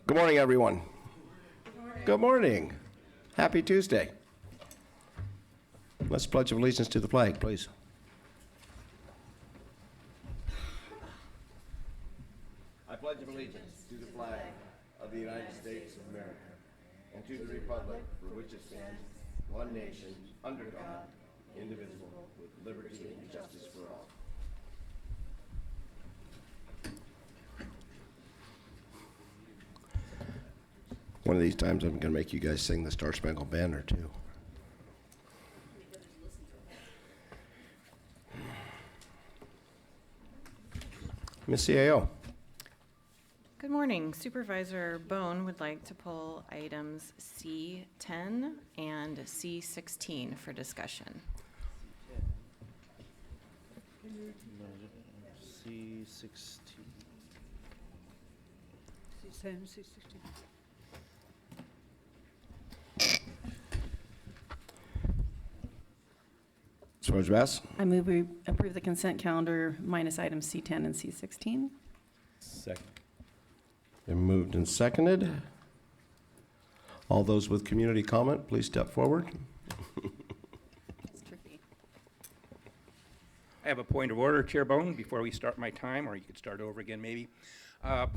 Good morning, everyone. Good morning. Happy Tuesday. Let's pledge allegiance to the flag, please. I pledge allegiance to the flag of the United States of America and to the republic for which it stands, one nation, under God, indivisible, with liberty and justice for all. One of these times I'm going to make you guys sing the Star Spangled Banner too. Ms. CAO. Good morning. Supervisor Bohn would like to pull items C10 and C16 for discussion. C16. C10, C16. Supervisor Bass. I move we approve the consent calendar minus items C10 and C16. Second. Been moved and seconded. All those with community comment, please step forward. It's tricky. I have a point of order, Chair Bohn, before we start my time, or you could start over again maybe.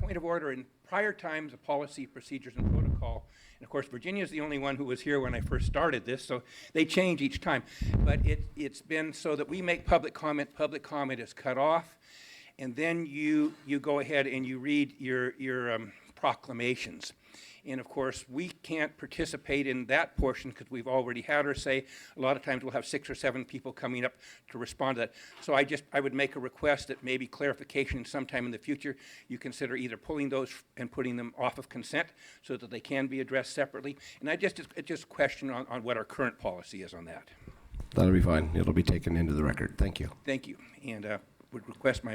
Point of order, in prior times of policy, procedures, and protocol, and of course Virginia is the only one who was here when I first started this, so they change each time. But it's been so that we make public comment is cut off, and then you go ahead and you read your proclamations. And of course, we can't participate in that portion because we've already had our say. A lot of times we'll have 6 or 7 people coming up to respond to that. So I would make a request that maybe clarification sometime in the future, you consider either pulling those and putting them off of consent so that they can be addressed separately. And it's just a question on what our current policy is on that. That'll be fine. It'll be taken into the record. Thank you. Thank you. And would request my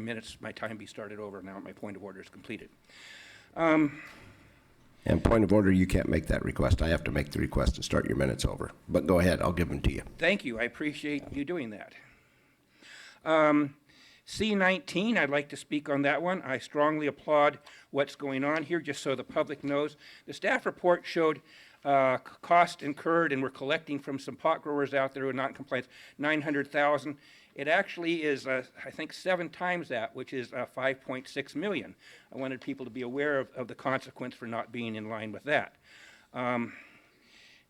time be started over now my point of order is completed. And point of order, you can't make that request. I have to make the request and start your minutes over. But go ahead, I'll give them to you. Thank you. I appreciate you doing that. C19, I'd like to speak on that one. I strongly applaud what's going on here, just so the public knows. The staff report showed cost incurred, and we're collecting from some pot growers out there who are not in compliance, $900,000. It actually is, I think, 7 times that, which is $5.6 million. I wanted people to be aware of the consequence for not being in line with that.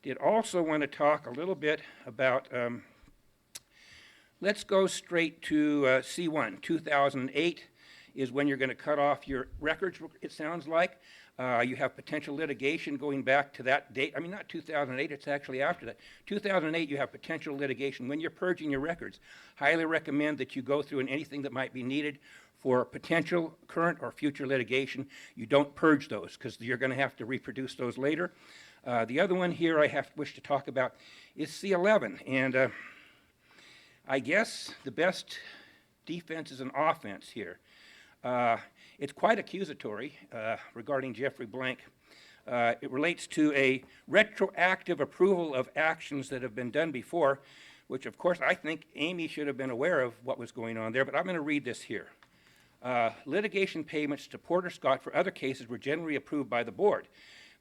Did also want to talk a little bit about, let's go straight to C1. 2008 is when you're going to cut off your records, it sounds like. You have potential litigation going back to that date. I mean, not 2008, it's actually after that. 2008, you have potential litigation. When you're purging your records, highly recommend that you go through and anything that might be needed for potential current or future litigation, you don't purge those because you're going to have to reproduce those later. The other one here I wish to talk about is C11. And I guess the best defense is an offense here. It's quite accusatory regarding Jeffrey Blank. It relates to a retroactive approval of actions that have been done before, which of course I think Amy should have been aware of what was going on there, but I'm going to read this here. Litigation payments to Porter Scott for other cases were generally approved by the board.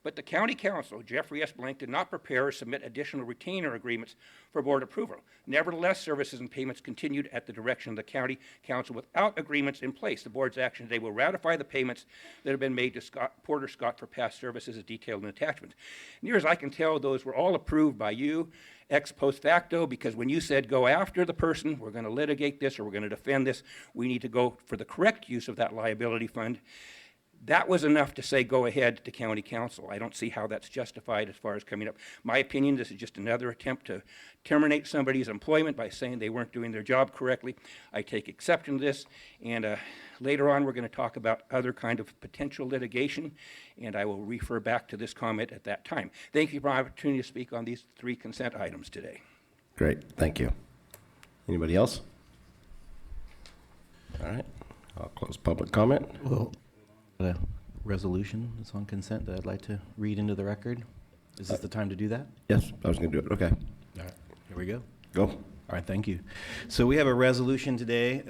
But the county council, Jeffrey S. Blank, did not prepare or submit additional retainer agreements for board approval. Nevertheless, services and payments continued at the direction of the county council without agreements in place. The board's action today will ratify the payments that have been made to Porter Scott for past services as detailed in attachment. Near as I can tell, those were all approved by you ex post facto, because when you said go after the person, we're going to litigate this or we're going to defend this, we need to go for the correct use of that liability fund. That was enough to say go ahead to county council. I don't see how that's justified as far as coming up. My opinion, this is just another attempt to terminate somebody's employment by saying they weren't doing their job correctly. I take exception to this, and later on we're going to talk about other kind of potential litigation, and I will refer back to this comment at that time. Thank you for the opportunity to speak on these 3 consent items today. Great, thank you. Anybody else? All right, I'll close public comment. Well, a resolution that's on consent that I'd like to read into the record. Is this the time to do that? Yes, I was going to do it. Okay. All right, here we go. Go. All right, thank you. So we have a resolution today,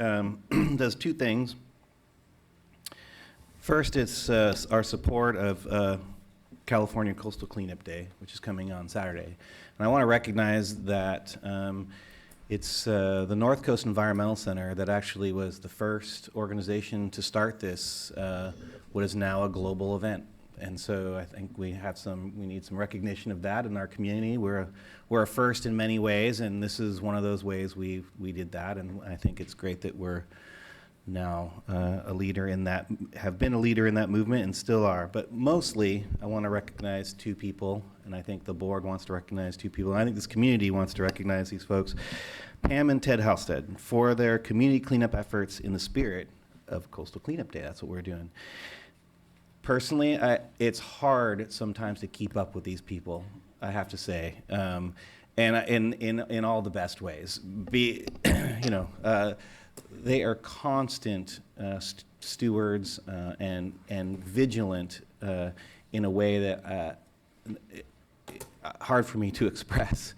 does 2 things. First, it's our support of California Coastal Cleanup Day, which is coming on Saturday. And I want to recognize that it's the North Coast Environmental Center that actually was the first organization to start this, what is now a global event. And so I think we need some recognition of that in our community. We're a first in many ways, and this is one of those ways we did that. And I think it's great that we're now a leader in that, have been a leader in that movement and still are. But mostly, I want to recognize two people, and I think the board wants to recognize two people, and I think this community wants to recognize these folks, Pam and Ted Halstead, for their community cleanup efforts in the spirit of Coastal Cleanup Day. That's what we're doing. Personally, it's hard sometimes to keep up with these people, I have to say, and in all the best ways. They are constant stewards and vigilant in a way that hard for me to express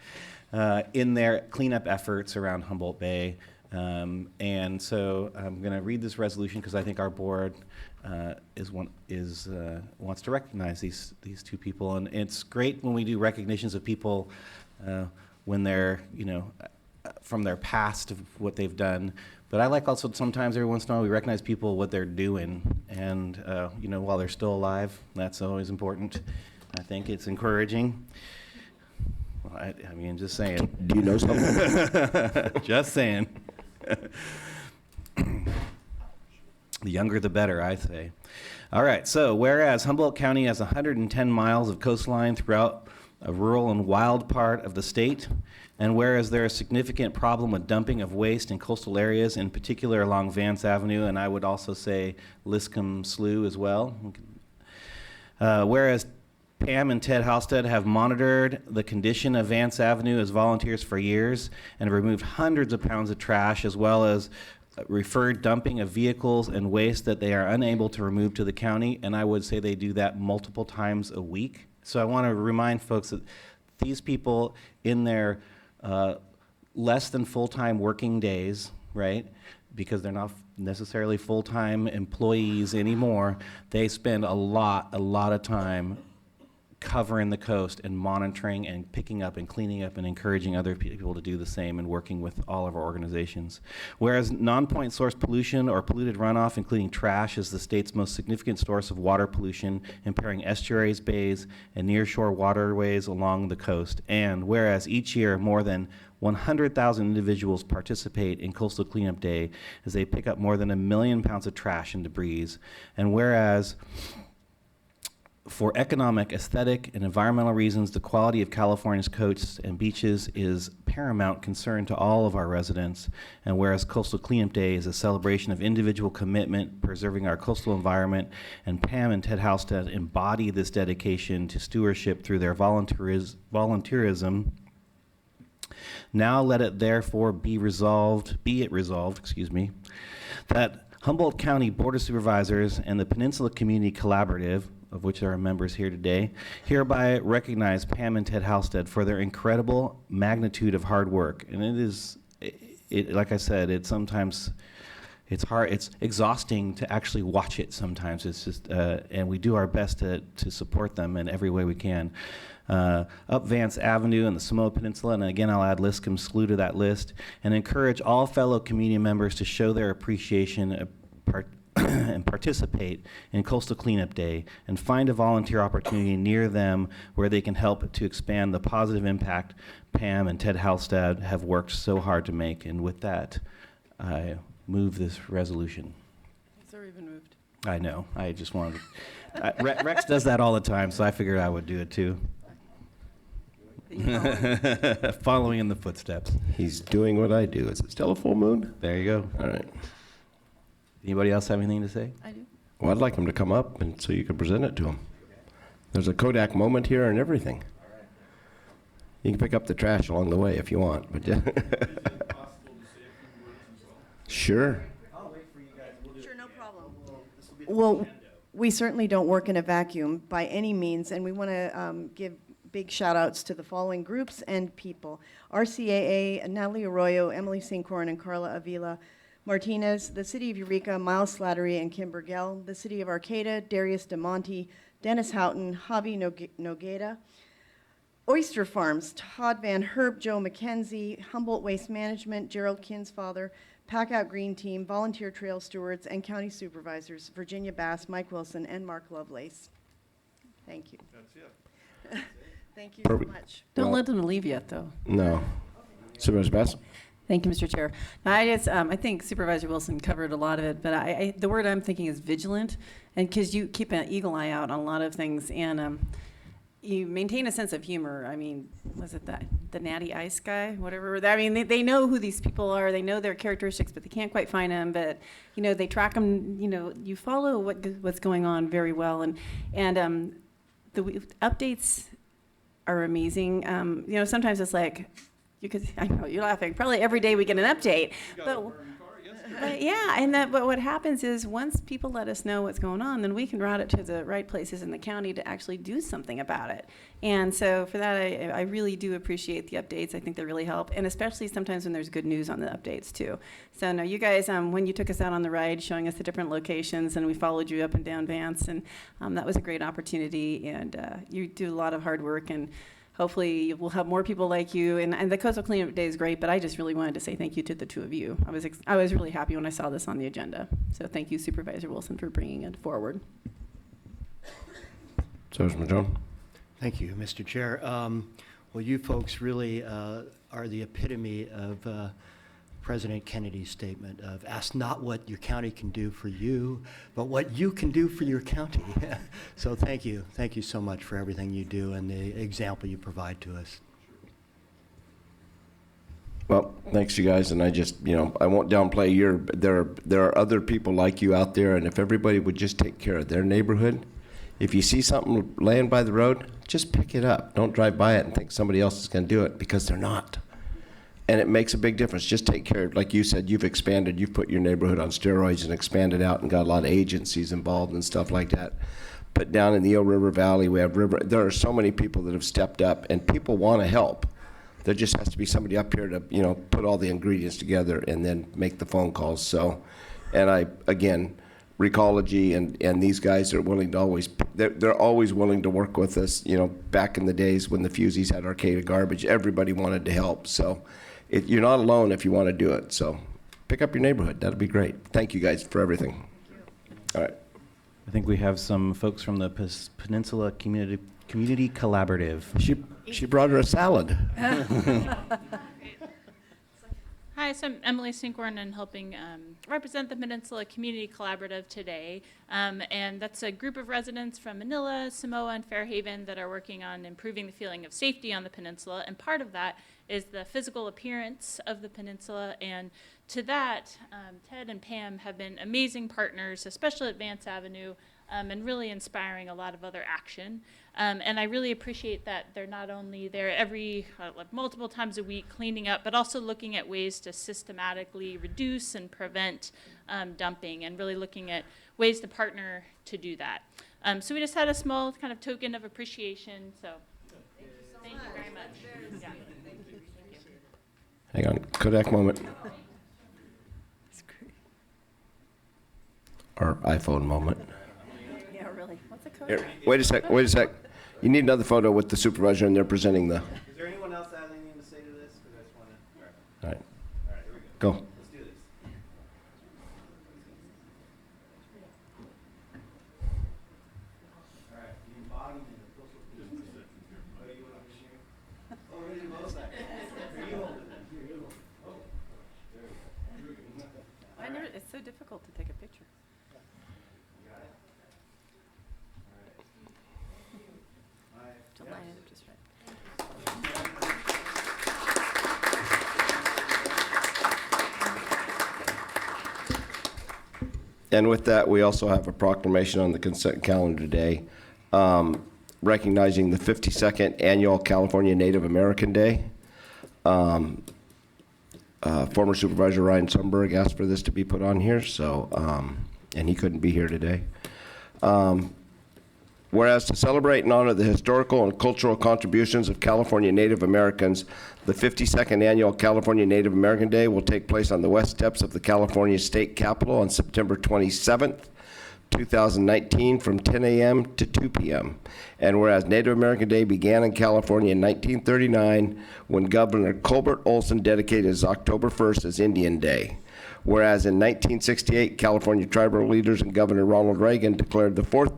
in their cleanup efforts around Humboldt Bay. And so I'm going to read this resolution because I think our board wants to recognize these two people, and it's great when we do recognitions of people when they're from their past of what they've done. But I like also sometimes every once in a while we recognize people what they're doing, and while they're still alive. That's always important. I think it's encouraging. Well, I mean, just saying. Do you know something? Just saying. The younger the better, I say. All right, so whereas Humboldt County has 110 miles of coastline throughout a rural and wild part of the state, and whereas there is a significant problem with dumping of waste in coastal areas, in particular along Vance Avenue, and I would also say Liscombe Slough as well. Whereas Pam and Ted Halstead have monitored the condition of Vance Avenue as volunteers for years and have removed hundreds of pounds of trash, as well as referred dumping of vehicles and waste that they are unable to remove to the county, and I would say they do that multiple times a week. So I want to remind folks that these people in their less than full-time working days, right, because they're not necessarily full-time employees anymore, they spend a lot of time covering the coast and monitoring and picking up and cleaning up and encouraging other people to do the same and working with all of our organizations. Whereas non-point source pollution or polluted runoff, including trash, is the state's most significant source of water pollution, impairing estuaries, bays, and nearshore waterways along the coast. And whereas each year more than 100,000 individuals participate in Coastal Cleanup Day as they pick up more than 1 million pounds of trash and debris. And whereas for economic, aesthetic, and environmental reasons, the quality of California's coasts and beaches is paramount concern to all of our residents. And whereas Coastal Cleanup Day is a celebration of individual commitment, preserving our coastal environment, and Pam and Ted Halstead embody this dedication to stewardship through their volunteerism, now let it therefore be it resolved, that Humboldt County Board of Supervisors and the Peninsula Community Collaborative, of which there are members here today, hereby recognize Pam and Ted Halstead for their incredible magnitude of hard work. And like I said, it's hard, it's exhausting to actually watch it sometimes. It's just, and we do our best to support them in every way we can. Up Vance Avenue and the Samoa Peninsula, and again I'll add Liscombe Slough to that list, and encourage all fellow community members to show their appreciation and participate in Coastal Cleanup Day and find a volunteer opportunity near them where they can help to expand the positive impact Pam and Ted Halstead have worked so hard to make. And with that, I move this resolution. It's already been moved. I know. I just wanted to. Rex does that all the time, so I figured I would do it too. Following in the footsteps. He's doing what I do. Is it still a full moon? There you go. All right. Anybody else have anything to say? I do. Well, I'd like him to come up and so you can present it to him. There's a Kodak moment here and everything. You can pick up the trash along the way if you want. But yeah. Sure. Sure, no problem. Well, we certainly don't work in a vacuum by any means, and we want to give big shout outs to the following groups and people: RCAA, Natalie Arroyo, Emily St. Corin, and Carla Avila, Martinez, the City of Eureka, Miles Slattery and Kim Burgell, the City of Arcata, Darius DeMonte, Dennis Houghton, Javi Nogueda, Oyster Farms, Todd Van Herb, Joe McKenzie, Humboldt Waste Management, Gerald Kinsfather, Pack Out Green Team, Volunteer Trail Stewards, and County Supervisors, Virginia Bass, Mike Wilson, and Mark Lovelace. Thank you. That's it. Thank you so much. Don't Well- let them leave yet, though. No. Supervisor Bass? Thank you, Mr. Chair. Now, I think Supervisor Wilson covered a lot of it, but the word I'm thinking is vigilant, and because you keep an eagle eye out on a lot of things, and you maintain a sense of humor. I mean, was it the natty ice guy, whatever? I mean, they know who these people are, they know their characteristics, but they can't quite find them. But they track them. You follow what's going on very well, and the updates are amazing. Sometimes it's like. I know you're laughing. Probably every day we get an update, but yeah, but what happens is once people let us know what's going on, then we can route it to the right places in the county to actually do something about it. And so for that, I really do appreciate the updates. I think they really help, and especially sometimes when there's good news on the updates too. So no, you guys, when you took us out on the ride, showing us the different locations, and we followed you up and down Vance, and that was a great opportunity. And you do a lot of hard work, and hopefully we'll have more people like you, and the Coastal Cleanup Day is great, but I just really wanted to say thank you to the two of you. I was really happy when I saw this on the agenda. So thank you, Supervisor Wilson, for bringing it forward. Supervisor Madrone? Thank you, Mr. Chair. Well, you folks really are the epitome of President Kennedy's statement of ask not what your county can do for you, but what you can do for your county. So thank you. Thank you so much for everything you do and the example you provide to us. Well, thanks, you guys, and I just, I won't downplay there are other people like you out there, and if everybody would just take care of their neighborhood, if you see something laying by the road, just pick it up. Don't drive by it and think somebody else is going to do it, because they're not. And it makes a big difference. Just take care of, like you said, you've put your neighborhood on steroids and expanded out and got a lot of agencies involved and stuff like that. But down in the Eel River Valley, there are so many people that have stepped up, and people want to help. There just has to be somebody up here to, put all the ingredients together and then make the phone calls. So, and again, Recology and these guys are willing to they're always willing to work with us. Back in the days when the Fusees had Arcata garbage, everybody wanted to help. So you're not alone if you want to do it. So pick up your neighborhood. That'd be great. Thank you guys for everything. All right. I think we have some folks from the Peninsula Community Collaborative. She brought her a salad. Hi, so I'm Emily Sinkhorn, and helping represent the Peninsula Community Collaborative today. And that's a group of residents from Manila, Samoa, and Fairhaven that are working on improving the feeling of safety on the peninsula. And part of that is the physical appearance of the peninsula. And to that, Ted and Pam have been amazing partners, especially at Vance Avenue, and really inspiring a lot of other action. And I really appreciate that they're not only there every, multiple times a week cleaning up, but also looking at ways to systematically reduce and prevent dumping, and really looking at ways to partner to do that. So we just had a small kind of token of appreciation. So thank you very much. Yeah. Hang on. Kodak moment. Or iPhone moment. Yeah, really. What's a code? Here, wait a sec. You need another photo with the supervisor, and they're presenting the. Is there anyone else that has anything to say to this? Because I just want to. All right. All right, here we go. Go. Let's do this. All right, you bottom and the coastal. Oh, you want to share? Oh, we're gonna do both sides. Here, you hold it then. Here, you hold it. Oh, there we go. It's so difficult to take a picture. You got it. All right. To line it up just right. And with that, we also have a proclamation on the consent calendar today, recognizing the 52nd Annual California Native American Day. Former Supervisor Ryan Sumberg asked for this to be put on here, so, and he couldn't be here today. Whereas to celebrate and honor the historical and cultural contributions of California Native Americans, the 52nd Annual California Native American Day will take place on the west steps of the California State Capitol on September 27th, 2019 from 10 a.m. to 2 p.m. And whereas Native American Day began in California in 1939 when Governor Colbert Olson dedicated his October 1st as Indian Day. Whereas in 1968, California tribal leaders and Governor Ronald Reagan declared the fourth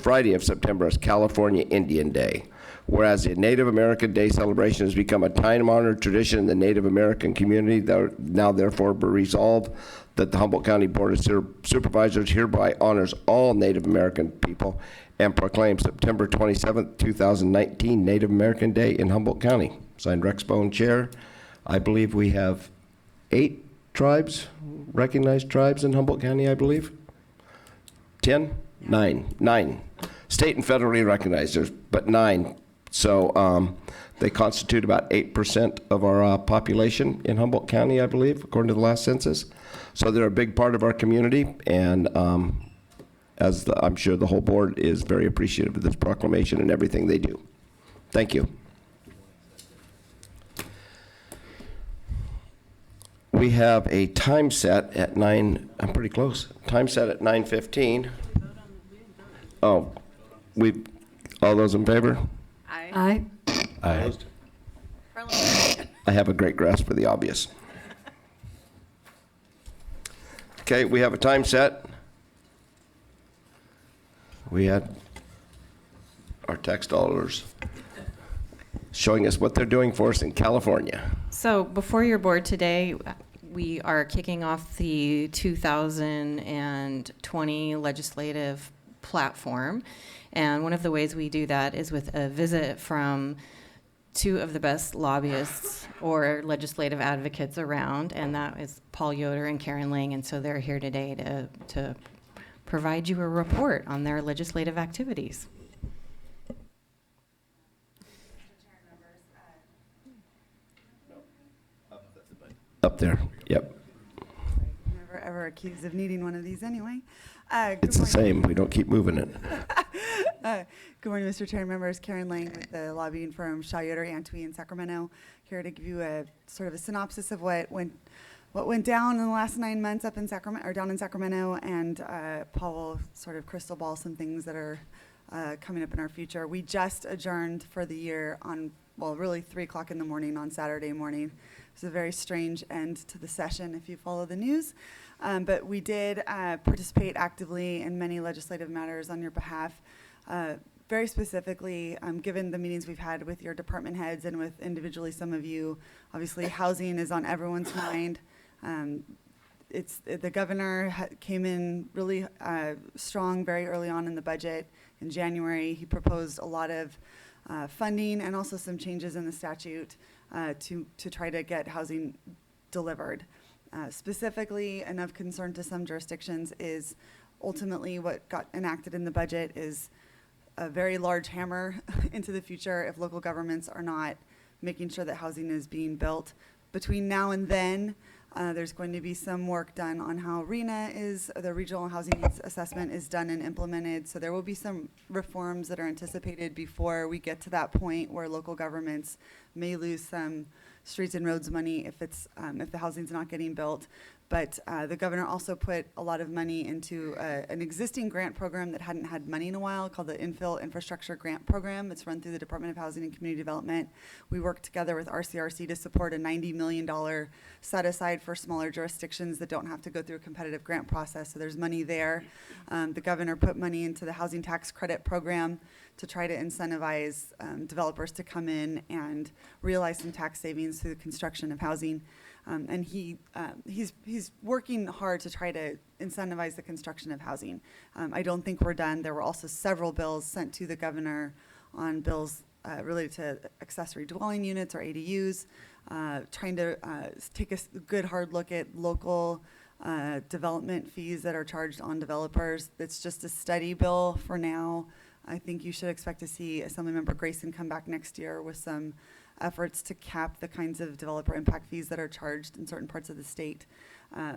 Friday of September as California Indian Day. Whereas the Native American Day celebration has become a time-honored tradition in the Native American community, now therefore be resolved that the Humboldt County Board of Supervisors hereby honors all Native American people and proclaims September 27th, 2019 Native American Day in Humboldt County. Signed, Rex Bohn, Chair. I believe we have 8 tribes, recognized tribes in Humboldt County, I believe. 10? 9. State and federally recognized, but 9. So they constitute about 8% of our population in Humboldt County, I believe, according to the last census. So they're a big part of our community, and I'm sure the whole board is very appreciative of this proclamation and everything they do. Thank you. We have a time set at 9, I'm pretty close, time set at 9:15. Oh, all those in favor? Aye. Aye. I have a great grasp for the obvious. Okay, we have a time set. We had our tax dollars showing us what they're doing for us in California. So before your board today, we are kicking off the 2020 legislative platform. And one of the ways we do that is with a visit from 2 of the best lobbyists or legislative advocates around, and that is Paul Yoder and Karen Lang. And so they're here today to provide you a report on their legislative activities. Up there, yep. Never ever accused of needing one of these anyway. It's the same, we don't keep moving it. Good morning, Mr. Chair and members. Karen Lang with the lobbying firm Shaw Yoder Antwi in Sacramento, here to give you a sort of a synopsis of what went down in the last 9 months up in Sacramento, or down in Sacramento, and Paul will sort of crystal ball some things that are coming up in our future. We just adjourned for the year on, well, really 3 o'clock in the morning on Saturday morning. It was a very strange end to the session if you follow the news. But we did participate actively in many legislative matters on your behalf. Very specifically, given the meetings we've had with your department heads and with individually some of you, obviously housing is on everyone's mind. The governor came in really strong very early on in the budget. In January, he proposed a lot of funding and also some changes in the statute to try to get housing delivered. Specifically, and of concern to some jurisdictions, is ultimately what got enacted in the budget is a very large hammer into the future if local governments are not making sure that housing is being built. Between now and then, there's going to be some work done on how RHNA is, the Regional Housing Needs Assessment, is done and implemented. So there will be some reforms that are anticipated before we get to that point where local governments may lose some streets and roads money if the housing's not getting built. But the governor also put a lot of money into an existing grant program that hadn't had money in a while, called the Infill Infrastructure Grant Program. It's run through the Department of Housing and Community Development. We worked together with RCRC to support a $90 million set aside for smaller jurisdictions that don't have to go through a competitive grant process. So there's money there. The governor put money into the Housing Tax Credit Program to try to incentivize developers to come in and realize some tax savings through the construction of housing. And he's working hard to try to incentivize the construction of housing. I don't think we're done. There were also several bills sent to the governor on bills related to accessory dwelling units or ADUs, trying to take a good hard look at local development fees that are charged on developers. It's just a study bill for now. I think you should expect to see Assemblymember Grayson come back next year with some efforts to cap the kinds of developer impact fees that are charged in certain parts of the state.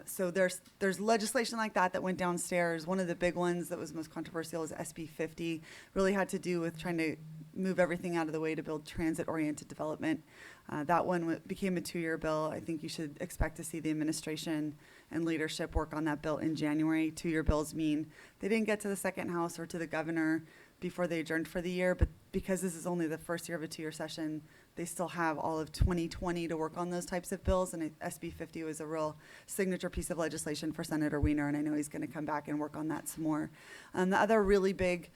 So there's legislation like that went downstairs. One of the big ones that was most controversial is SB 50. Really had to do with trying to move everything out of the way to build transit-oriented development. That one became a 2-year bill. I think you should expect to see the administration and leadership work on that bill in January. 2-year bills mean they didn't get to the second house or to the governor before they adjourned for the year, but because this is only the first year of a 2-year session, they still have all of 2020 to work on those types of bills, and SB 50 was a real signature piece of legislation for Senator Wiener, and I know he's going to come back and work on that some more. The other really big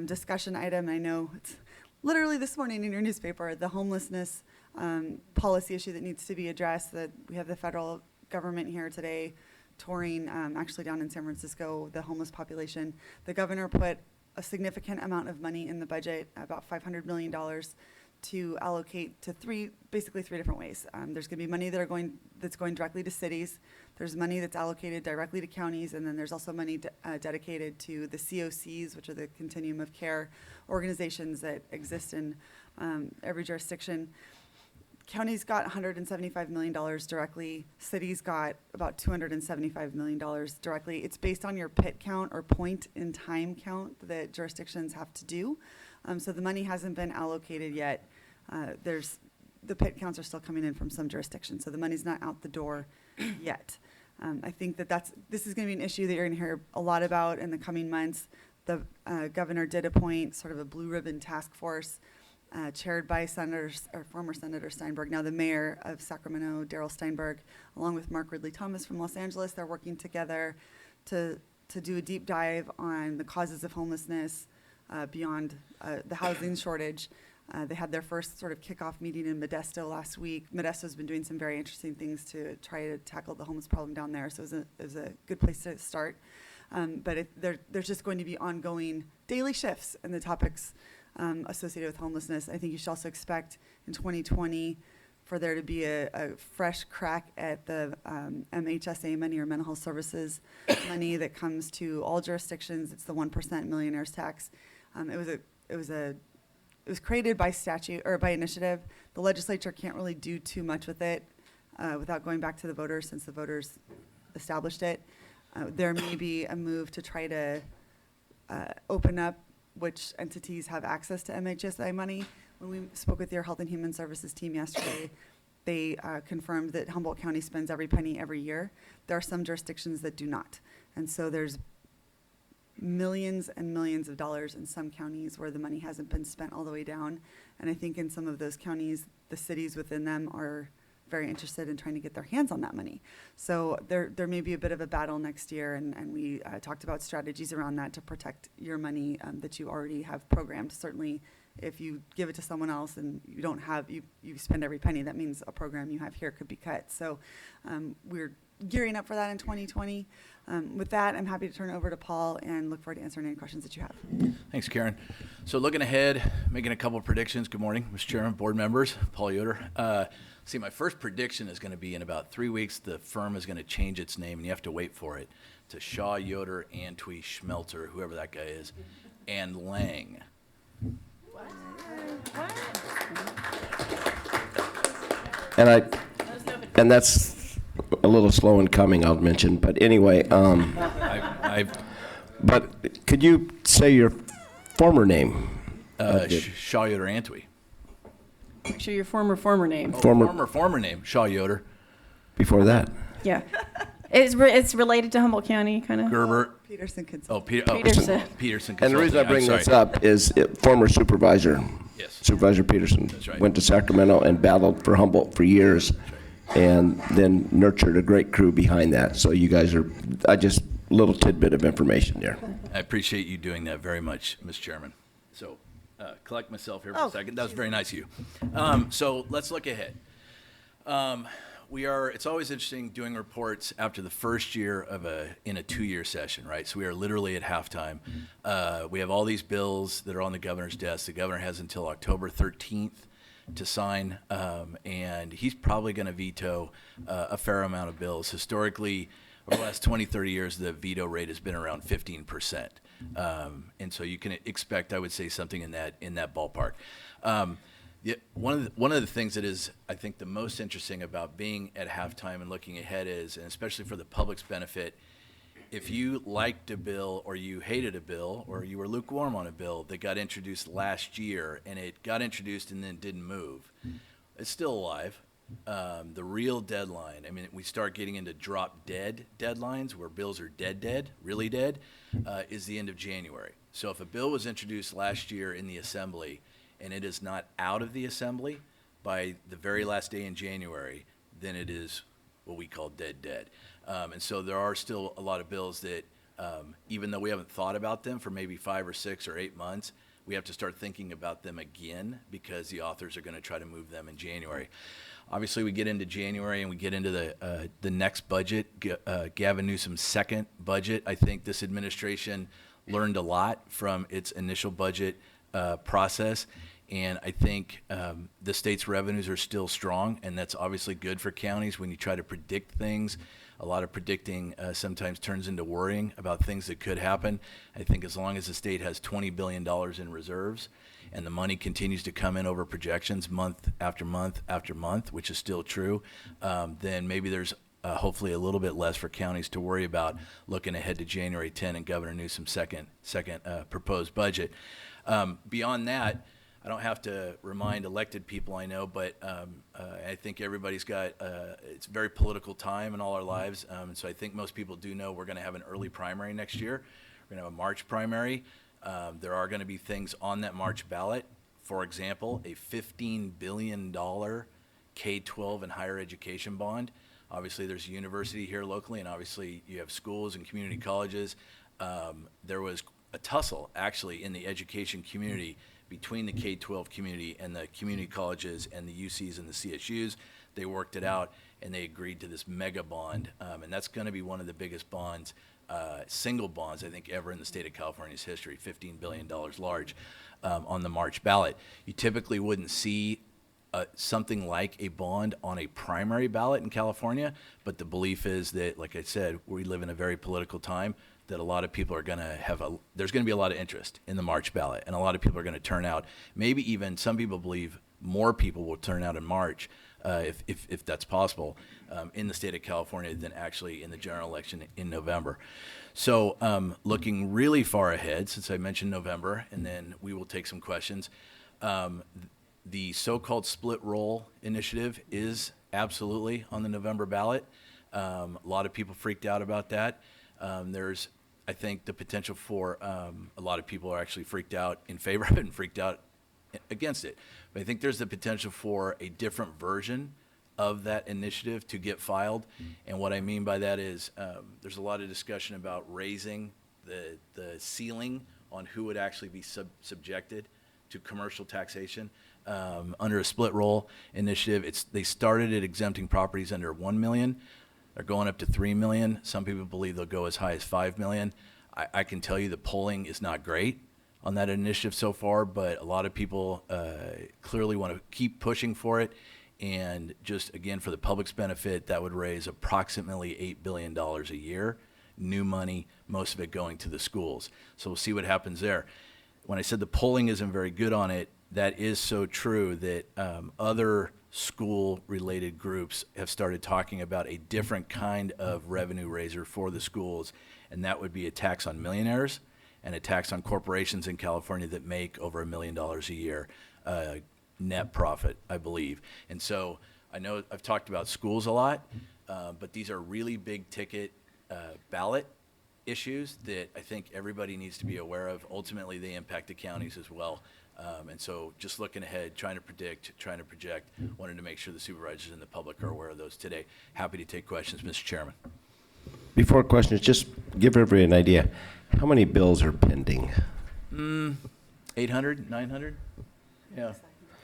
discussion item, I know it's literally this morning in your newspaper, the homelessness policy issue that needs to be addressed. That we have the federal government here today touring, actually down in San Francisco, the homeless population. The governor put a significant amount of money in the budget, about $500 million, to allocate to basically three different ways. There's going to be money that's going directly to cities. There's money that's allocated directly to counties, and then there's also money dedicated to the COCs, which are the Continuum of Care organizations that exist in every jurisdiction. Counties got $175 million directly. Cities got about $275 million directly. It's based on your PIT count or point in time count that jurisdictions have to do. So the money hasn't been allocated yet. The PIT counts are still coming in from some jurisdictions, so the money's not out the door yet. I think this is going to be an issue that you're going to hear a lot about in the coming months. The governor did appoint sort of a blue ribbon task force chaired by former Senator Steinberg, now the mayor of Sacramento, Darrell Steinberg, along with Mark Ridley Thomas from Los Angeles. They're working together to do a deep dive on the causes of homelessness beyond the housing shortage. They had their first sort of kickoff meeting in Modesto last week. Modesto's been doing some very interesting things to try to tackle the homeless problem down there, so it was a good place to start. But there's just going to be ongoing daily shifts in the topics associated with homelessness. I think you should also expect in 2020 for there to be a fresh crack at the MHSA money, or mental health services money, that comes to all jurisdictions. It's the 1% millionaires tax. It was created by statute or by initiative. The legislature can't really do too much with it without going back to the voters, since the voters established it. There may be a move to try to open up which entities have access to MHSA money. When we spoke with your Health and Human Services team yesterday, they confirmed that Humboldt County spends every penny every year. There are some jurisdictions that do not. And so there's millions and millions of dollars in some counties where the money hasn't been spent all the way down. And I think in some of those counties, the cities within them are very interested in trying to get their hands on that money. So there may be a bit of a battle next year, and we talked about strategies around that to protect your money that you already have programmed. Certainly, if you give it to someone else and you don't have, you spend every penny, that means a program you have here could be cut. So we're gearing up for that in 2020. With that, I'm happy to turn it over to Paul and look forward to answering any questions that you have. Thanks, Karen. So looking ahead, making a couple of predictions. Good morning, Mr. Chairman, board members, Paul Yoder. See, my first prediction is going to be in about 3 weeks, the firm is going to change its name, and you have to wait for it, to Shaw, Yoder, Antwi, Schmelter, whoever that guy is, and Lang. And that's a little slow in coming, I'll mention. But anyway, but could you say your former name? Shaw, Yoder, Antwi. Make sure your former name. Oh, former name, Shaw, Yoder. Before that? Yeah. It's related to Humboldt County, kind of. Gerber. Peterson Consulting. Peterson. Peterson And the reason I bring this up is former supervisor. Yes. Supervisor Peterson. That's right. Went to Sacramento and battled for Humboldt for years, and then nurtured a great crew behind that. So you guys are, little tidbit of information there. I appreciate you doing that very much, Mr. Chairman. So, collect myself here for a second. That was very nice of you. So let's look ahead. It's always interesting doing reports after the first year in a 2-year session, right? So we are literally at halftime. We have all these bills that are on the governor's desk. The governor has until October 13th to sign, and he's probably going to veto a fair amount of bills. Historically, over the last 20, 30 years, the veto rate has been around 15%. And so you can expect, I would say, something in that ballpark. Yeah, one of the things that is, I think, the most interesting about being at halftime and looking ahead is, and especially for the public's benefit, if you liked a bill or you hated a bill or you were lukewarm on a bill that got introduced last year and it got introduced and then didn't move, it's still alive. The real deadline, I mean, we start getting into drop dead deadlines where bills are dead, really dead, is the end of January. So if a bill was introduced last year in the Assembly and it is not out of the Assembly by the very last day in January, then it is what we call dead. And so there are still a lot of bills that, even though we haven't thought about them for maybe 5 or 6 or 8 months, we have to start thinking about them again because the authors are going to try to move them in January. Obviously, we get into January and we get into the next budget, Gavin Newsom's second budget. I think this administration learned a lot from its initial budget process. And I think the state's revenues are still strong, and that's obviously good for counties when you try to predict things. A lot of predicting sometimes turns into worrying about things that could happen. I think as long as the state has $20 billion in reserves and the money continues to come in over projections month after month after month, which is still true, then maybe there's hopefully a little bit less for counties to worry about looking ahead to January 10 and Governor Newsom's second proposed budget. Beyond that, I don't have to remind elected people I know, but I think everybody's got, it's a very political time in all our lives. And so I think most people do know we're going to have an early primary next year. We're going to have a March primary. There are going to be things on that March ballot. For example, a $15 billion K-12 and higher education bond. Obviously, there's a university here locally, and obviously you have schools and community colleges. There was a tussle, actually, in the education community between the K-12 community and the community colleges and the UCs and the CSUs. They worked it out, and they agreed to this mega bond, and that's going to be one of the biggest bonds, single bonds, I think, ever in the state of California's history, $15 billion large, on the March ballot. You typically wouldn't see something like a bond on a primary ballot in California, but the belief is that, like I said, we live in a very political time, that a lot of people are going to have there's going to be a lot of interest in the March ballot, and a lot of people are going to turn out. Maybe even some people believe more people will turn out in March, if that's possible, in the state of California than actually in the general election in November. So looking really far ahead, since I mentioned November, and then we will take some questions, the so-called split roll initiative is absolutely on the November ballot. A lot of people freaked out about that. There's, I think, the potential for a lot of people are actually freaked out in favor of it and freaked out against it. But I think there's the potential for a different version of that initiative to get filed. And what I mean by that is there's a lot of discussion about raising the ceiling on who would actually be subjected to commercial taxation under a split roll initiative. They started at exempting properties under $1 million. They're going up to $3 million. Some people believe they'll go as high as $5 million. I can tell you the polling is not great on that initiative so far, but a lot of people clearly want to keep pushing for it. And just, again, for the public's benefit, that would raise approximately $8 billion a year, new money, most of it going to the schools. So we'll see what happens there. When I said the polling isn't very good on it, that is so true that other school-related groups have started talking about a different kind of revenue raiser for the schools, and that would be a tax on millionaires and a tax on corporations in California that make over $1 million a year net profit, I believe. And so I know I've talked about schools a lot, but these are really big-ticket ballot issues that I think everybody needs to be aware of. Ultimately, they impact the counties as well. And so just looking ahead, trying to predict, trying to project, wanted to make sure the supervisors and the public are aware of those today. Happy to take questions, Mr. Chairman. Before questions, just give everybody an idea. How many bills are pending? 800, 900? Yeah.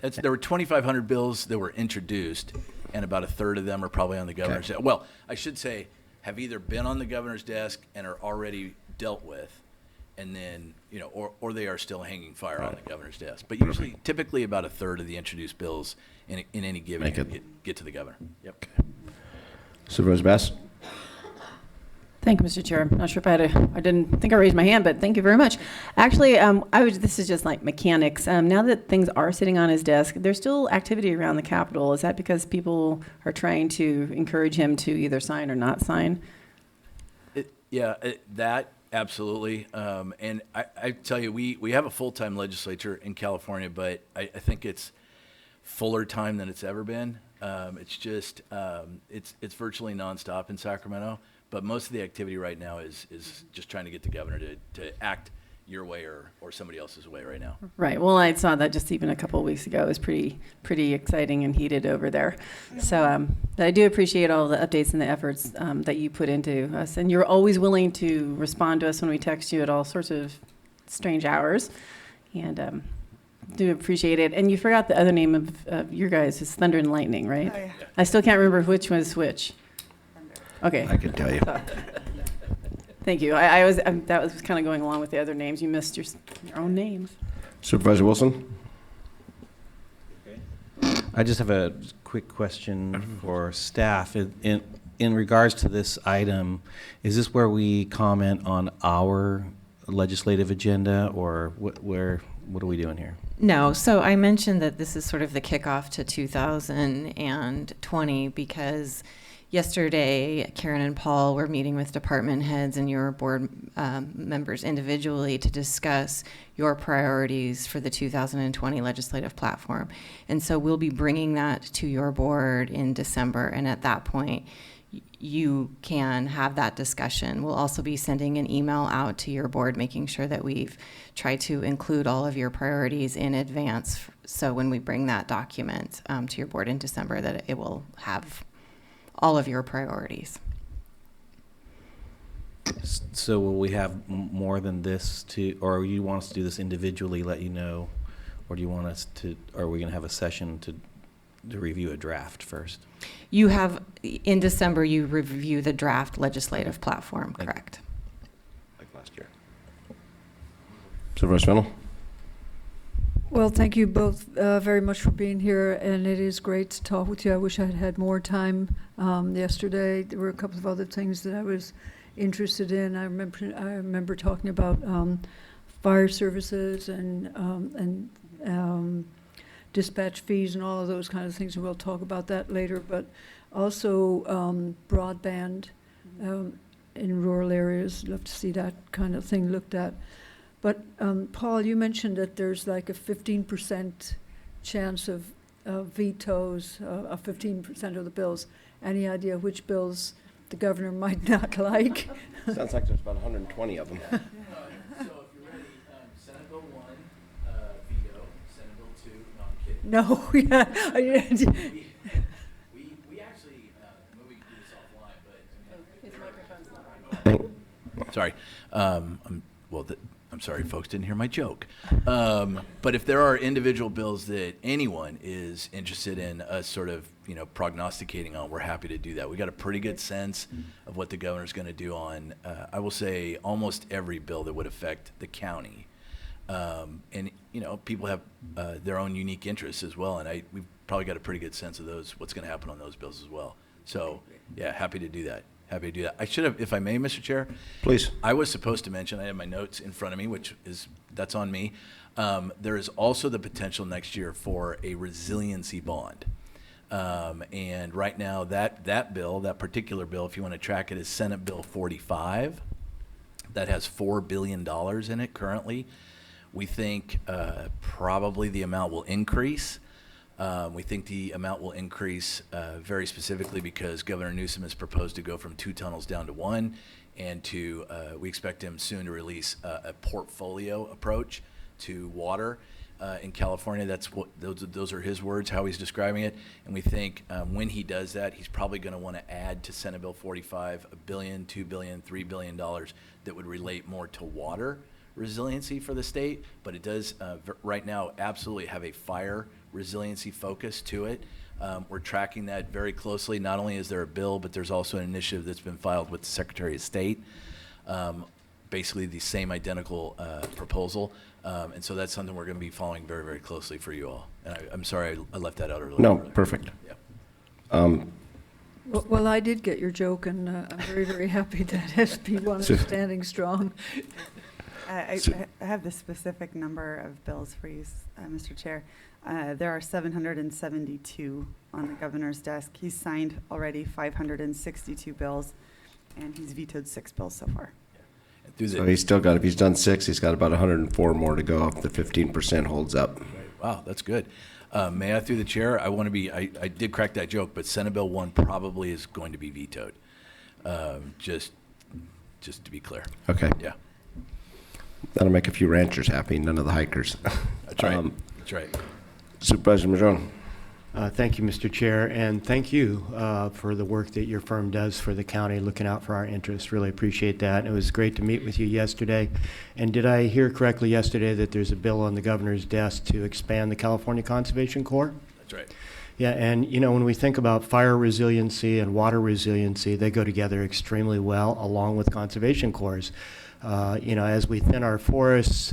There were 2,500 bills that were introduced, and about a third of them are probably on the governor's desk. Well, I should say, have either been on the governor's desk and are already dealt with, and then, or they are still hanging fire on the governor's desk. But usually, typically about a third of the introduced bills in any given year get to the governor. Yep. Supervisor Bass? Thank you, Mr. Chair. I'm not sure if I didn't think I raised my hand, but thank you very much. Actually, this is just like mechanics. Now that things are sitting on his desk, there's still activity around the Capitol. Is that because people are trying to encourage him to either sign or not sign? That absolutely. And I tell you, we have a full-time legislature in California, but I think it's fuller time than it's ever been. It's just, it's virtually nonstop in Sacramento. But most of the activity right now is just trying to get the governor to act your way or somebody else's way right now. Right. Well, I saw that just even a couple of weeks ago. It was pretty exciting and heated over there. So I do appreciate all the updates and the efforts that you put into us. And you're always willing to respond to us when we text you at all sorts of strange hours. And do appreciate it. And you forgot the other name of your guys is Thunder and Lightning, right? Oh, yeah. I still can't remember which was which. Okay. I can tell you. Thank you. I was that was kind of going along with the other names. You missed your own names. Supervisor Wilson? I just have a quick question for staff. In regards to this item, is this where we comment on our legislative agenda, or what are we doing here? No, so I mentioned that this is sort of the kickoff to 2020 because yesterday, Karen and Paul were meeting with department heads and your board members individually to discuss your priorities for the 2020 legislative platform. And so we'll be bringing that to your board in December, and at that point, you can have that discussion. We'll also be sending an email out to your board, making sure that we've tried to include all of your priorities in advance. So when we bring that document to your board in December, that it will have all of your priorities. So will we have more than this or you want us to do this individually, let you know, or do you want us to, or are we gonna have a session to review a draft first? You have, in December, you review the draft legislative platform, correct? Like last year. Supervisor Fennell? Well, thank you both very much for being here, and it is great to talk with you. I wish I had had more time yesterday. There were a couple of other things that I was interested in. I remember talking about fire services and dispatch fees and all of those kind of things, and we'll talk about that later. But also broadband in rural areas. Love to see that kind of thing looked at. But Paul, you mentioned that there's like a 15% chance of vetoes of 15% of the bills. Any idea which bills the governor might not like? Sounds like there's about 120 of them. So if you're ready, Senate Bill 1, veto. Senate Bill 2, no, I'm kidding. No, yeah. We actually, maybe we can do this offline, but. Sorry. I'm sorry, folks didn't hear my joke. But if there are individual bills that anyone is interested in us sort of, prognosticating on, we're happy to do that. We got a pretty good sense of what the governor's going to do on, I will say, almost every bill that would affect the county. And people have their own unique interests as well, and we've probably got a pretty good sense of what's going to happen on those bills as well. So, yeah, happy to do that. Happy to do that. I should have, if I may, Mr. Chair. Please. I was supposed to mention, I have my notes in front of me, that's on me. There is also the potential next year for a resiliency bond. And right now, that particular bill, if you want to track it, is Senate Bill 45. That has $4 billion in it currently. We think probably the amount will increase. We think the amount will increase very specifically because Governor Newsom has proposed to go from 2 tunnels down to 1, and we expect him soon to release a portfolio approach to water in California. Those are his words, how he's describing it. And we think when he does that, he's probably going to want to add to Senate Bill 45 $1 billion, $2 billion, $3 billion that would relate more to water resiliency for the state. But it does right now absolutely have a fire resiliency focus to it. We're tracking that very closely. Not only is there a bill, but there's also an initiative that's been filed with the Secretary of State, basically the same identical proposal. And so that's something we're going to be following very, very closely for you all. And I'm sorry I left that out earlier. No, perfect. Yeah. Well, I did get your joke, and I'm very, very happy that SB1 is standing strong. I have the specific number of bills for you, Mr. Chair. There are 772 on the governor's desk. He's signed already 562 bills, and he's vetoed 6 bills so far. So he's still got, if he's done 6, he's got about 104 more to go if the 15% holds up. Wow, that's good. May I, through the chair, I want to be, I did crack that joke, but Senate Bill 1 probably is going to be vetoed. Just to be clear. Okay. Yeah, That'll make a few ranchers happy, none of the hikers. that's right. That's right. Supervisor Madrone. Thank you, Mr. Chair, and thank you for the work that your firm does for the county, looking out for our interests. Really appreciate that. It was great to meet with you yesterday. And did I hear correctly yesterday that there's a bill on the governor's desk to expand the California Conservation Corps? That's right. Yeah, and you know, when we think about fire resiliency and water resiliency, they go together extremely well along with conservation corps. You know, as we thin our forests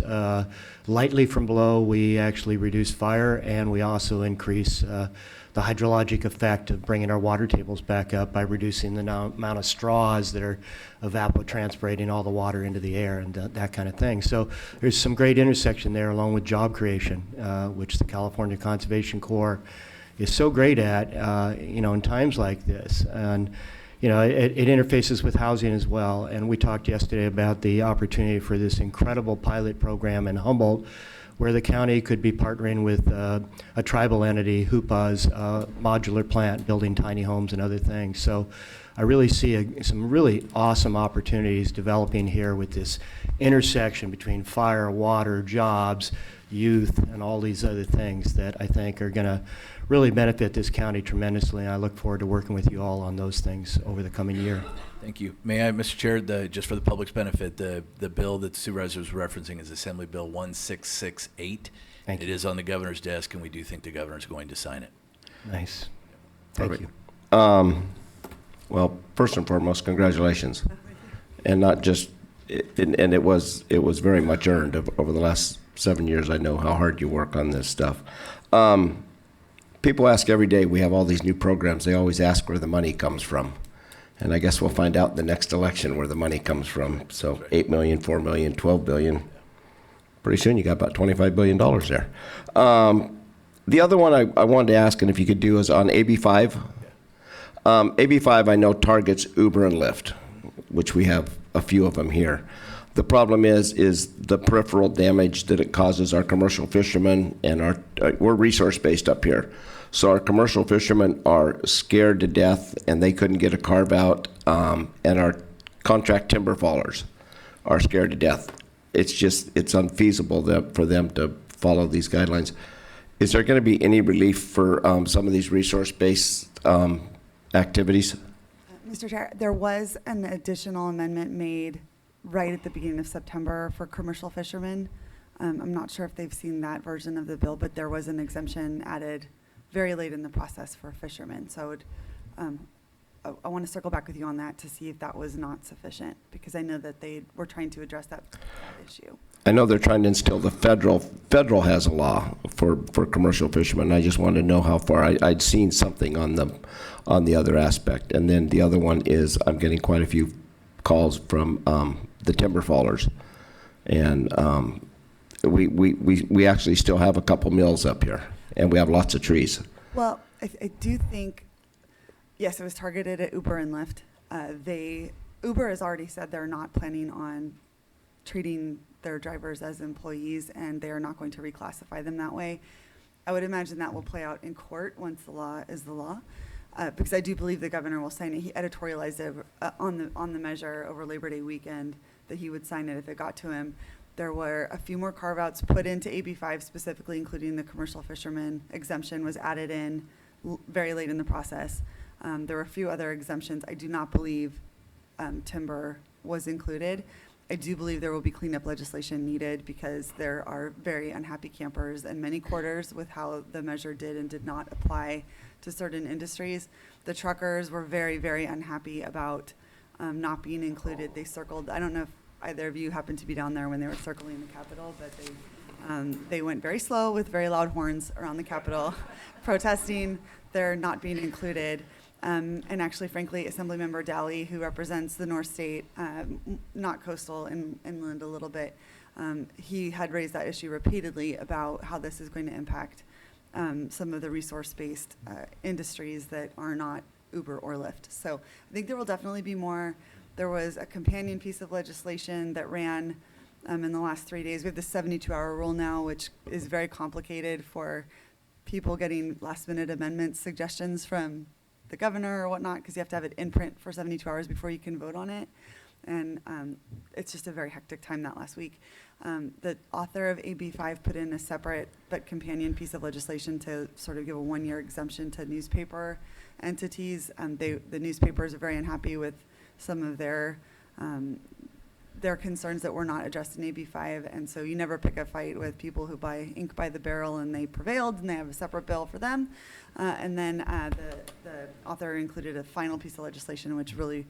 lightly from below, we actually reduce fire, and we also increase the hydrologic effect of bringing our water tables back up by reducing the amount of straws that are evapotranspirating all the water into the air and that kind of thing. So there's some great intersection there along with job creation, which the California Conservation Corps is so great at, you know, in times like this. And you know, it interfaces with housing as well. And we talked yesterday about the opportunity for this incredible pilot program in Humboldt, where the county could be partnering with a tribal entity, Hupa's modular plant, building tiny homes and other things. So I really see some really awesome opportunities developing here with this intersection between fire, water, jobs, youth, and all these other things that I think are going to really benefit this county tremendously, and I look forward to working with you all on those things over the coming year. Thank you. May I, Mr. Chair, just for the public's benefit, the bill that the supervisor was referencing is Assembly Bill 1668. Thank you. It is on the governor's desk, and we do think the governor's going to sign it. Nice. Thank Perfect. you. Well, first and foremost, congratulations. And not just, and it was very much earned over the last 7 years. I know how hard you work on this stuff. People ask every day, we have all these new programs, they always ask where the money comes from. And I guess we'll find out in the next election where the money comes from. So 8 million, 4 million, 12 billion. Pretty soon you got about $25 billion there. The other one I wanted to ask, and if you could do, is on AB5. AB5 I know targets Uber and Lyft, which we have a few of them here. The problem is the peripheral damage that it causes our commercial fishermen, and we're resource-based up here. So our commercial fishermen are scared to death, and they couldn't get a carve out, and our contract timber fallers are scared to death. It's unfeasible for them to follow these guidelines. Is there going to be any relief for some of these resource-based activities? Mr. Chair, there was an additional amendment made right at the beginning of September for commercial fishermen. I'm not sure if they've seen that version of the bill, but there was an exemption added very late in the process for fishermen. So I want to circle back with you on that to see if that was not sufficient, because I know that they were trying to address that issue. I know they're trying to instill the federal has a law for commercial fishermen. I just wanted to know how far. I'd seen something on the other aspect. And then the other one is I'm getting quite a few calls from the timber fallers. And we actually still have a couple mills up here, and we have lots of trees. Well, I do think, yes, it was targeted at Uber and Lyft. Uber has already said they're not planning on treating their drivers as employees, and they are not going to reclassify them that way. I would imagine that will play out in court once the law is the law, because I do believe the governor will sign it. He editorialized it on the measure over Labor Day weekend that he would sign it if it got to him. There were a few more carve-outs put into AB5 specifically, including the commercial fisherman exemption was added in very late in the process. There were a few other exemptions. I do not believe timber was included. I do believe there will be cleanup legislation needed because there are very unhappy campers in many quarters with how the measure did and did not apply to certain industries. The truckers were very, very unhappy about not being included. They circled, I don't know if either of you happened to be down there when they were circling the Capitol, but they went very slow with very loud horns around the Capitol protesting their not being included. And actually, frankly, Assemblymember Daly, who represents the North State, not coastal, inland a little bit, he had raised that issue repeatedly about how this is going to impact some of the resource-based industries that are not Uber or Lyft. So I think there will definitely be more. There was a companion piece of legislation that ran in the last 3 days. We have the 72-hour rule now, which is very complicated for people getting last-minute amendments, suggestions from the governor or whatnot, because you have to have it in print for 72 hours before you can vote on it. And it's just a very hectic time that last week. The author of AB 5 put in a separate but companion piece of legislation to sort of give a 1-year exemption to newspaper entities. The newspapers are very unhappy with some of their concerns that were not addressed in AB 5, and so you never pick a fight with people who buy ink by the barrel, and they prevailed, and they have a separate bill for them. And then the author included a final piece of legislation which really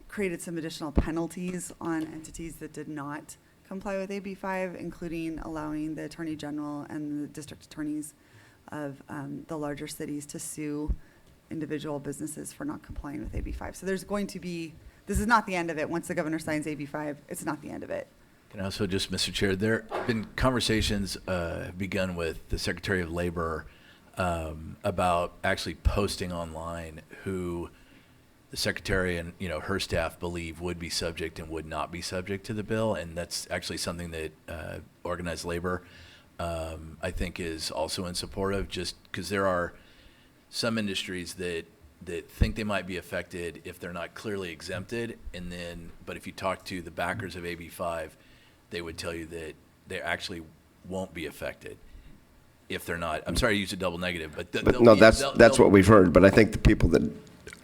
created some additional penalties on entities that did not comply with AB 5, including allowing the Attorney General and the district attorneys of the larger cities to sue individual businesses for not complying with AB 5. So there's going to be, this is not the end of it. Once the governor signs AB 5, it's not the end of it. Can I also just, Mr. Chair, there have been conversations have begun with the Secretary of Labor about actually posting online who the Secretary and her staff believe would be subject and would not be subject to the bill, and that's actually something that organized labor I think is also in support of, just because there are some industries that think they might be affected if they're not clearly exempted, but if you talk to the backers of AB 5, they would tell you that they actually won't be affected if they're not. I'm sorry to use a double negative, but No, that's what we've heard, but I think the people that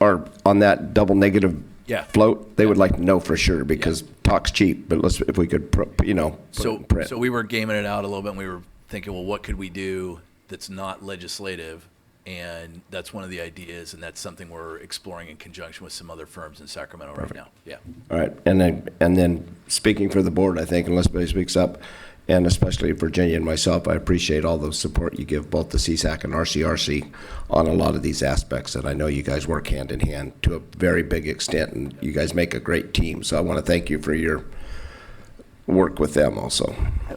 are on that double negative float, they would like to know for sure, because talk's cheap, but if we could, put it in print. So we were gaming it out a little bit, and we were thinking, well, what could we do that's not legislative? And that's one of the ideas, and that's something we're exploring in conjunction with some other firms in Sacramento right now. Yeah. All right, and then speaking for the board, I think, unless somebody speaks up, and especially Virginia and myself, I appreciate all the support you give both the CSAC and RCRC on a lot of these aspects, and I know you guys work hand in hand to a very big extent, and you guys make a great team, so I want to thank you for your work with them also.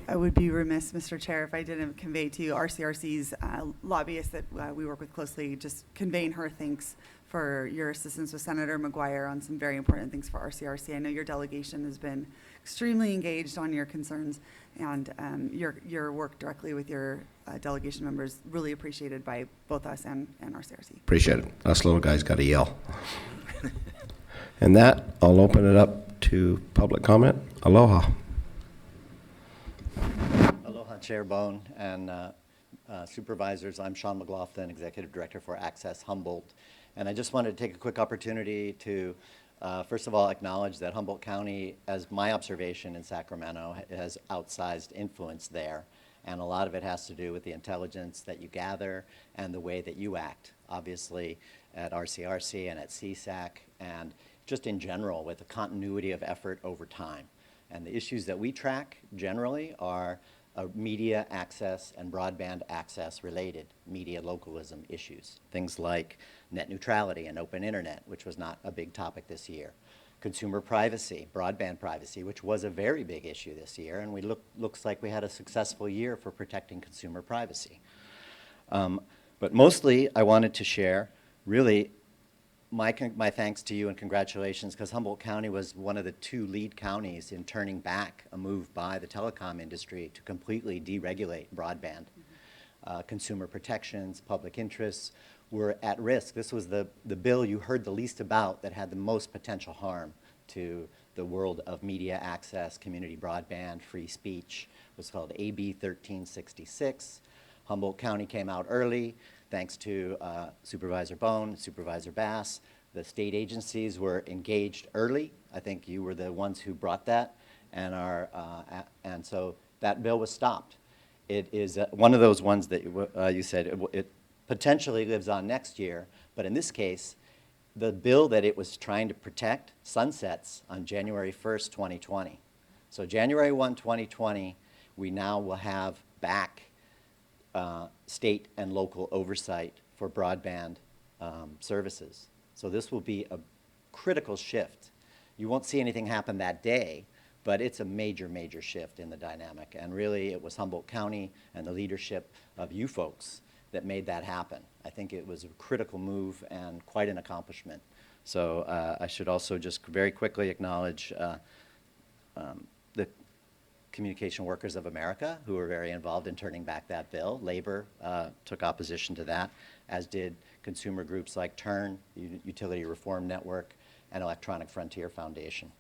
I would be remiss, Mr. Chair, if I didn't convey to you RCRC's lobbyist that we work with closely, just conveying her thanks for your assistance with Senator McGuire on some very important things for RCRC. I know your delegation has been extremely engaged on your concerns, and your work directly with your delegation members really appreciated by both us and RCRC. Appreciate it. Us little guys got to yell. And that, I'll open it up to public comment. Aloha. Aloha, Chair Bohn and Supervisors. I'm Sean McLaughlin, Executive Director for Access Humboldt. And I just wanted to take a quick opportunity to, first of all, acknowledge that Humboldt County, as my observation in Sacramento, has outsized influence there. And a lot of it has to do with the intelligence that you gather and the way that you act, obviously, at RCRC and at CSAC, and just in general with the continuity of effort over time. And the issues that we track generally are media access and broadband access related media localism issues. Things like net neutrality and open internet, which was not a big topic this year. Consumer privacy, broadband privacy, which was a very big issue this year, and looks like we had a successful year for protecting consumer privacy. But mostly I wanted to share really my thanks to you and congratulations, because Humboldt County was one of the 2 lead counties in turning back a move by the telecom industry to completely deregulate broadband. Consumer protections, public interests were at risk. This was the bill you heard the least about that had the most potential harm to the world of media access, community broadband, free speech. It was called AB 1366. Humboldt County came out early. Thanks to Supervisor Bohn, Supervisor Bass. The state agencies were engaged early. I think you were the ones who brought that, and so that bill was stopped. It is one of those ones that you said it potentially lives on next year, but in this case, the bill that it was trying to protect sunsets on January 1st, 2020. So January 1, 2020, we now will have back state and local oversight for broadband services. So this will be a critical shift. You won't see anything happen that day, but it's a major, major shift in the dynamic. And really, it was Humboldt County and the leadership of you folks that made that happen. I think it was a critical move and quite an accomplishment. So I should also just very quickly acknowledge the Communication Workers of America, who were very involved in turning back that bill. Labor took opposition to that, as did consumer groups like TURN, Utility Reform Network, and Electronic Frontier Foundation.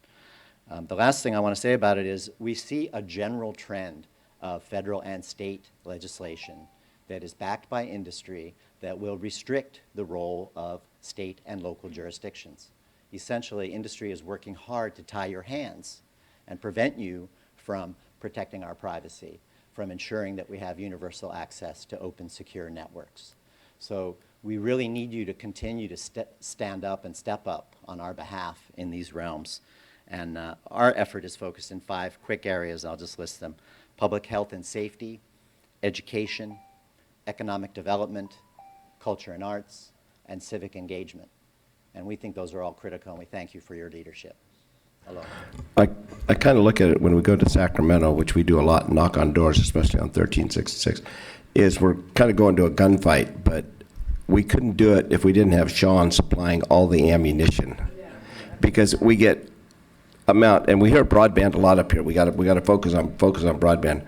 The last thing I want to say about it is we see a general trend of federal and state legislation that is backed by industry that will restrict the role of state and local jurisdictions. Essentially, industry is working hard to tie your hands and prevent you from protecting our privacy, from ensuring that we have universal access to open, secure networks. So we really need you to continue to stand up and step up on our behalf in these realms. And our effort is focused in 5 quick areas. I'll just list them: public health and safety, education, economic development, culture and arts, and civic engagement. And we think those are all critical, and we thank you for your leadership. Hello. I kind of look at it when we go to Sacramento, which we do a lot, knock on doors, especially on 1366, is we're kind of going to a gunfight, but we couldn't do it if we didn't have Sean supplying all the ammunition. Because we get amount, and we hear broadband a lot up here. We got to focus on broadband.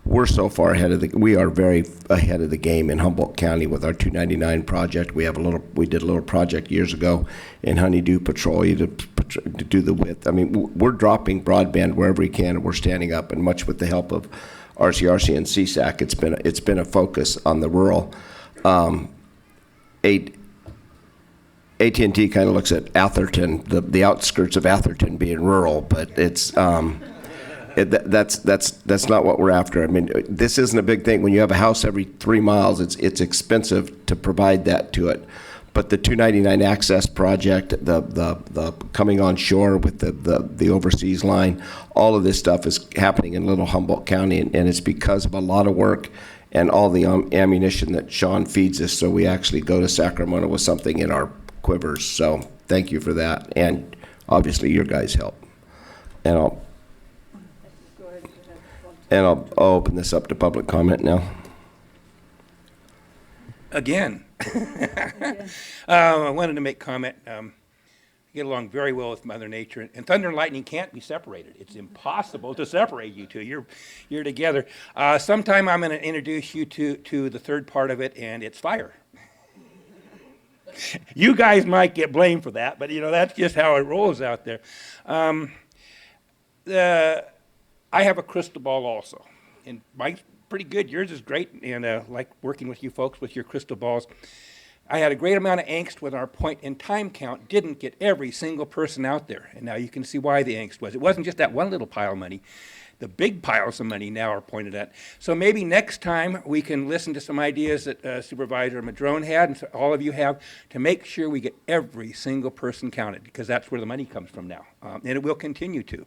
We're so far ahead of we are very ahead of the game in Humboldt County with our 299 project. We did a little project years ago in Honeydew Petroleum to do the width. I mean, we're dropping broadband wherever we can, and we're standing up, and much with the help of RCRC and CSAC, it's been a focus on the rural. AT&T kind of looks at Atherton, the outskirts of Atherton being rural, but it's that's not what we're after. I mean, this isn't a big thing. When you have a house every 3 miles, it's expensive to provide that to it. But the 299 access project, the coming on shore with the overseas line, all of this stuff is happening in Little Humboldt County, and it's because of a lot of work and all the ammunition that Sean feeds us. So we actually go to Sacramento with something in our quivers. So thank you for that, and obviously your guys' help. And I'll open this up to public comment now. Again. I wanted to make comment. Get along very well with Mother Nature, and thunder and lightning can't be separated. It's impossible to separate you two. You're together. Sometime I'm going to introduce you to the third part of it, and it's fire. You guys might get blamed for that, but that's just how it rolls out there. I have a crystal ball also, and mine's pretty good. Yours is great, and like working with you folks with your crystal balls. I had a great amount of angst when our point-in-time count didn't get every single person out there, and now you can see why the angst was. It wasn't just that one little pile of money. The big piles of money now are pointed at. So maybe next time we can listen to some ideas that Supervisor Madrone had, and so all of you have, to make sure we get every single person counted, because that's where the money comes from now, and it will continue to.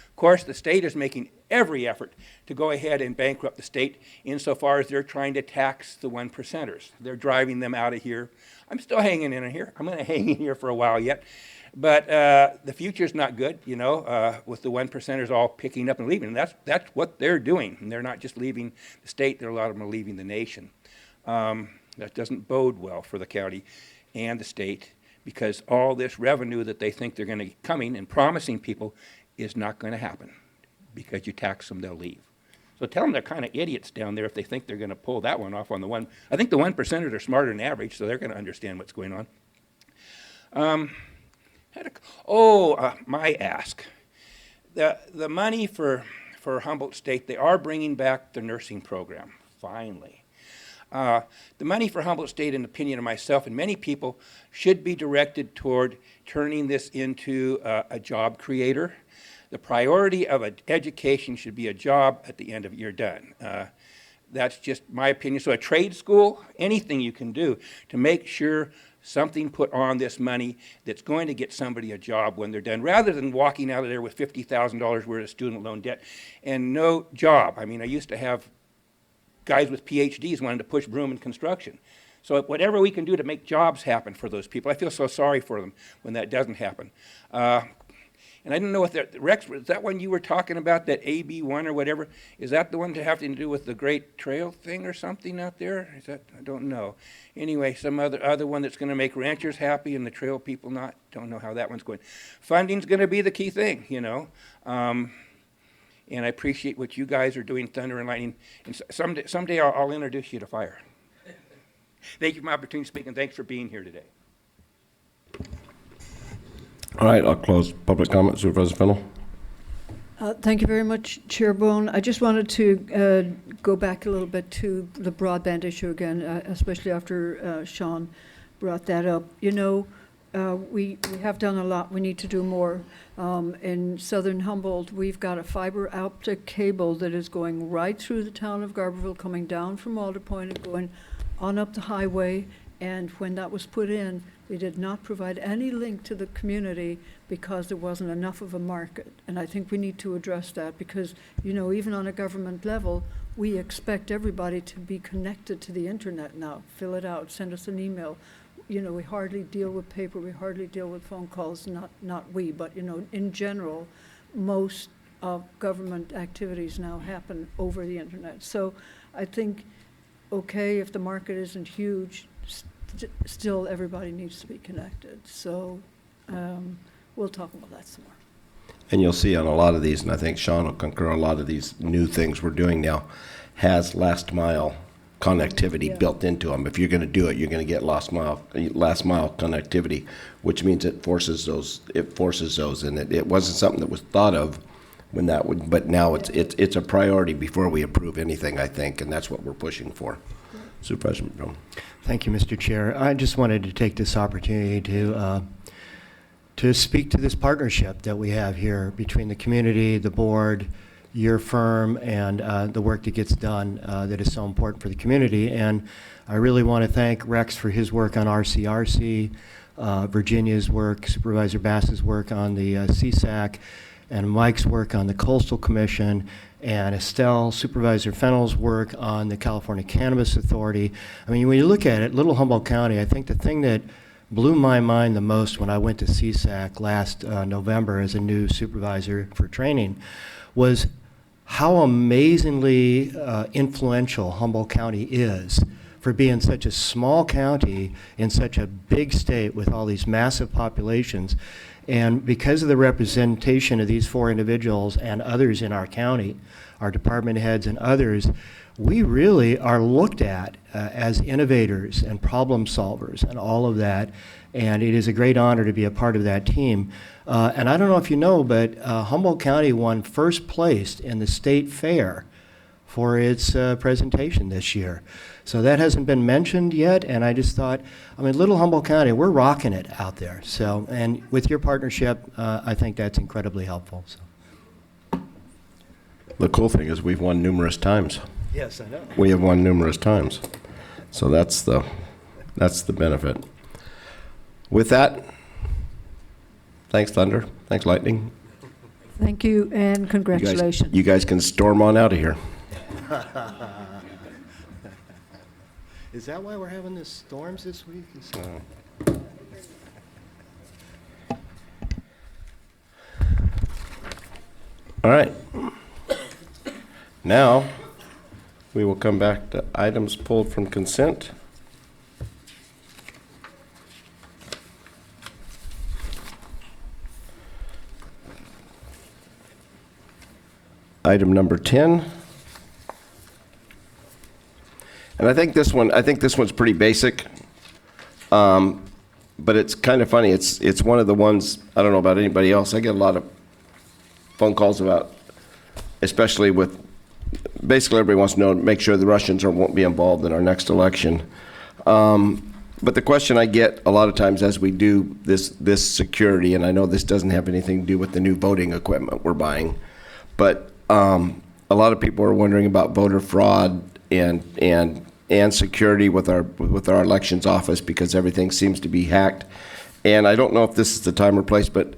Of course, the state is making every effort to go ahead and bankrupt the state insofar as they're trying to tax the 1%ers. They're driving them out of here. I'm still hanging in here. I'm going to hang in here for a while yet. But the future's not good, with the 1%ers all picking up and leaving. And that's what they're doing. And they're not just leaving the state, a lot of them are leaving the nation. That doesn't bode well for the county and the state, because all this revenue that they think they're going to be coming and promising people is not going to happen. Because you tax them, they'll leave. So tell them they're kind of idiots down there if they think they're going to pull that one off on the one. I think the 1%ers are smarter than average, so they're going to understand what's going on. My ask. The money for Humboldt State, they are bringing back the nursing program, finally. The money for Humboldt State, in the opinion of myself and many people, should be directed toward turning this into a job creator. The priority of education should be a job at the end of you're done. That's just my opinion. So a trade school, anything you can do to make sure something put on this money that's going to get somebody a job when they're done, rather than walking out of there with $50,000 worth of student loan debt and no job. I mean, I used to have guys with PhDs wanting to push broom in construction. So whatever we can do to make jobs happen for those people, I feel so sorry for them when that doesn't happen. And I don't know if Rex, is that one you were talking about, that AB1 or whatever? Is that the one to have to do with the Great Trail thing or something out there? Is that, I don't know. Anyway, some other one that's going to make ranchers happy and the trail people not. Don't know how that one's going. Funding's going to be the key thing, you know. And I appreciate what you guys are doing, Thunder and Lightning. And someday I'll introduce you to fire. Thank you for my opportunity to speak, and thanks for being here today. All right, I'll close public comment. Supervisor Fennell. Thank you very much, Chair Bohn. I just wanted to go back a little bit to the broadband issue again, especially after Sean brought that up. You know, we have done a lot. We need to do more. In southern Humboldt, we've got a fiber optic cable that is going right through the town of Garberville, coming down from Alder Point and going on up the highway. And when that was put in, they did not provide any link to the community because there wasn't enough of a market. And I think we need to address that because, you know, even on a government level, we expect everybody to be connected to the internet now. Fill it out, send us an email. You know, we hardly deal with paper, we hardly deal with phone calls, not we, but, you know, in general, most of government activities now happen over the internet. So I think, okay, if the market isn't huge, still everybody needs to be connected. So we'll talk about that some more. And you'll see on a lot of these, and I think Sean will concur, a lot of these new things we're doing now has last mile connectivity built into them. If you're going to do it, you're going to get last mile connectivity, which means it forces those, and it wasn't something that was thought of when that would, but now it's a priority before we approve anything, I think, and that's what we're pushing for. Supervisor Madrone. Thank you, Mr. Chair. I just wanted to take this opportunity to speak to this partnership that we have here between the community, the board, your firm, and the work that gets done that is so important for the community. And I really want to thank Rex for his work on RCRC, Virginia's work, Supervisor Bass's work on the CSAC, and Mike's work on the Coastal Commission, and Estelle, Supervisor Fennell's work on the California Cannabis Authority. I mean, when you look at it, Little Humboldt County, I think the thing that blew my mind the most when I went to CSAC last November as a new supervisor for training was how amazingly influential Humboldt County is for being such a small county in such a big state with all these massive populations. And because of the representation of these four individuals and others in our county, our department heads and others, we really are looked at as innovators and problem solvers and all of that. And it is a great honor to be a part of that team. And I don't know if you know, but Humboldt County won first place in the state fair for its presentation this year. So that hasn't been mentioned yet, and I just thought, I mean, Little Humboldt County, we're rocking it out there. So, and with your partnership, I think that's incredibly helpful. So. The cool thing is we've won numerous times. Yes, I know. We have won numerous times. So that's the benefit. With that, thanks, Thunder. Thanks, Lightning. Thank you, and congratulations. You guys can storm on out of here. Is that why we're having the storms this week? All right. Now, we will come back to items pulled from consent. Item number 10. And I think this one's pretty basic, but it's kind of funny. It's one of the ones, I don't know about anybody else, I get a lot of phone calls about, especially with, basically everybody wants to know, make sure the Russians won't be involved in our next election. But the question I get a lot of times as we do this security, and I know this doesn't have anything to do with the new voting equipment we're buying, but a lot of people are wondering about voter fraud and security with our elections office because everything seems to be hacked. And I don't know if this is the time or place, but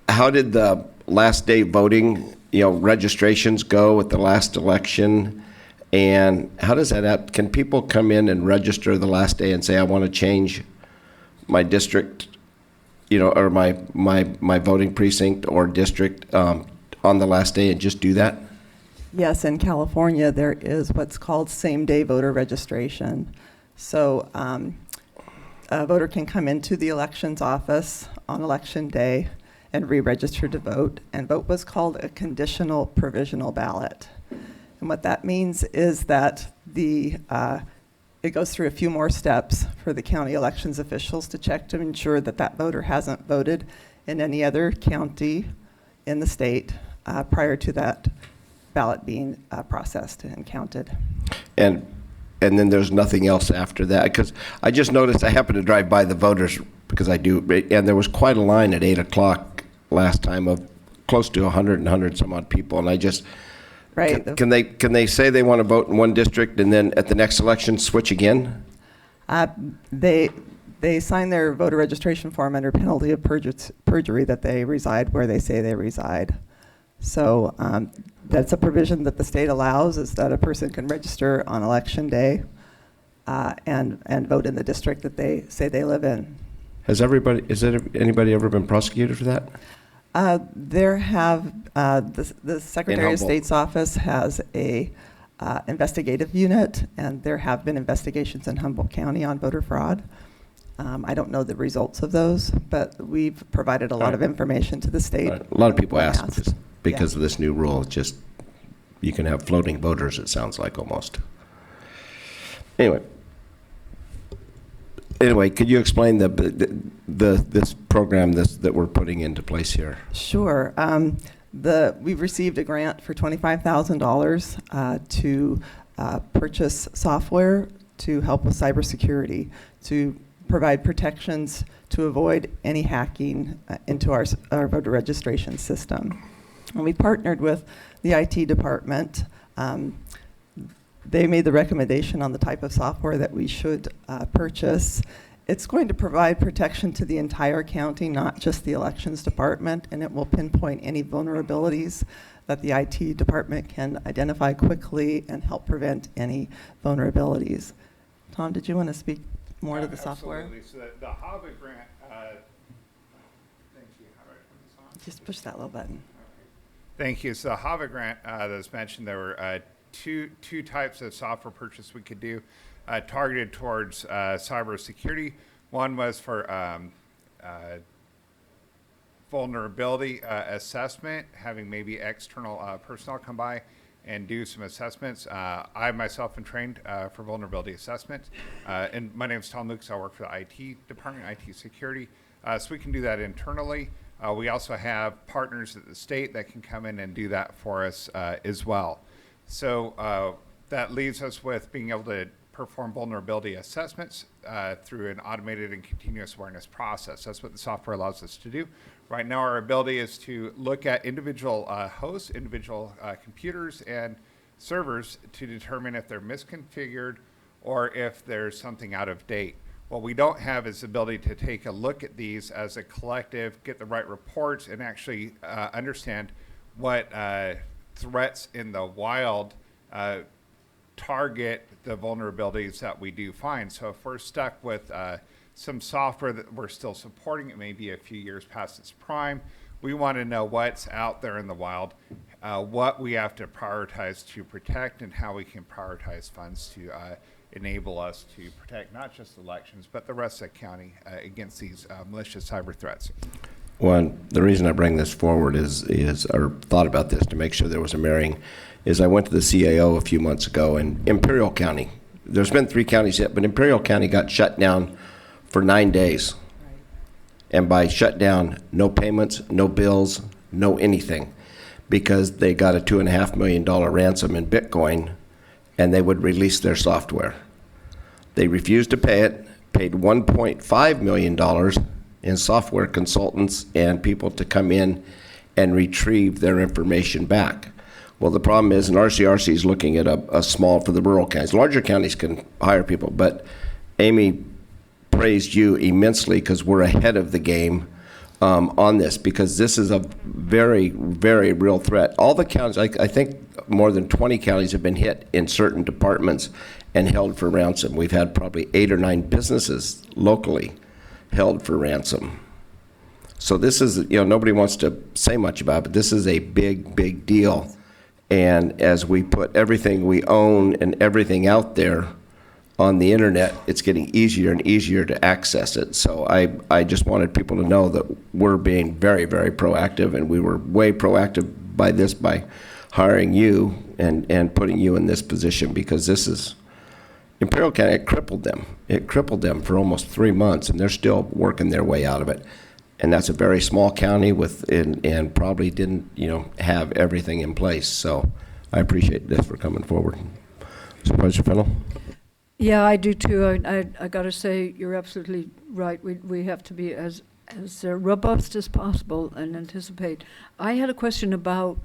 how did the last day voting, registrations go at the last election? And how does that happen? Can people come in and register the last day and say, I want to change my district, or my voting precinct or district on the last day and just do that? Yes, in California, there is what's called same-day voter registration. So a voter can come into the elections office on election day and re-register to vote, and vote what's called a conditional provisional ballot. And what that means is that it goes through a few more steps for the county elections officials to check to ensure that that voter hasn't voted in any other county in the state prior to that ballot being processed and counted. And then there's nothing else after that? Because I just noticed, I happened to drive by the voters, because I do, and there was quite a line at 8 o'clock last time of close to 100 some odd people, and I just, Right. Can they say they want to vote in one district and then at the next election switch again? They sign their voter registration form under penalty of perjury that they reside where they say they reside. So that's a provision that the state allows, is that a person can register on election day and vote in the district that they say they live in. Has anybody ever been prosecuted for that? There have, the Secretary of Humboldt. State's office has a investigative unit, and there have been investigations in Humboldt County on voter fraud. I don't know the results of those, but we've provided a lot of information to the state. Right. A lot of people when ask asked. because of this new rule. It's just, you can have floating voters, it sounds like, almost. Anyway, could you explain this program that we're putting into place here? Sure. We've received a grant for $25,000 to purchase software to help with cybersecurity, to provide protections to avoid any hacking into our voter registration system. And we partnered with the IT department. They made the recommendation on the type of software that we should purchase. It's going to provide protection to the entire county, not just the elections department, and it will pinpoint any vulnerabilities that the IT department can identify quickly and help prevent any vulnerabilities. Tom, did you want to speak more to the software? Absolutely. So the HAVA grant, thank you. How do I turn this on? Just push that little button. Thank you. So the HAVA grant that was mentioned, there were two types of software purchase we could do targeted towards cybersecurity. One was for vulnerability assessment, having maybe external personnel come by and do some assessments. I myself am trained for vulnerability assessment. And my name is Tom Lucas. I work for the IT department, IT security. So we can do that internally. We also have partners at the state that can come in and do that for us as well. So that leaves us with being able to perform vulnerability assessments through an automated and continuous awareness process. That's what the software allows us to do. Right now, our ability is to look at individual hosts, individual computers and servers to determine if they're misconfigured or if there's something out of date. What we don't have is the ability to take a look at these as a collective, get the right reports, and actually understand what threats in the wild target the vulnerabilities that we do find. So if we're stuck with some software that we're still supporting, it may be a few years past its prime, we want to know what's out there in the wild, what we have to prioritize to protect, and how we can prioritize funds to enable us to protect not just elections, but the rest of the county against these malicious cyber threats. Well, the reason I bring this forward or thought about this to make sure there was a marrying, is I went to the CAO a few months ago in Imperial County. There's been 3 counties yet, but Imperial County got shut down for 9 days. And by shut down, no payments, no bills, no anything, because they got a $2.5 million ransom in Bitcoin, and they would release their software. They refused to pay it, paid $1.5 million in software consultants and people to come in and retrieve their information back. Well, the problem is, and RCRC is looking at a small for the rural counties. Larger counties can hire people, but Amy praised you immensely because we're ahead of the game on this, because this is a very, very real threat. All the counties, I think more than 20 counties have been hit in certain departments and held for ransom. We've had probably 8 or 9 businesses locally held for ransom. So this is, nobody wants to say much about it, but this is a big, big deal. And as we put everything we own and everything out there on the internet, it's getting easier and easier to access it. So I just wanted people to know that we're being very, very proactive, and we were way proactive by hiring you and putting you in this position, because this is, Imperial County, it crippled them. It crippled them for almost 3 months, and they're still working their way out of it. And that's a very small county and probably didn't, have everything in place. So I appreciate this for coming forward. Supervisor Fennell? Yeah, I do too. I got to say, you're absolutely right. We have to be as robust as possible and anticipate. I had a question about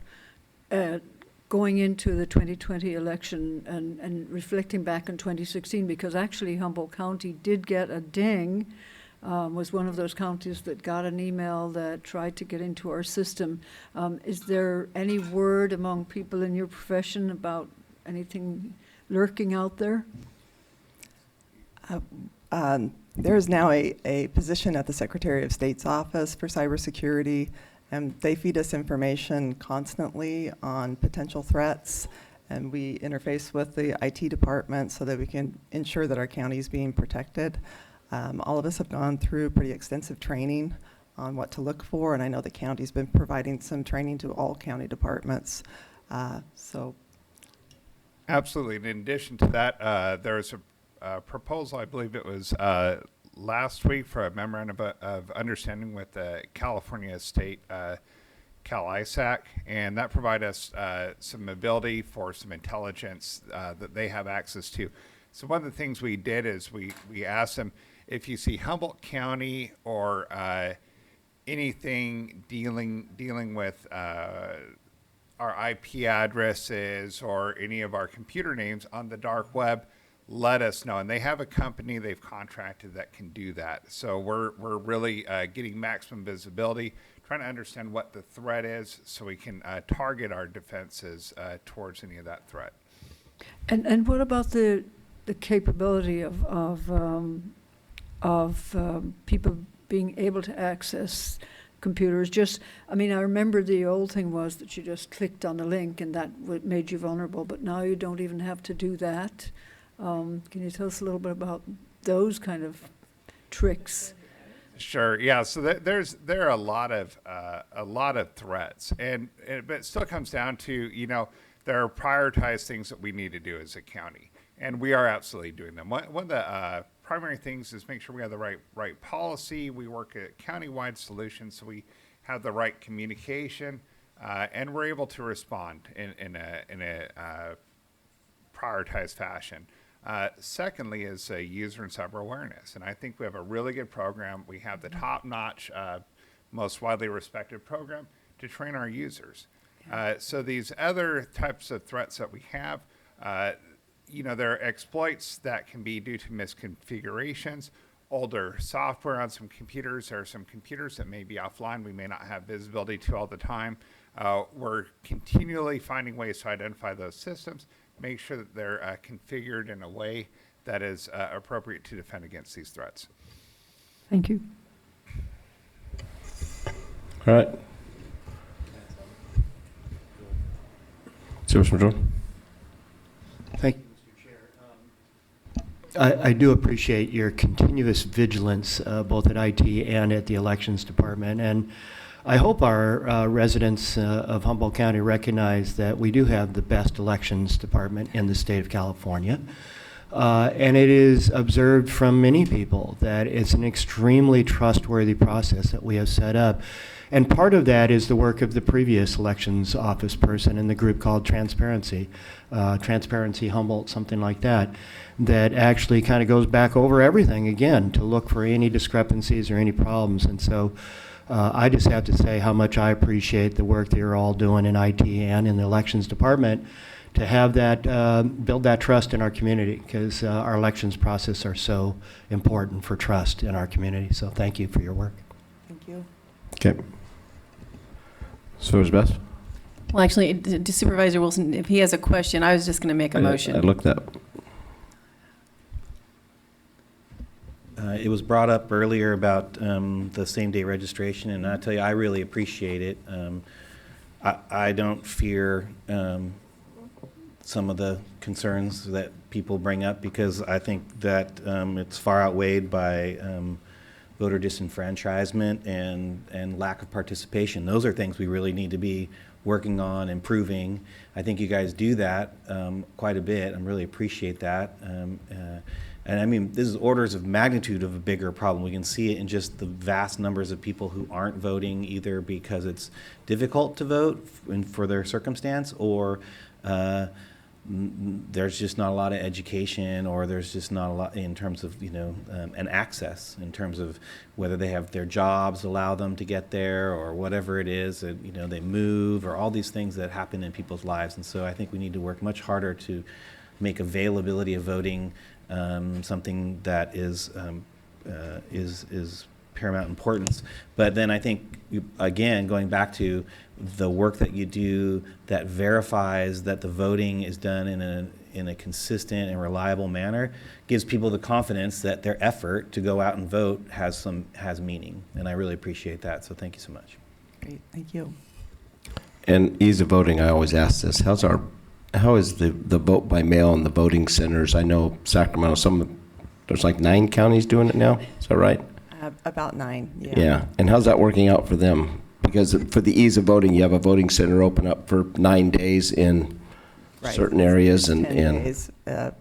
going into the 2020 election and reflecting back on 2016, because actually Humboldt County did get a ding, was one of those counties that got an email that tried to get into our system. Is there any word among people in your profession about anything lurking out there? There is now a position at the Secretary of State's office for cybersecurity, and they feed us information constantly on potential threats, and we interface with the IT department so that we can ensure that our county is being protected. All of us have gone through pretty extensive training on what to look for, and I know the county's been providing some training to all county departments. Absolutely. In addition to that, there was a proposal, I believe it was last week, for a memorandum of understanding with the California State CalISAC, and that provided us some ability for some intelligence that they have access to. So one of the things we did is we asked them, if you see Humboldt County or anything dealing with our IP addresses or any of our computer names on the dark web, let us know. And they have a company they've contracted that can do that. So we're really getting maximum visibility, trying to understand what the threat is so we can target our defenses towards any of that threat. And what about the capability of people being able to access computers? I remember the old thing was that you just clicked on a link and that made you vulnerable, but now you don't even have to do that. Can you tell us a little bit about those kind of tricks? Sure. Yeah. So there are a lot of threats, but it still comes down to there are prioritized things that we need to do as a county, and we are absolutely doing them. One of the primary things is make sure we have the right policy. We work at county-wide solutions, so we have the right communication, and we're able to respond in a prioritized fashion. Secondly is user and cyber awareness, and I think we have a really good program. We have the top-notch, most widely respected program to train our users. So these other types of threats that we have, there are exploits that can be due to misconfigurations, older software on some computers. There are some computers that may be offline we may not have visibility to all the time. We're continually finding ways to identify those systems, make sure that they're configured in a way that is appropriate to defend against these threats. Thank you. All right. Chairperson Madrone. Thank you, Mr. Chair. I do appreciate your continuous vigilance, both at IT and at the Elections Department. And I hope our residents of Humboldt County recognize that we do have the best elections department in the state of California. And it is observed from many people that it's an extremely trustworthy process that we have set up. And part of that is the work of the previous elections office person in the group called Transparency Humboldt, something like that, that actually kind of goes back over everything again to look for any discrepancies or any problems. And so I just have to say how much I appreciate the work that you're all doing in IT and in the elections department to have that, build that trust in our community, because our elections process are so important for trust in our community. So thank you for your work. Thank you. Okay. So is best. Well, actually, to Supervisor Wilson, if he has a question, I was just going to make a motion. I looked up. It was brought up earlier about the same-day registration, and I tell you, I really appreciate it. I don't fear some of the concerns that people bring up because I think that it's far outweighed by voter disenfranchisement and lack of participation. Those are things we really need to be working on, improving. I think you guys do that quite a bit. I really appreciate that. And I mean, this is orders of magnitude of a bigger problem. We can see it in just the vast numbers of people who aren't voting, either because it's difficult to vote for their circumstance, or there's just not a lot of education, or there's just not a lot in terms of, and access in terms of whether they have their jobs allow them to get there, or whatever it is, they move, or all these things that happen in people's lives. And so I think we need to work much harder to make availability of voting something that is paramount importance. But then I think, again, going back to the work that you do that verifies that the voting is done in a consistent and reliable manner, gives people the confidence that their effort to go out and vote has meaning. And I really appreciate that. So thank you so much. Great, thank you. And ease of voting, I always ask this. How is the vote by mail in the voting centers? I know Sacramento, there's like 9 counties doing it now. Is that right? About 9, yeah. Yeah. And how's that working out for them? Because for the ease of voting, you have a voting center open up for 9 days in certain areas, and 10 days,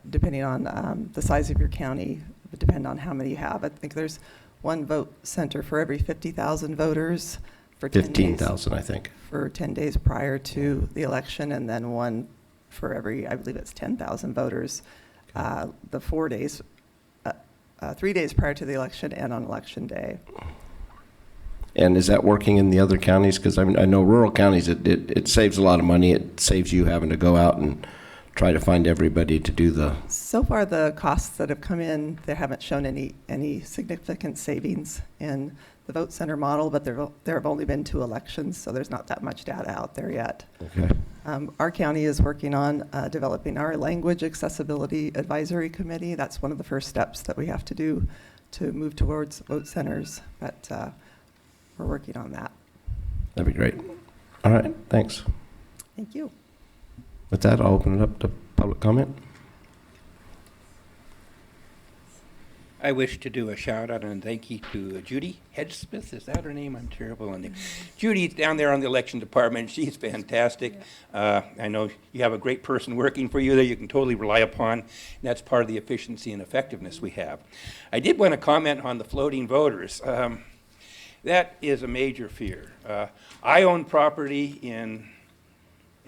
depending on the size of your county, would depend on how many you have. I think there's one vote center for every 50,000 voters for 10 days. 15,000, I think. For 10 days prior to the election, and then one for every, I believe it's 10,000 voters, the 4 days, 3 days prior to the election and on election day. And is that working in the other counties? Because I know rural counties, it saves a lot of money. It saves you having to go out and try to find everybody to do the... So far, the costs that have come in, they haven't shown any significant savings in the vote center model, but there have only been 2 elections, so there's not that much data out there yet. Okay. Our county is working on developing our language accessibility advisory committee. That's one of the first steps that we have to do to move towards vote centers, but we're working on that. That'd be great. All right, thanks. Thank you. With that, I'll open it up to public comment. I wish to do a shout out and thank you to Judy Hedgesmith. Is that her name? I'm terrible on it. Judy's down there on the election department. She's fantastic. I know you have a great person working for you that you can totally rely upon. And that's part of the efficiency and effectiveness we have. I did want to comment on the floating voters. That is a major fear. I own property in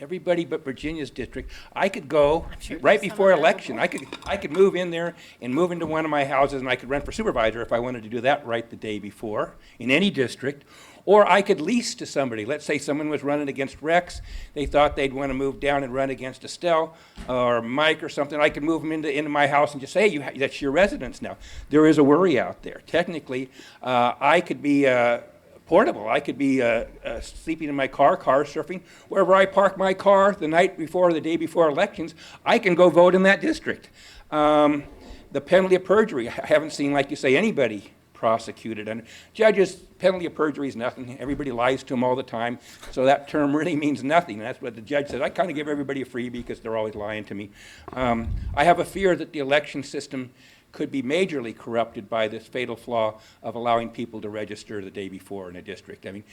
everybody but Virginia's district. I could go right before election. I could move in there and move into one of my houses, and I could run for supervisor if I wanted to do that right the day before in any district. Or I could lease to somebody. Let's say someone was running against Rex. They thought they'd want to move down and run against Estelle or Mike or something. I could move them into my house and just say, hey, that's your residence now. There is a worry out there. Technically, I could be portable. I could be sleeping in my car surfing. Wherever I park my car the night before or the day before elections, I can go vote in that district. The penalty of perjury, I haven't seen, like you say, anybody prosecuted. And judges, penalty of perjury is nothing. Everybody lies to them all the time. So that term really means nothing. And that's what the judge says. I kind of give everybody a freebie because they're always lying to me. I have a fear that the election system could be majorly corrupted by this fatal flaw of allowing people to register the day before in a district. I mean,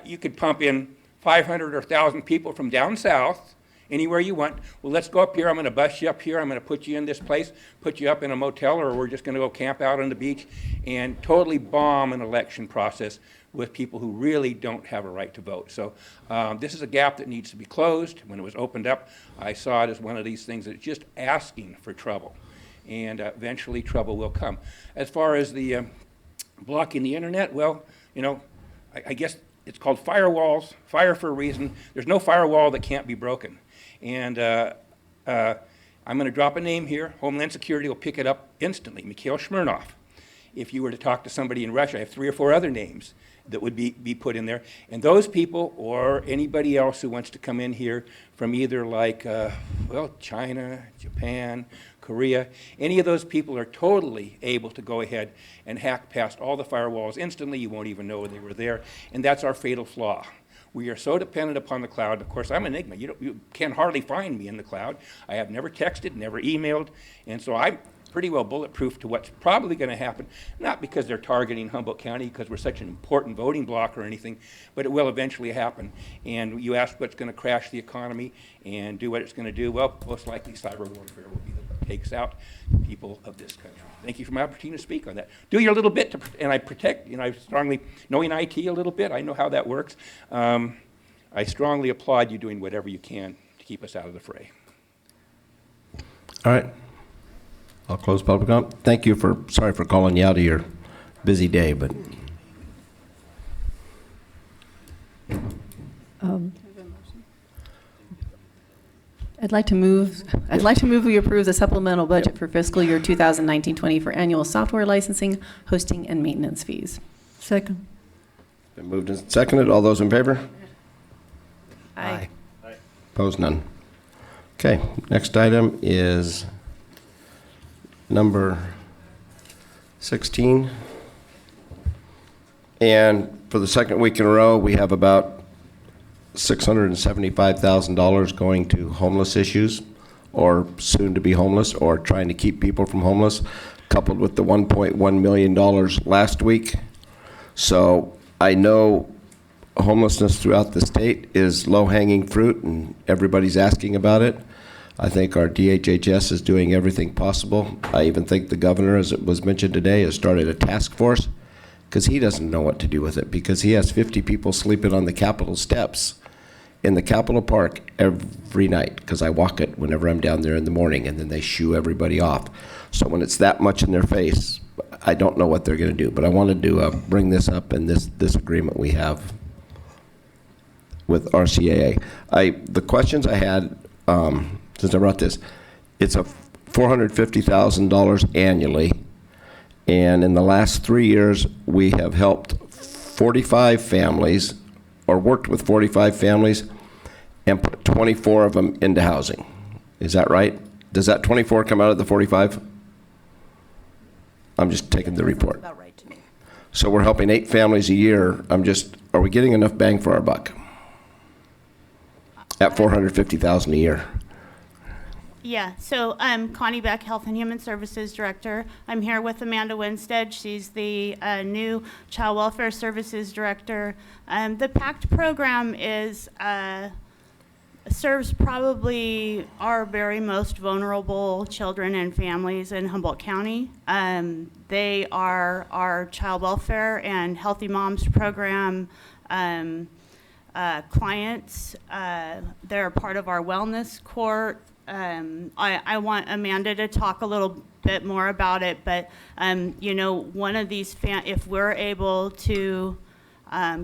you could pump in 500 or 1,000 people from down south, anywhere you want. Well, let's go up here. I'm going to bus you up here. I'm going to put you in this place, put you up in a motel, or we're just going to go camp out on the beach and totally bomb an election process with people who really don't have a right to vote. So this is a gap that needs to be closed. When it was opened up, I saw it as one of these things that's just asking for trouble. And eventually trouble will come. As far as the blocking the internet, well, you know, I guess it's called firewalls, fire for a reason. There's no firewall that can't be broken. And I'm going to drop a name here. Homeland Security will pick it up instantly, Mikhail Smirnov. If you were to talk to somebody in Russia, I have 3 or 4 other names that would be put in there. And those people or anybody else who wants to come in here from either like, well, China, Japan, Korea, any of those people are totally able to go ahead and hack past all the firewalls instantly. You won't even know they were there. And that's our fatal flaw. We are so dependent upon the cloud. Of course, I'm an Enigma. You can hardly find me in the cloud. I have never texted, never emailed, and so I'm pretty well bulletproof to what's probably going to happen, not because they're targeting Humboldt County because we're such an important voting block or anything, but it will eventually happen. And you ask what's going to crash the economy and do what it's going to do. Well, most likely cyber warfare will be that takes out the people of this country. Thank you for my opportunity to speak on that. Do your little bit, and I protect, I strongly, knowing IT a little bit, I know how that works. I strongly applaud you doing whatever you can to keep us out of the fray. All right. I'll close public comment. Thank you for, sorry for calling you out of your busy day, but. I'd like to move we approve the supplemental budget for fiscal year 2019-20 for annual software licensing, hosting, and maintenance fees. Second. Been moved and seconded. All those in favor? Aye. Opposed? None. Okay, next item is number 16. And for the second week in a row, we have about $675,000 going to homeless issues, or soon to be homeless, or trying to keep people from homeless, coupled with the $1.1 million last week. So I know homelessness throughout the state is low-hanging fruit, and everybody's asking about it. I think our DHHS is doing everything possible. I even think the governor, as it was mentioned today, has started a task force because he doesn't know what to do with it, because he has 50 people sleeping on the Capitol steps in the Capitol Park every night, because I walk it whenever I'm down there in the morning, and then they shoo everybody off. So when it's that much in their face, I don't know what they're going to do. But I wanted to bring this up in this agreement we have with RCAA. The questions I had, since I brought this, it's a $450,000 annually, and in the last 3 years, we have helped 45 families, or worked with 45 families, and put 24 of them into housing. Is that right? Does that 24 come out of the 45? I'm just taking the report. About right to me. So we're helping 8 families a year. Are we getting enough bang for our buck? At $450,000 a year. Yeah, so I'm Connie Beck, Health and Human Services Director. I'm here with Amanda Winstead. She's the new Child Welfare Services Director. The PACT program serves probably our very most vulnerable children and families in Humboldt County. They are our Child Welfare and Healthy Moms program clients. They're part of our wellness court. I want Amanda to talk a little bit more about it, but one of these if we're able to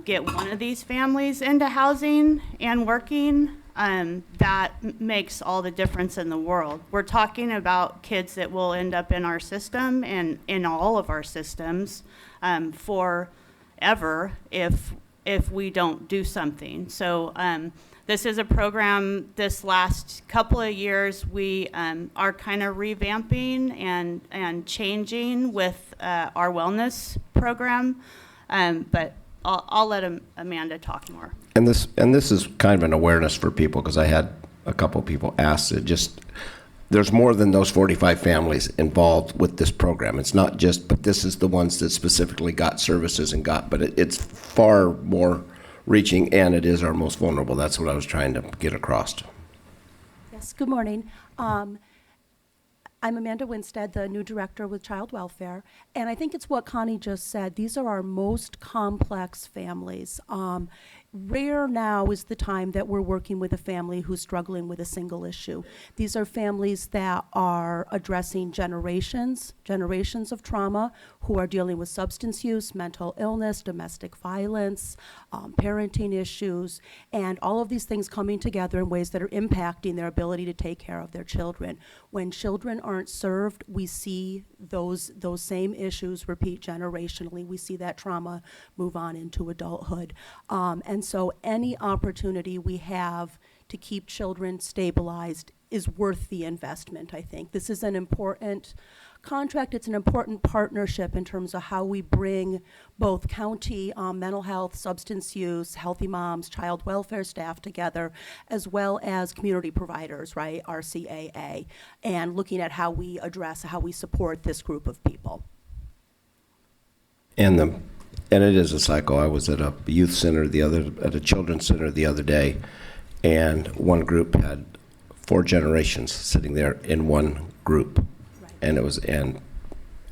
get one of these families into housing and working, that makes all the difference in the world. We're talking about kids that will end up in our system and in all of our systems forever if we don't do something. So this is a program, this last couple of years, we are kind of revamping and changing with our wellness program, but I'll let Amanda talk more. And this is kind of an awareness for people, because I had a couple people ask. There's more than those 45 families involved with this program. It's not just, but this is the ones that specifically got services but it's far more reaching, and it is our most vulnerable. That's what I was trying to get across. Yes, good morning. I'm Amanda Winstead, the new director with Child Welfare, and I think it's what Connie just said. These are our most complex families. Rare now is the time that we're working with a family who's struggling with a single issue. These are families that are addressing generations of trauma, who are dealing with substance use, mental illness, domestic violence, parenting issues, and all of these things coming together in ways that are impacting their ability to take care of their children. When children aren't served, we see those same issues repeat generationally. We see that trauma move on into adulthood. And so any opportunity we have to keep children stabilized is worth the investment, I think. This is an important contract. It's an important partnership in terms of how we bring both county mental health, substance use, healthy moms, child welfare staff together, as well as community providers, right, RCAA, and looking at how we address, how we support this group of people. And it is a cycle. I was at a youth center at a children's center the other day, and one group had 4 generations sitting there in one group. Right. And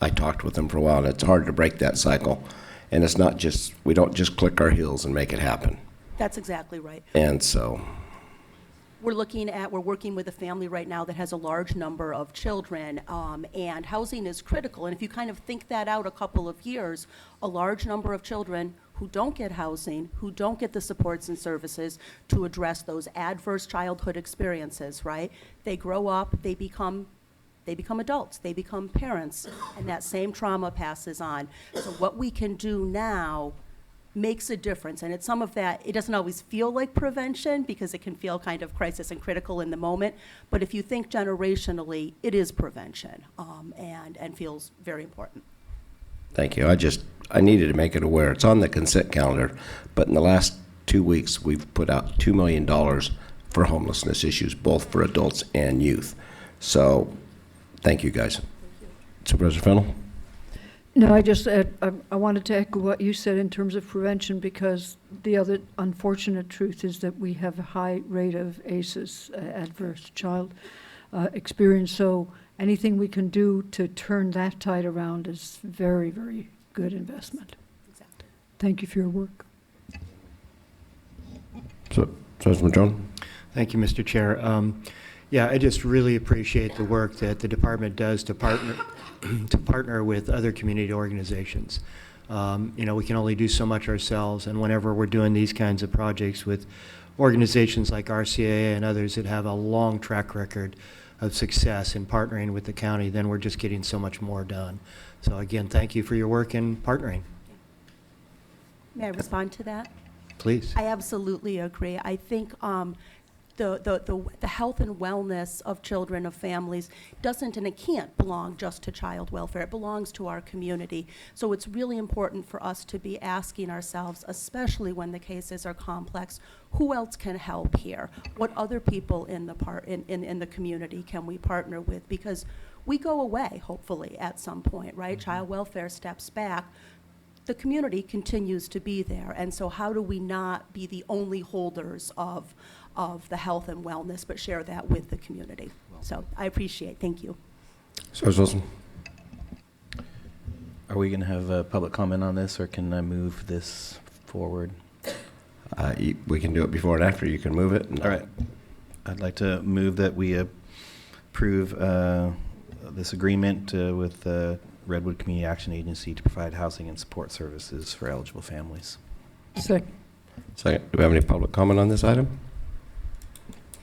I talked with them for a while, and it's hard to break that cycle. And it's not just, we don't just click our heels and make it happen. That's exactly right. And so we're working with a family right now that has a large number of children, and housing is critical. And if you kind of think that out a couple of years, a large number of children who don't get housing, who don't get the supports and services to address those adverse childhood experiences, right? They grow up, they become adults, they become parents, and that same trauma passes on. So what we can do now makes a difference, and it's some of that. It doesn't always feel like prevention because it can feel kind of crisis and critical in the moment, but if you think generationally, it is prevention, and feels very important. thank you. I needed to make it aware. It's on the consent calendar, but in the last 2 weeks, we've put out $2 million for homelessness issues, both for adults and youth. So thank you, guys. Supervisor Fennell? No, I wanted to echo what you said in terms of prevention, because the other unfortunate truth is that we have a high rate of ACEs, adverse child experience. So anything we can do to turn that tide around is very, very good investment. Exactly. Thank you for your work. So, President Madrone? Thank you, Mr. Chair. Yeah, I just really appreciate the work that the department does to partner with other community organizations. You know, we can only do so much ourselves, and whenever we're doing these kinds of projects with organizations like RCAA and others that have a long track record of success in partnering with the county, then we're just getting so much more done. So again, thank you for your work in partnering. May I respond to that? Please. I absolutely agree. I think the health and wellness of children, of families, doesn't and it can't belong just to child welfare. It belongs to our community. So it's really important for us to be asking ourselves, especially when the cases are complex, who else can help here? What other people in the community can we partner with? Because we go away, hopefully, at some point, right? Mm-hmm. Child welfare steps back. The community continues to be there. And so how do we not be the only holders of the health and wellness, but share that with the community? So I appreciate, thank you. Supervisor Wilson? Are we going to have public comment on this, or can I move this forward? We can do it before and after. You can move it. All right. I'd like to move that we approve this agreement with Redwood Community Action Agency to provide housing and support services for eligible families. Second. Do we have any public comment on this item?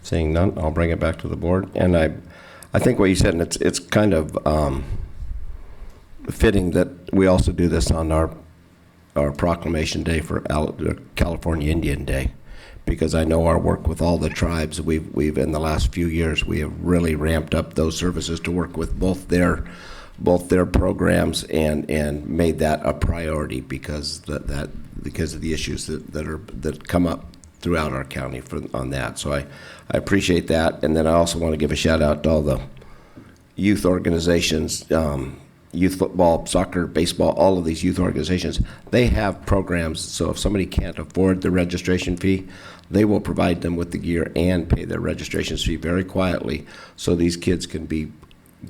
Seeing none, I'll bring it back to the board. And I think what you said, and it's kind of fitting that we also do this on our proclamation day for California Indian Day, because I know our work with all the tribes, we've in the last few years, we have really ramped up those services to work with both their programs and made that a priority because of the issues that come up throughout our county on that. So I appreciate that. And then I also want to give a shout out to all the youth organizations, youth football, soccer, baseball, all of these youth organizations. They have programs, so if somebody can't afford the registration fee, they will provide them with the gear and pay their registration fee very quietly, so these kids can be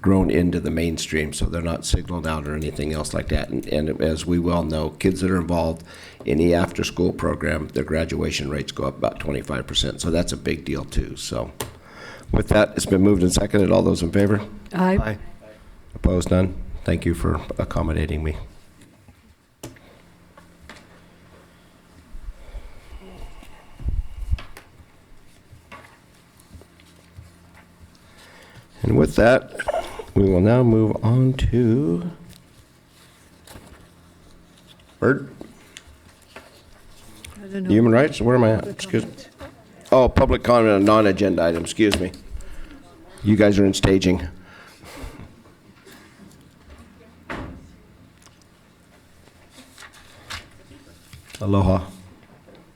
grown into the mainstream, so they're not signaled out or anything else like that. And as we well know, kids that are involved in the after-school program, their graduation rates go up about 25%. So that's a big deal too. So with that, it's been moved and seconded. All those in favor? Aye. Opposed? None? Thank you for accommodating me. And with that, we will now move on to Bird. I don't know. Human rights? Where am I at? Excuse me. Oh, public comment on non-agenda item. Excuse me. You guys are in staging. Aloha.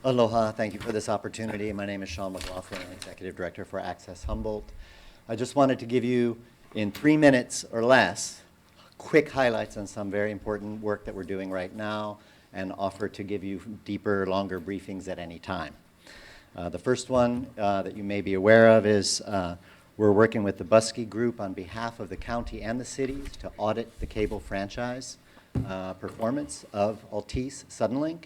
Aloha, thank you for this opportunity. My name is Sean McLaughlin, I'm Executive Director for Access Humboldt. I just wanted to give you, in 3 minutes or less, quick highlights on some very important work that we're doing right now and offer to give you deeper, longer briefings at any time. The first one that you may be aware of is we're working with the Buskey Group on behalf of the county and the cities to audit the cable franchise performance of Altice Suddenlink.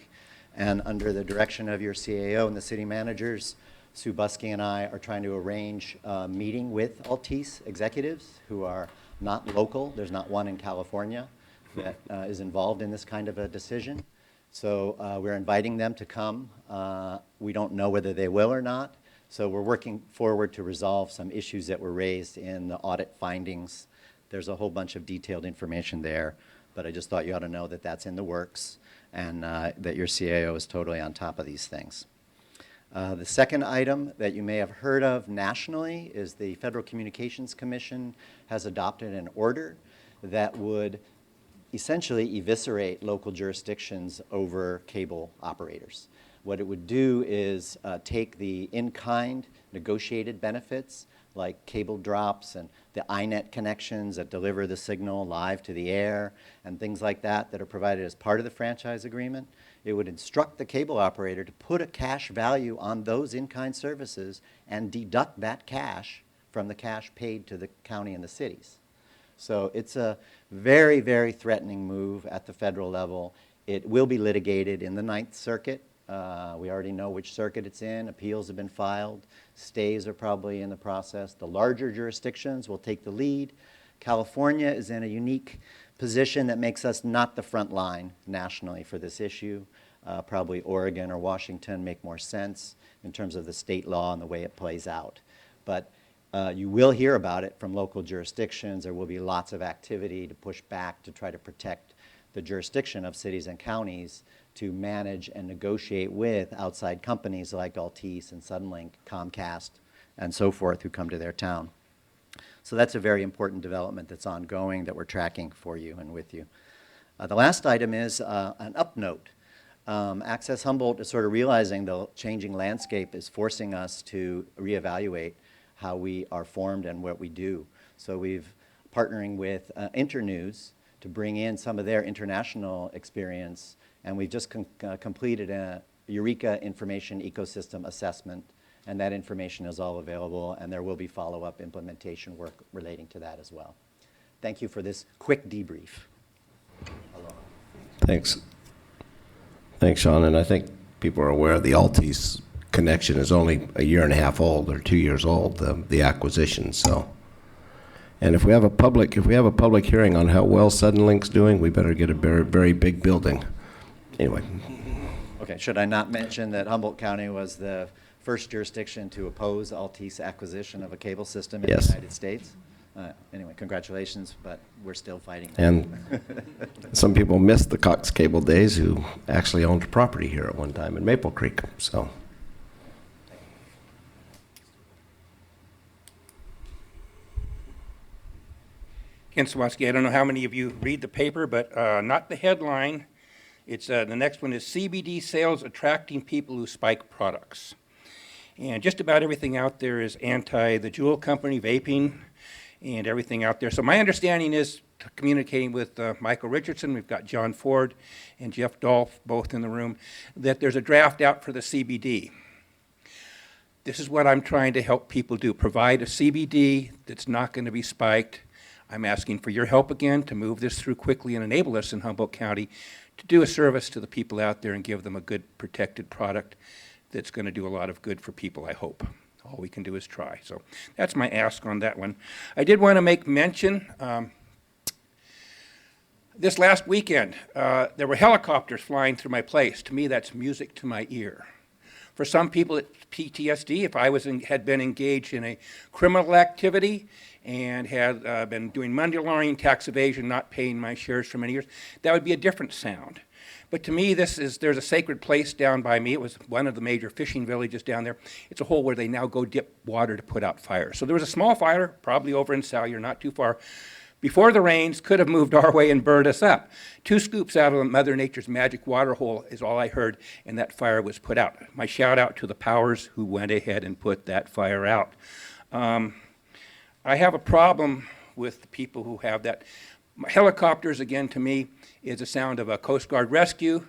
And under the direction of your CAO and the city managers, Sue Buskey and I are trying to arrange a meeting with Altice executives who are not local. There's not one in California that is involved in this kind of a decision. So we're inviting them to come. We don't know whether they will or not. So we're working forward to resolve some issues that were raised in the audit findings. There's a whole bunch of detailed information there, but I just thought you ought to know that that's in the works and that your CAO is totally on top of these things. The second item that you may have heard of nationally is the Federal Communications Commission has adopted an order that would essentially eviscerate local jurisdictions over cable operators. What it would do is take the in-kind negotiated benefits like cable drops and the iNet connections that deliver the signal live to the air and things like that that are provided as part of the franchise agreement. It would instruct the cable operator to put a cash value on those in-kind services and deduct that cash from the cash paid to the county and the cities. So it's a very, very threatening move at the federal level. It will be litigated in the Ninth Circuit. We already know which circuit it's in. Appeals have been filed. Stays are probably in the process. The larger jurisdictions will take the lead. California is in a unique position that makes us not the front line nationally for this issue. Probably Oregon or Washington make more sense in terms of the state law and the way it plays out. But you will hear about it from local jurisdictions. There will be lots of activity to push back to try to protect the jurisdiction of cities and counties to manage and negotiate with outside companies like Altice and Suddenlink, Comcast, and so forth who come to their town. So that's a very important development that's ongoing that we're tracking for you and with you. The last item is an up note. Access Humboldt is sort of realizing the changing landscape is forcing us to reevaluate how we are formed and what we do. So we've partnering with Internews to bring in some of their international experience, and we've just completed a Eureka Information Ecosystem Assessment, and that information is all available, and there will be follow-up implementation work relating to that as well. Thank you for this quick debrief. Aloha. Thanks. Thanks, Sean. And I think people are aware the Altice connection is only 1.5 years old or 2 years old, the acquisition. So, and if we have a public hearing on how well Suddenlink's doing, we better get a very, very big building. Anyway. Okay, should I not mention that Humboldt County was the first jurisdiction to oppose Altice acquisition of a cable system in Yes. the United States? Anyway, congratulations, but we're still fighting. And some people missed the Cox Cable days who actually owned property here at one time in Maple Creek. So. Ken Sawatsky, I don't know how many of you read the paper, but not the headline. It's the next one is CBD sales attracting people who spike products. And just about everything out there is anti the Juul company, vaping, and everything out there. So my understanding is, communicating with Michael Richardson, we've got John Ford and Jeff Dolph both in the room, that there's a draft out for the CBD. This is what I'm trying to help people do, provide a CBD that's not going to be spiked. I'm asking for your help again to move this through quickly and enable us in Humboldt County to do a service to the people out there and give them a good protected product that's going to do a lot of good for people, I hope. All we can do is try. So that's my ask on that one. I did want to make mention, this last weekend, there were helicopters flying through my place. To me, that's music to my ear. For some people, it's PTSD. If I had been engaged in a criminal activity and had been doing money laundering, tax evasion, not paying my shares for many years, that would be a different sound. But to me, there's a sacred place down by me. It was one of the major fishing villages down there. It's a hole where they now go dip water to put out fires. So there was a small fire, probably over in Salyer, not too far, before the rains, could have moved our way and burned us up. 2 scoops out of Mother Nature's magic water hole is all I heard, and that fire was put out. My shout out to the powers who went ahead and put that fire out. I have a problem with the people who have that. Helicopters, again, to me, is the sound of a Coast Guard rescue.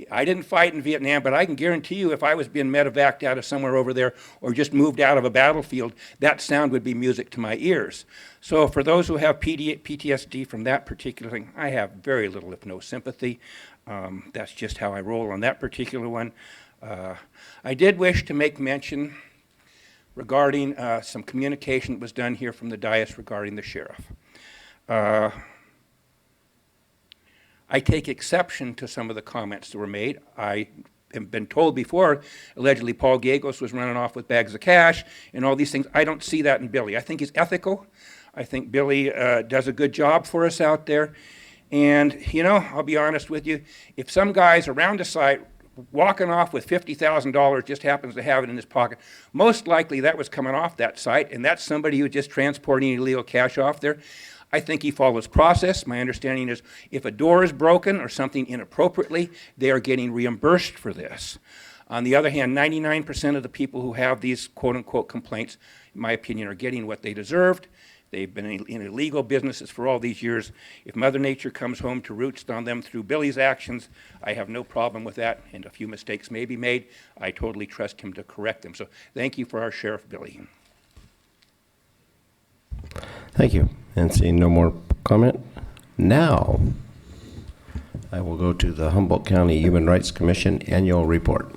I didn't fight in Vietnam, but I can guarantee you if I was being medevaced out of somewhere over there or just moved out of a battlefield, that sound would be music to my ears. So for those who have PTSD from that particular thing, I have very little, if no sympathy. That's just how I roll on that particular one. I did wish to make mention regarding some communication that was done here from the dais regarding the sheriff. I take exception to some of the comments that were made. I have been told before, allegedly Paul Gagos was running off with bags of cash and all these things. I don't see that in Billy. I think he's ethical. I think Billy does a good job for us out there. And, you know, I'll be honest with you, if some guy's around the site walking off with $50,000, just happens to have it in his pocket, most likely that was coming off that site, and that's somebody who was just transporting illegal cash off there. I think he follows process. My understanding is if a door is broken or something inappropriately, they are getting reimbursed for this. On the other hand, 99% of the people who have these quote-unquote complaints, in my opinion, are getting what they deserved. They've been in illegal businesses for all these years. If Mother Nature comes home to roost on them through Billy's actions, I have no problem with that, and a few mistakes may be made. I totally trust him to correct them. So thank you for our Sheriff Billy. Thank you. And seeing no more comment, now I will go to the Humboldt County Human Rights Commission Annual Report.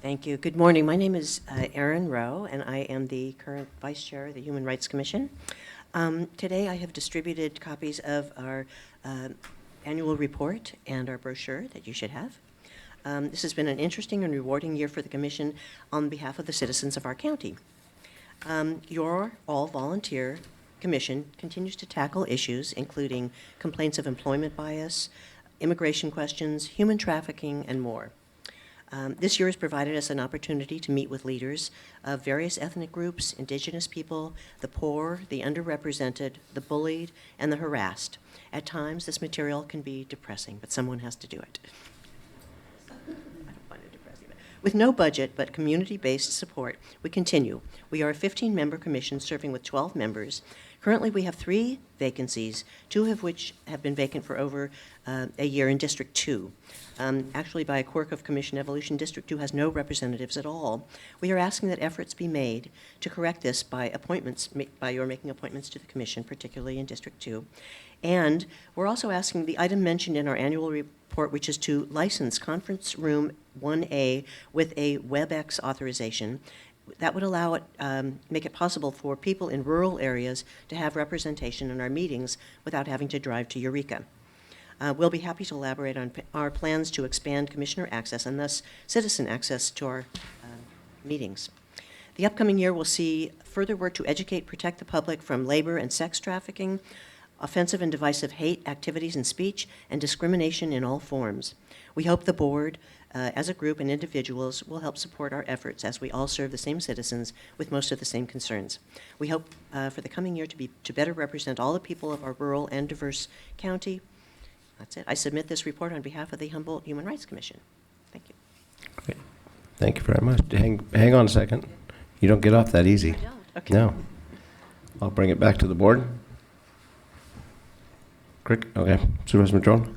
Thank you. Good morning. My name is Erin Rowe, and I am the current Vice Chair of the Human Rights Commission. Today I have distributed copies of our annual report and our brochure that you should have. This has been an interesting and rewarding year for the Commission on behalf of the citizens of our county. Your all-volunteer Commission continues to tackle issues including complaints of employment bias, immigration questions, human trafficking, and more. This year has provided us an opportunity to meet with leaders of various ethnic groups, indigenous people, the poor, the underrepresented, the bullied, and the harassed. At times, this material can be depressing, but someone has to do it. I don't find it depressing. With no budget but community-based support, we continue. We are a 15-member commission serving with 12 members. Currently, we have 3 vacancies, 2 of which have been vacant for over a year in District 2. Actually, by a quirk of Commission evolution, District 2 has no representatives at all. We are asking that efforts be made to correct this by appointments, by your making appointments to the Commission, particularly in District 2. And we're also asking the item mentioned in our annual report, which is to license Conference Room 1A with a WebEx authorization. That would allow it, make it possible for people in rural areas to have representation in our meetings without having to drive to Eureka. We'll be happy to elaborate on our plans to expand commissioner access and thus citizen access to our meetings. The upcoming year will see further work to educate, protect the public from labor and sex trafficking, offensive and divisive hate activities and speech, and discrimination in all forms. We hope the board, as a group and individuals, will help support our efforts as we all serve the same citizens with most of the same concerns. We hope for the coming year to better represent all the people of our rural and diverse county. That's it. I submit this report on behalf of the Humboldt Human Rights Commission. Thank you. Great. Thank you very much. Hang on a second. You don't get off that easy. I don't. Okay. No. I'll bring it back to the board. Okay. Supervisor Madrone?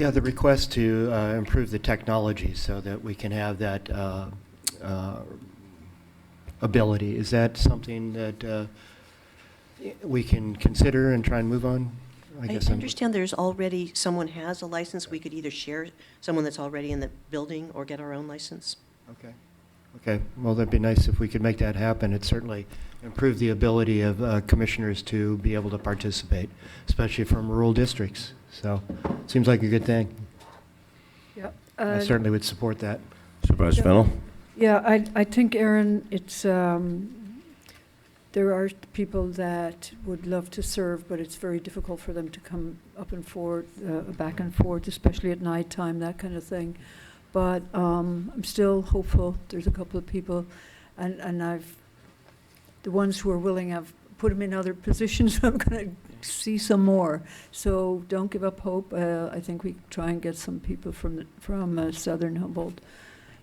Yeah, the request to improve the technology so that we can have that ability, is that something that we can consider and try and move on? I understand there's already, someone has a license. We could either share someone that's already in the building or get our own license. Okay. Okay, well, that'd be nice if we could make that happen. It certainly improve the ability of commissioners to be able to participate, especially from rural districts. So, seems like a good thing. Yeah. I certainly would support that. Supervisor Fennell? Yeah, I think, Aaron, it's, there are people that would love to serve, but it's very difficult for them to come up and forth, back and forth, especially at nighttime, that kind of thing. But I'm still hopeful. There's a couple of people, and the ones who are willing, I've put them in other positions. I'm going to see some more. So don't give up hope. I think we try and get some people from Southern Humboldt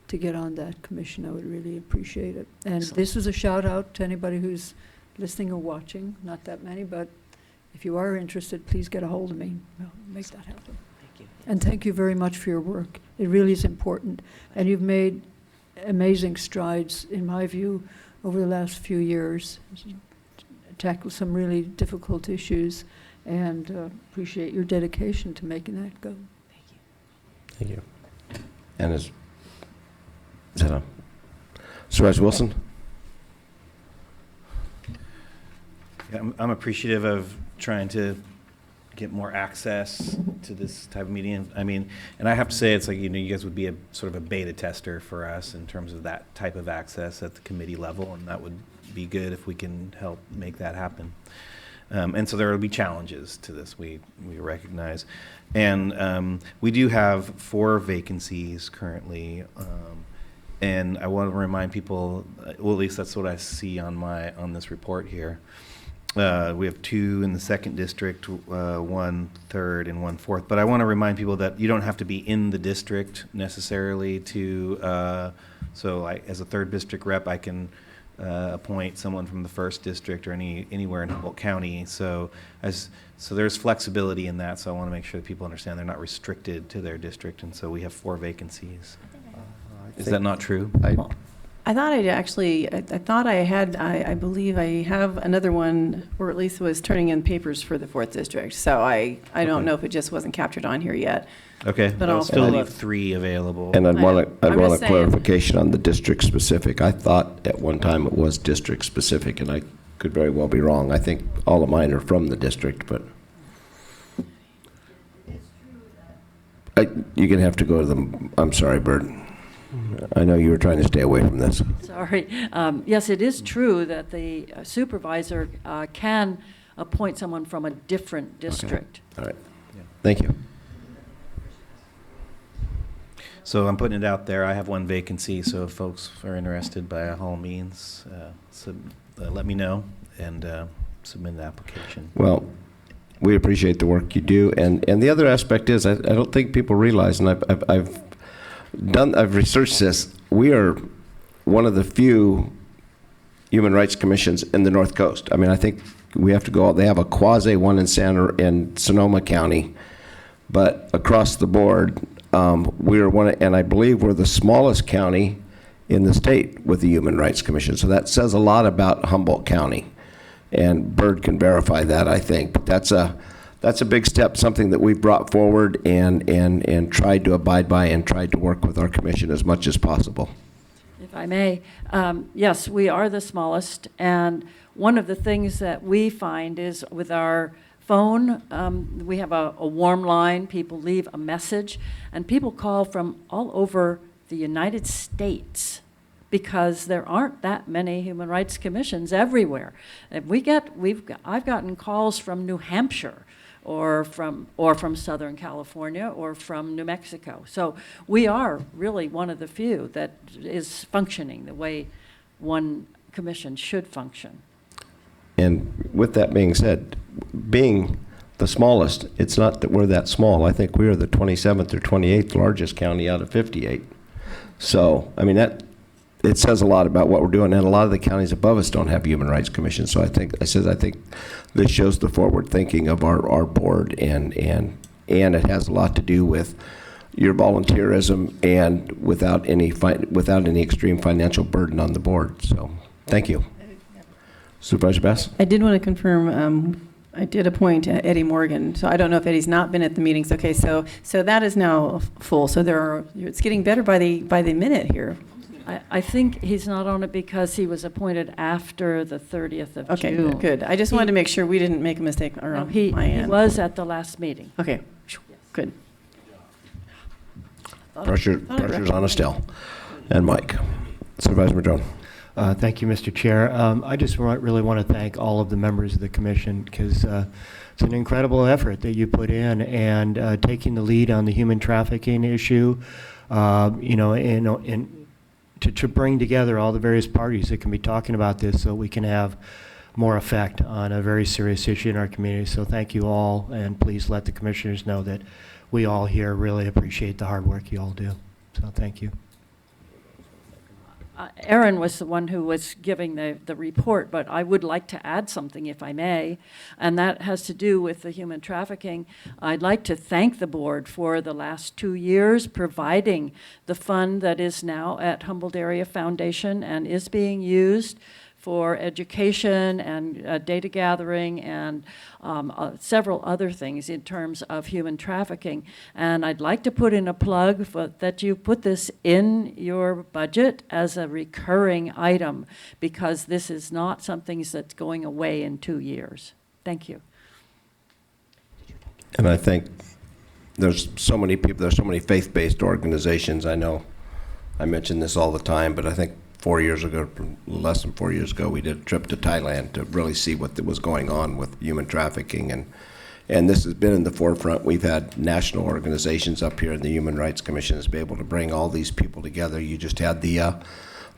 to get on that commission. I would really appreciate it. And this is a shout out to anybody who's listening or watching. Not that many, but if you are interested, please get a hold of me. We'll make that happen. Thank you. And thank you very much for your work. It really is important. And you've made amazing strides, in my view, over the last few years. Tackled some really difficult issues, and appreciate your dedication to making that go. Thank you. And is that on? Supervisor Wilson? Yeah, I'm appreciative of trying to get more access to this type of meeting. I mean, and I have to say, it's like, you know, you guys would be a sort of a beta tester for us in terms of that type of access at the committee level, and that would be good if we can help make that happen. And so there will be challenges to this, we recognize. And we do have 4 vacancies currently. And I want to remind people, well, at least that's what I see on this report here. We have 2 in the 2nd district, 1 third and 1 fourth. But I want to remind people that you don't have to be in the district necessarily to, so as a 3rd district rep, I can appoint someone from the 1st district or anywhere in Humboldt County. So there's flexibility in that. So I want to make sure that people understand they're not restricted to their district. And so we have 4 vacancies. Is that not true? I thought I believe I have another one, or at least was turning in papers for the 4th district. So I don't know if it just wasn't captured on here yet. Okay, but I'll still follow leave up. 3 available. And I'd want I'm a just saying. clarification on the district specific. I thought at one time it was district specific, and I could very well be wrong. I think all of mine are from the district, but you're going to have to go to them. I'm sorry, Bert. I know you were trying to stay away from this. Sorry. Yes, it is true that the supervisor can appoint someone from a different district. Okay. All right. Yeah. Thank you. So I'm putting it out there. I have 1 vacancy, so if folks are interested, by all means, let me know and submit an application. Well, we appreciate the work you do, and the other aspect is I don't think people realize, and I've researched this. We are one of the few human rights commissions in the North Coast. I mean, I think we have to go. They have a quasi one in Sonoma County, but across the board, we are one, and I believe we're the smallest county in the state with the Human Rights Commission. So that says a lot about Humboldt County, and Bird can verify that, I think. But that's a big step, something that we've brought forward and tried to abide by and tried to work with our commission as much as possible. If I may, yes, we are the smallest, and one of the things that we find is with our phone, we have a warm line. People leave a message, and people call from all over the United States because there aren't that many human rights commissions everywhere. And I've gotten calls from New Hampshire, or from Southern California, or from New Mexico. So we are really one of the few that is functioning the way one commission should function. And with that being said, being the smallest, it's not that we're that small. I think we are the 27th or 28th largest county out of 58. So, I mean, it says a lot about what we're doing, and a lot of the counties above us don't have human rights commissions. So I think this shows the forward thinking of our board and and it has a lot to do with your volunteerism and without any extreme financial burden on the board. So, thank you. Supervisor Bass? I did want to confirm, I did appoint Eddie Morgan, so I don't know if Eddie's not been at the meetings. Okay, so that is now full. So it's getting better by the minute here. I think he's not on it because he was appointed after the 30th of Okay, June. good. I just wanted to make sure we didn't make a mistake No, on he my end. was at the last meeting. Okay, good. Pressure's on Estelle and Mike. Supervisor Madrone. Thank you, Mr. Chair. I just really want to thank all of the members of the commission because it's an incredible effort that you put in, and taking the lead on the human trafficking issue, to bring together all the various parties that can be talking about this so we can have more effect on a very serious issue in our community. So thank you all, and please let the commissioners know that we all here really appreciate the hard work you all do. So thank you. Aaron was the one who was giving the report, but I would like to add something, if I may, and that has to do with the human trafficking. I'd like to thank the board for the last 2 years providing the fund that is now at Humboldt Area Foundation and is being used for education and data gathering and several other things in terms of human trafficking. And I'd like to put in a plug for that you put this in your budget as a recurring item, because this is not something that's going away in 2 years. Thank you. And I think there's so many people, there's so many faith-based organizations. I know I mention this all the time, but I think 4 years ago, less than 4 years ago, we did a trip to Thailand to really see what was going on with human trafficking, and this has been in the forefront. We've had national organizations up here in the Human Rights Commission has been able to bring all these people together. You just had the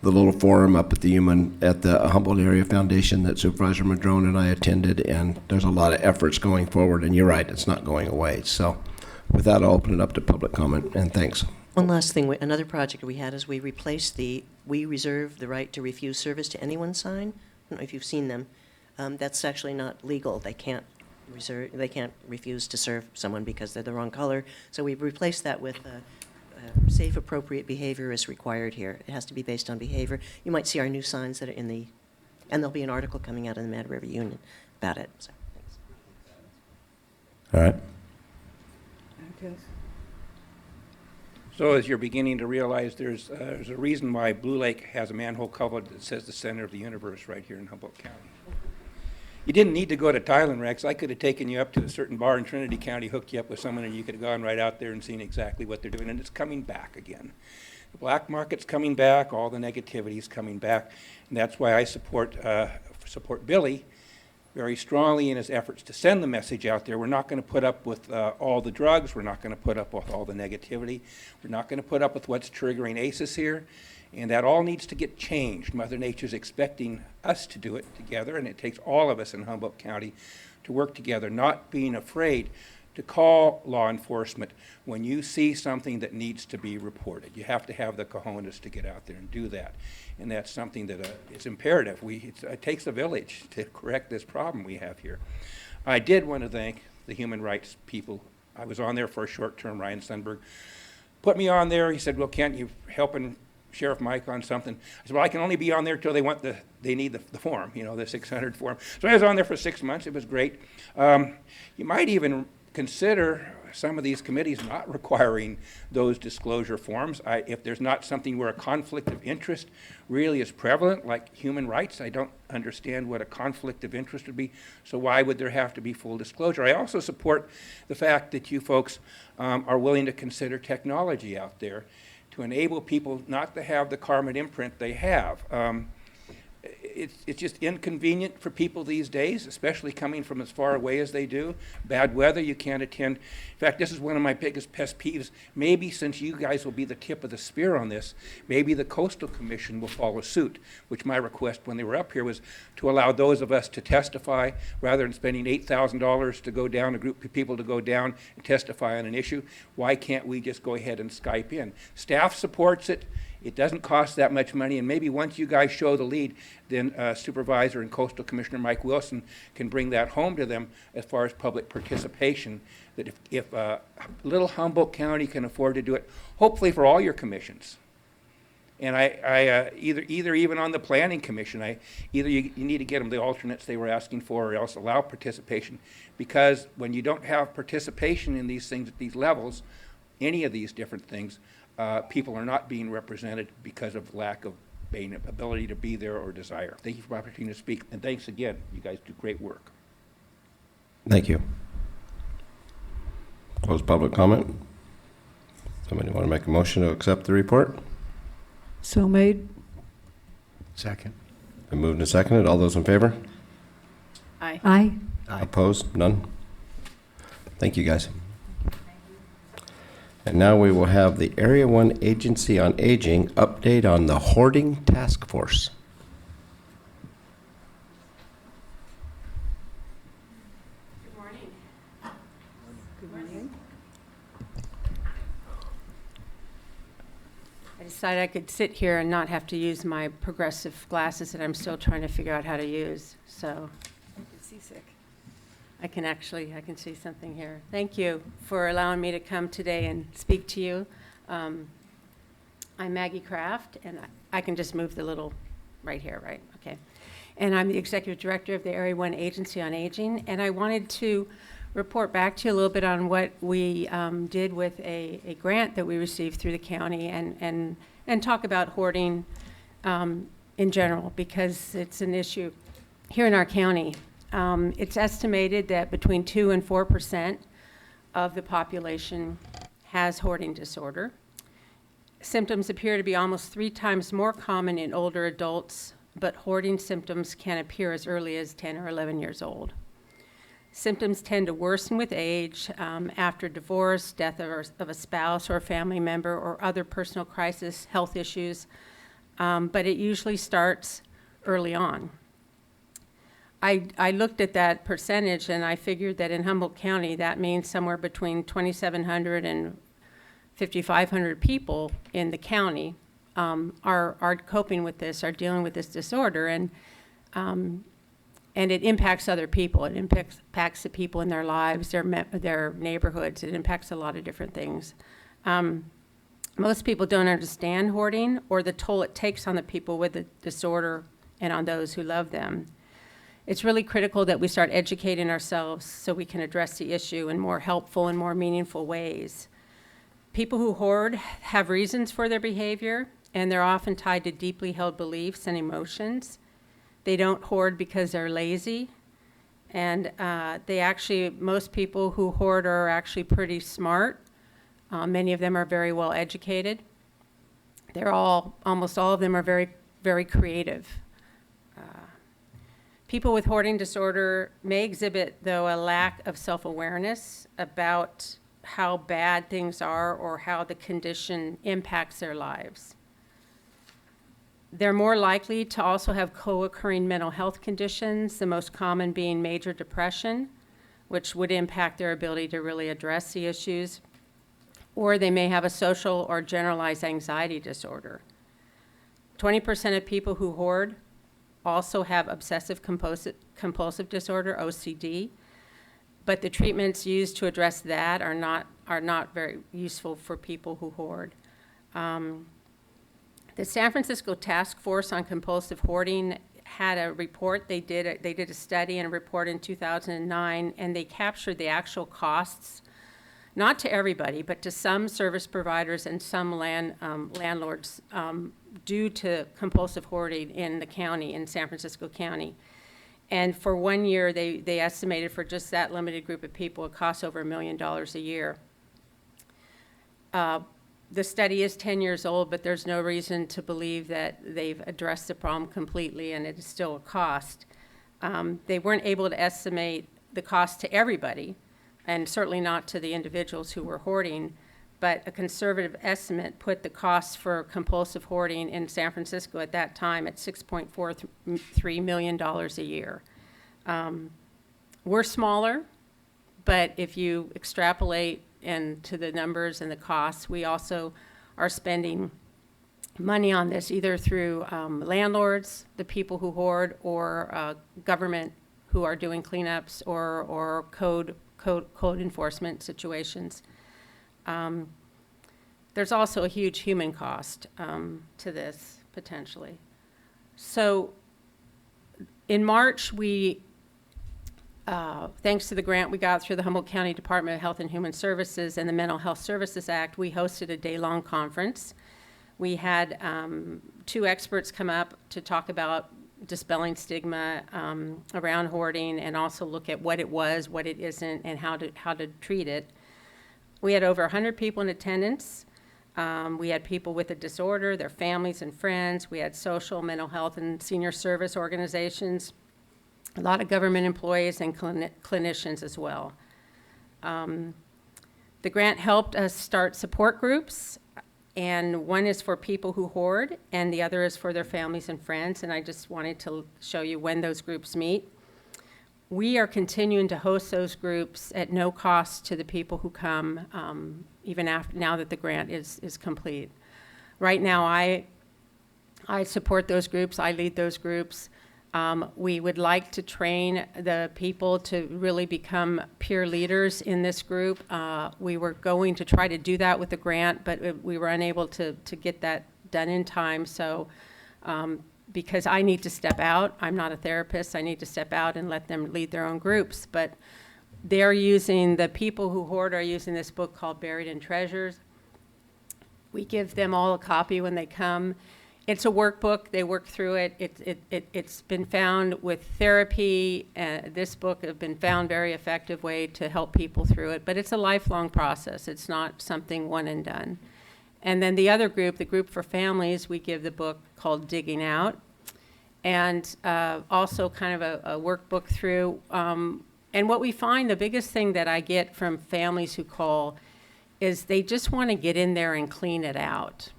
little forum up at the Humboldt Area Foundation that Supervisor Madrone and I attended, and there's a lot of efforts going forward, and you're right, it's not going away. So with that, I'll open it up to public comment, and thanks. One last thing, another project we had is we replaced "We reserve the right to refuse service to anyone" sign. I don't know if you've seen them. That's actually not legal. They can't refuse to serve someone because they're the wrong color. So we've replaced that with safe, appropriate behavior is required here. It has to be based on behavior. You might see our new signs that are and there'll be an article coming out in the Mad River Union about it. So, thanks. All right. Okay. So as you're beginning to realize, there's a reason why Blue Lake has a manhole cover that says the center of the universe right here in Humboldt County. You didn't need to go to Thailand, Rex. I could have taken you up to a certain bar in Trinity County, hooked you up with someone, and you could have gone right out there and seen exactly what they're doing, and it's coming back again. The black market's coming back, all the negativity is coming back, and that's why I support Billy very strongly in his efforts to send the message out there. We're not going to put up with all the drugs. We're not going to put up with all the negativity. We're not going to put up with what's triggering ACEs here. And that all needs to get changed. Mother Nature's expecting us to do it together, and it takes all of us in Humboldt County to work together, not being afraid to call law enforcement when you see something that needs to be reported. You have to have the cojones to get out there and do that. And that's something that is imperative. It takes a village to correct this problem we have here. I did want to thank the human rights people. I was on there for a short term. Ryan Sundberg put me on there. He said, well, can't you help Sheriff Mike on something? I said, well, I can only be on there till they need the form, the 600 form. So I was on there for 6 months. It was great. You might even consider some of these committees not requiring those disclosure forms. If there's not something where a conflict of interest really is prevalent, like human rights, I don't understand what a conflict of interest would be. So why would there have to be full disclosure? I also support the fact that you folks are willing to consider technology out there to enable people not to have the carbon imprint they have. It's just inconvenient for people these days, especially coming from as far away as they do. Bad weather, you can't attend. In fact, this is one of my biggest pet peeves. Maybe since you guys will be the tip of the spear on this, maybe the Coastal Commission will follow suit, which my request when they were up here was to allow those of us to testify rather than spending $8,000 to go down, a group of people to go down and testify on an issue. Why can't we just go ahead and Skype in? Staff supports it. It doesn't cost that much money, and maybe once you guys show the lead, then Supervisor and Coastal Commissioner Mike Wilson can bring that home to them as far as public participation, that if little Humboldt County can afford to do it, hopefully for all your commissions. And I either even on the planning commission, either you need to get them the alternates they were asking for, or else allow participation, because when you don't have participation in these things at these levels, any of these different things, people are not being represented because of lack of ability to be there or desire. Thank you for the opportunity to speak, and thanks again. You guys do great work. Thank you. Close public comment. Somebody want to make a motion to accept the report? So made. Second. Been moved and seconded. All those in favor? Aye. Aye. Opposed? None? Thank you, guys. And now we will have the Area 1 Agency on Aging update on the hoarding task force. Good morning. Good morning. I decided I could sit here and not have to use my progressive glasses that I'm still trying to figure out how to use. So I'm seasick. I can see something here. Thank you for allowing me to come today and speak to you. I'm Maggie Kraft, and I can just move the little right here, right? Okay. And I'm the Executive Director of the Area 1 Agency on Aging, and I wanted to report back to you a little bit on what we did with a grant that we received through the county, and talk about hoarding in general, because it's an issue here in our county. It's estimated that between 2% and 4% of the population has hoarding disorder. Symptoms appear to be almost 3 times more common in older adults, but hoarding symptoms can appear as early as 10 or 11 years old. Symptoms tend to worsen with age, after divorce, death of a spouse or a family member, or other personal crisis, health issues, but it usually starts early on. I looked at that percentage, and I figured that in Humboldt County, that means somewhere between 2,700 and 5,500 people in the county are coping with this, are dealing with this disorder, and it impacts other people. It impacts the people in their lives, their neighborhoods. It impacts a lot of different things. Most people don't understand hoarding or the toll it takes on the people with the disorder and on those who love them. It's really critical that we start educating ourselves so we can address the issue in more helpful and more meaningful ways. People who hoard have reasons for their behavior, and they're often tied to deeply held beliefs and emotions. They don't hoard because they're lazy, and most people who hoard are actually pretty smart. Many of them are very well educated. Almost all of them are very, very creative. People with hoarding disorder may exhibit, though, a lack of self-awareness about how bad things are or how the condition impacts their lives. They're more likely to also have co-occurring mental health conditions, the most common being major depression, which would impact their ability to really address the issues, or they may have a social or generalized anxiety disorder. 20% of people who hoard also have obsessive compulsive disorder, OCD, but the treatments used to address that are not very useful for people who hoard. The San Francisco Task Force on Compulsive Hoarding had a report. They did a study and a report in 2009, and they captured the actual costs, not to everybody, but to some service providers and some landlords due to compulsive hoarding in the county, in San Francisco County. And for 1 year, they estimated for just that limited group of people, it costs over $1 million a year. The study is 10 years old, but there's no reason to believe that they've addressed the problem completely, and it is still a cost. They weren't able to estimate the cost to everybody, and certainly not to the individuals who were hoarding, but a conservative estimate put the costs for compulsive hoarding in San Francisco at that time at $6.43 million a year. We're smaller, but if you extrapolate into the numbers and the costs, we also are spending money on this, either through landlords, the people who hoard, or government who are doing cleanups, or code enforcement situations. There's also a huge human cost to this, potentially. So in March, we, thanks to the grant we got through the Humboldt County Department of Health and Human Services and the Mental Health Services Act, we hosted a day-long conference. We had 2 experts come up to talk about dispelling stigma around hoarding, and also look at what it was, what it isn't, and how to treat it. We had over 100 people in attendance. We had people with a disorder, their families and friends. We had social, mental health, and senior service organizations, a lot of government employees, and clinicians as well. The grant helped us start support groups, and one is for people who hoard, and the other is for their families and friends, and I just wanted to show you when those groups meet. We are continuing to host those groups at no cost to the people who come, even after, now that the grant is complete. Right now, I support those groups. I lead those groups. We would like to train the people to really become peer leaders in this group. We were going to try to do that with the grant, but we were unable to get that done in time. So because I need to step out. I'm not a therapist. I need to step out and let them lead their own groups. But they're using, the people who hoard are using this book called Buried in Treasures. We give them all a copy when they come. It's a workbook. They work through it. It's been found with therapy. This book has been found very effective way to help people through it. But it's a lifelong process. It's not something one and done. And then the other group, the group for families, we give the book called Digging Out, and also kind of a workbook through. And what we find, the biggest thing that I get from families who call is they just want to get in there and clean it out.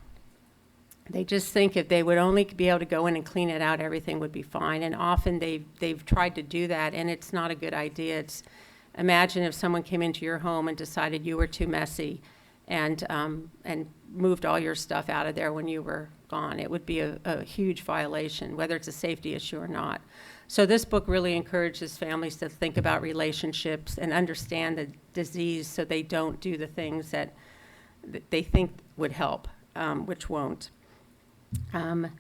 They just think if they would only be able to go in and clean it out, everything would be fine. And often they've tried to do that, and it's not a good idea. It's, imagine if someone came into your home and decided you were too messy and moved all your stuff out of there when you were gone. It would be a huge violation, whether it's a safety issue or not. So this book really encourages families to think about relationships and understand the disease so they don't do the things that they think would help, which won't. The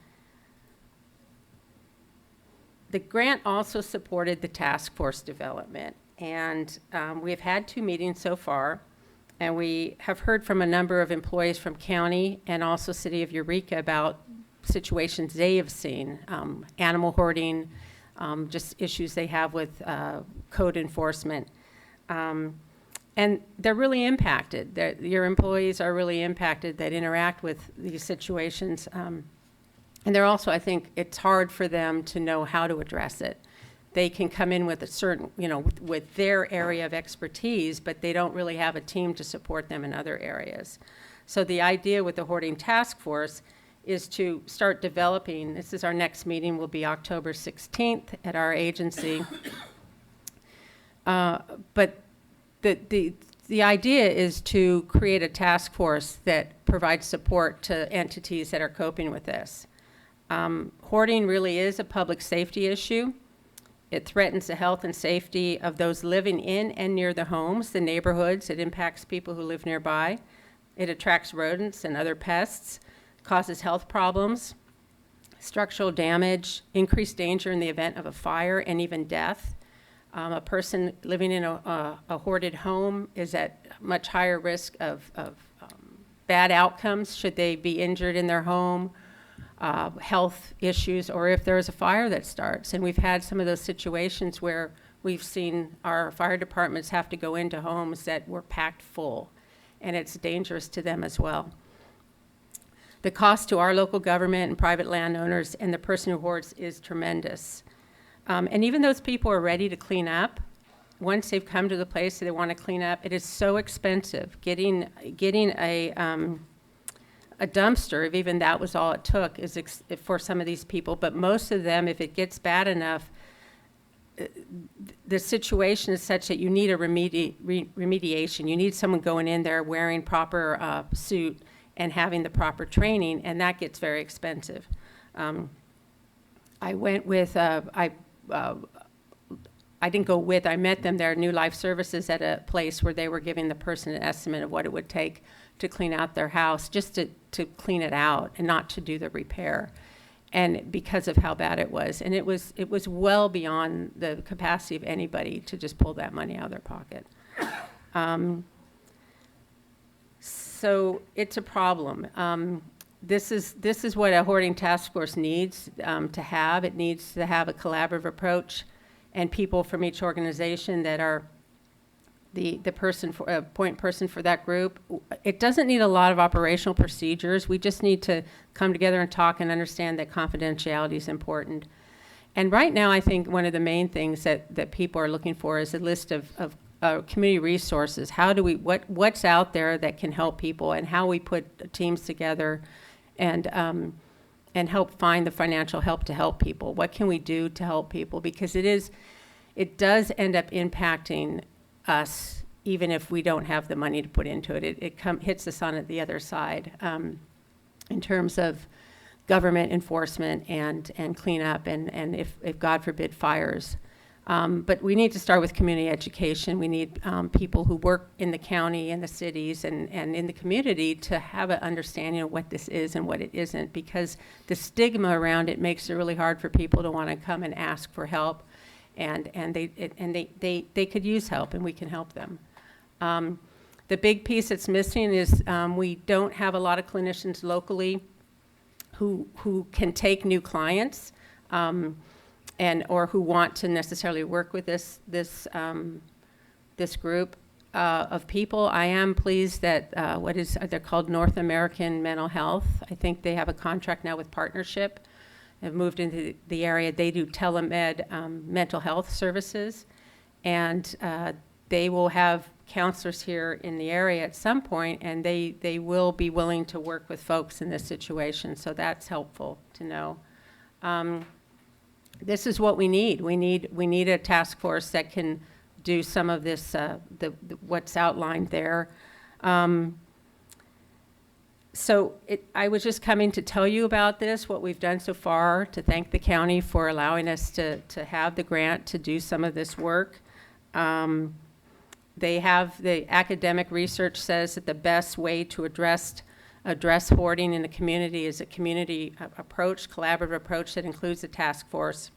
grant also supported the task force development, and we've had 2 meetings so far. And we have heard from a number of employees from county and also City of Eureka about situations they have seen, animal hoarding, just issues they have with code enforcement. And they're really impacted. Your employees are really impacted that interact with these situations. And they're also, I think, it's hard for them to know how to address it. They can come in with a certain, with their area of expertise, but they don't really have a team to support them in other areas. So the idea with the Hoarding Task Force is to start developing, this is our next meeting, will be October 16th at our agency. But the idea is to create a task force that provides support to entities that are coping with this. Hoarding really is a public safety issue. It threatens the health and safety of those living in and near the homes, the neighborhoods. It impacts people who live nearby. It attracts rodents and other pests, causes health problems, structural damage, increased danger in the event of a fire, and even death. A person living in a hoarded home is at much higher risk of bad outcomes should they be injured in their home, health issues, or if there's a fire that starts. And we've had some of those situations where we've seen our fire departments have to go into homes that were packed full, and it's dangerous to them as well. The cost to our local government and private landowners and the person who hoards is tremendous. And even those people are ready to clean up. Once they've come to the place that they want to clean up, it is so expensive. Getting a dumpster, if even that was all it took, is for some of these people. But most of them, if it gets bad enough, the situation is such that you need a remediation. You need someone going in there wearing proper suit and having the proper training, and that gets very expensive. I went with, I didn't go with, I met them there, New Life Services, at a place where they were giving the person an estimate of what it would take to clean out their house, just to clean it out and not to do the repair. And because of how bad it was. And it was well beyond the capacity of anybody to just pull that money out of their pocket. So it's a problem. This is what a hoarding task force needs to have. It needs to have a collaborative approach, and people from each organization that are the person for point person for that group. It doesn't need a lot of operational procedures. We just need to come together and talk and understand that confidentiality is important. And right now, I think one of the main things that people are looking for is a list of community resources. How do we, what's out there that can help people, and how we put teams together and help find the financial help to help people. What can we do to help people? Because it does end up impacting us, even if we don't have the money to put into it. It hits us on the other side in terms of government enforcement and cleanup and if God forbid, fires. But we need to start with community education. We need people who work in the county and the cities and in the community to have an understanding of what this is and what it isn't, because the stigma around it makes it really hard for people to want to come and ask for help. And they could use help, and we can help them. The big piece that's missing is we don't have a lot of clinicians locally who can take new clients or who want to necessarily work with this group of people. I am pleased that they're called North American Mental Health. I think they have a contract now with Partnership. Have moved into the area. They do telemed mental health services, and they will have counselors here in the area at some point, and they will be willing to work with folks in this situation. So that's helpful to know. This is what we need. We need a task force that can do some of this, what's outlined there. So I was just coming to tell you about this, what we've done so far, to thank the county for allowing us to have the grant to do some of this work. They have, the academic research says that the best way to address hoarding in the community is a community approach, collaborative approach that includes a task force,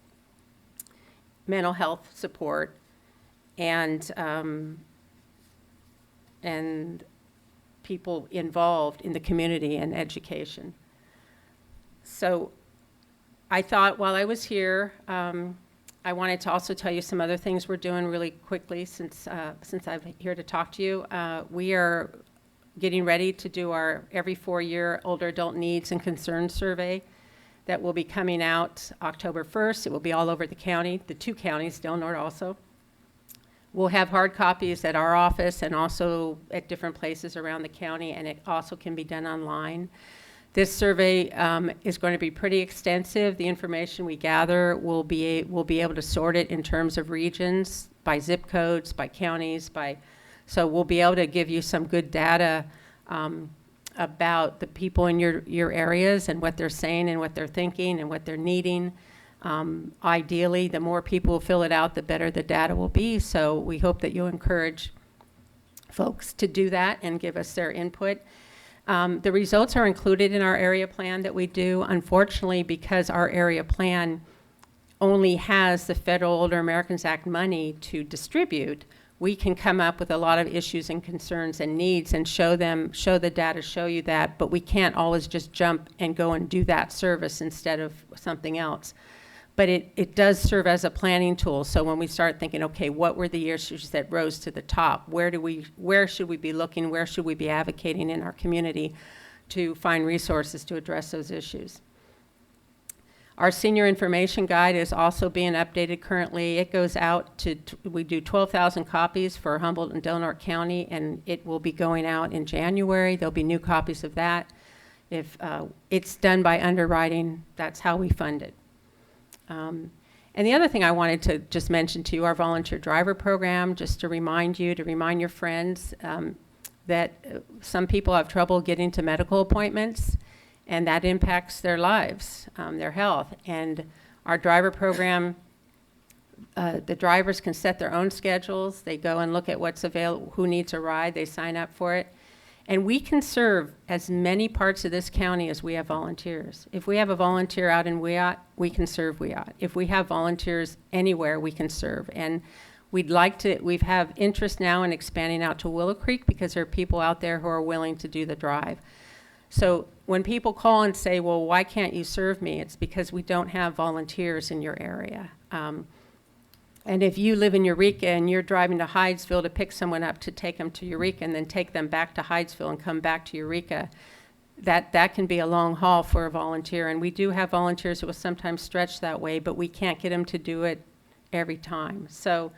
mental health support, and people involved in the community and education. So I thought while I was here, I wanted to also tell you some other things we're doing really quickly since I'm here to talk to you. We are getting ready to do our every 4-year older adult needs and concerns survey that will be coming out October 1st. It will be all over the county, the 2 counties, Del Norte also. We'll have hard copies at our office and also at different places around the county, and it also can be done online. This survey is going to be pretty extensive. The information we gather, we'll be able to sort it in terms of regions, by zip codes, by counties, so we'll be able to give you some good data about the people in your areas and what they're saying and what they're thinking and what they're needing. Ideally, the more people fill it out, the better the data will be. So we hope that you'll encourage folks to do that and give us their input. The results are included in our area plan that we do. Unfortunately, because our area plan only has the Federal Older Americans Act money to distribute, we can come up with a lot of issues and concerns and needs and show the data, show you that, but we can't always just jump and go and do that service instead of something else. But it does serve as a planning tool. So when we start thinking, okay, what were the issues that rose to the top? Where should we be looking? Where should we be advocating in our community to find resources to address those issues? Our senior information guide is also being updated currently. It goes out to, we do 12,000 copies for Humboldt and Del Norte County, and it will be going out in January. There'll be new copies of that. If it's done by underwriting, that's how we fund it. And the other thing I wanted to just mention to you, our volunteer driver program, just to remind you, to remind your friends, that some people have trouble getting to medical appointments, and that impacts their lives, their health. And our driver program, the drivers can set their own schedules. They go and look at what's available, who needs a ride, they sign up for it. And we can serve as many parts of this county as we have volunteers. If we have a volunteer out in Wiyot, we can serve Wiyot. If we have volunteers anywhere, we can serve. And we'd like to, we have interest now in expanding out to Willow Creek because there are people out there who are willing to do the drive. So when people call and say, well, why can't you serve me? It's because we don't have volunteers in your area. And if you live in Eureka and you're driving to Hydesville to pick someone up to take them to Eureka and then take them back to Hydesville and come back to Eureka, that can be a long haul for a volunteer. And we do have volunteers who will sometimes stretch that way, but we can't get them to do it every time. So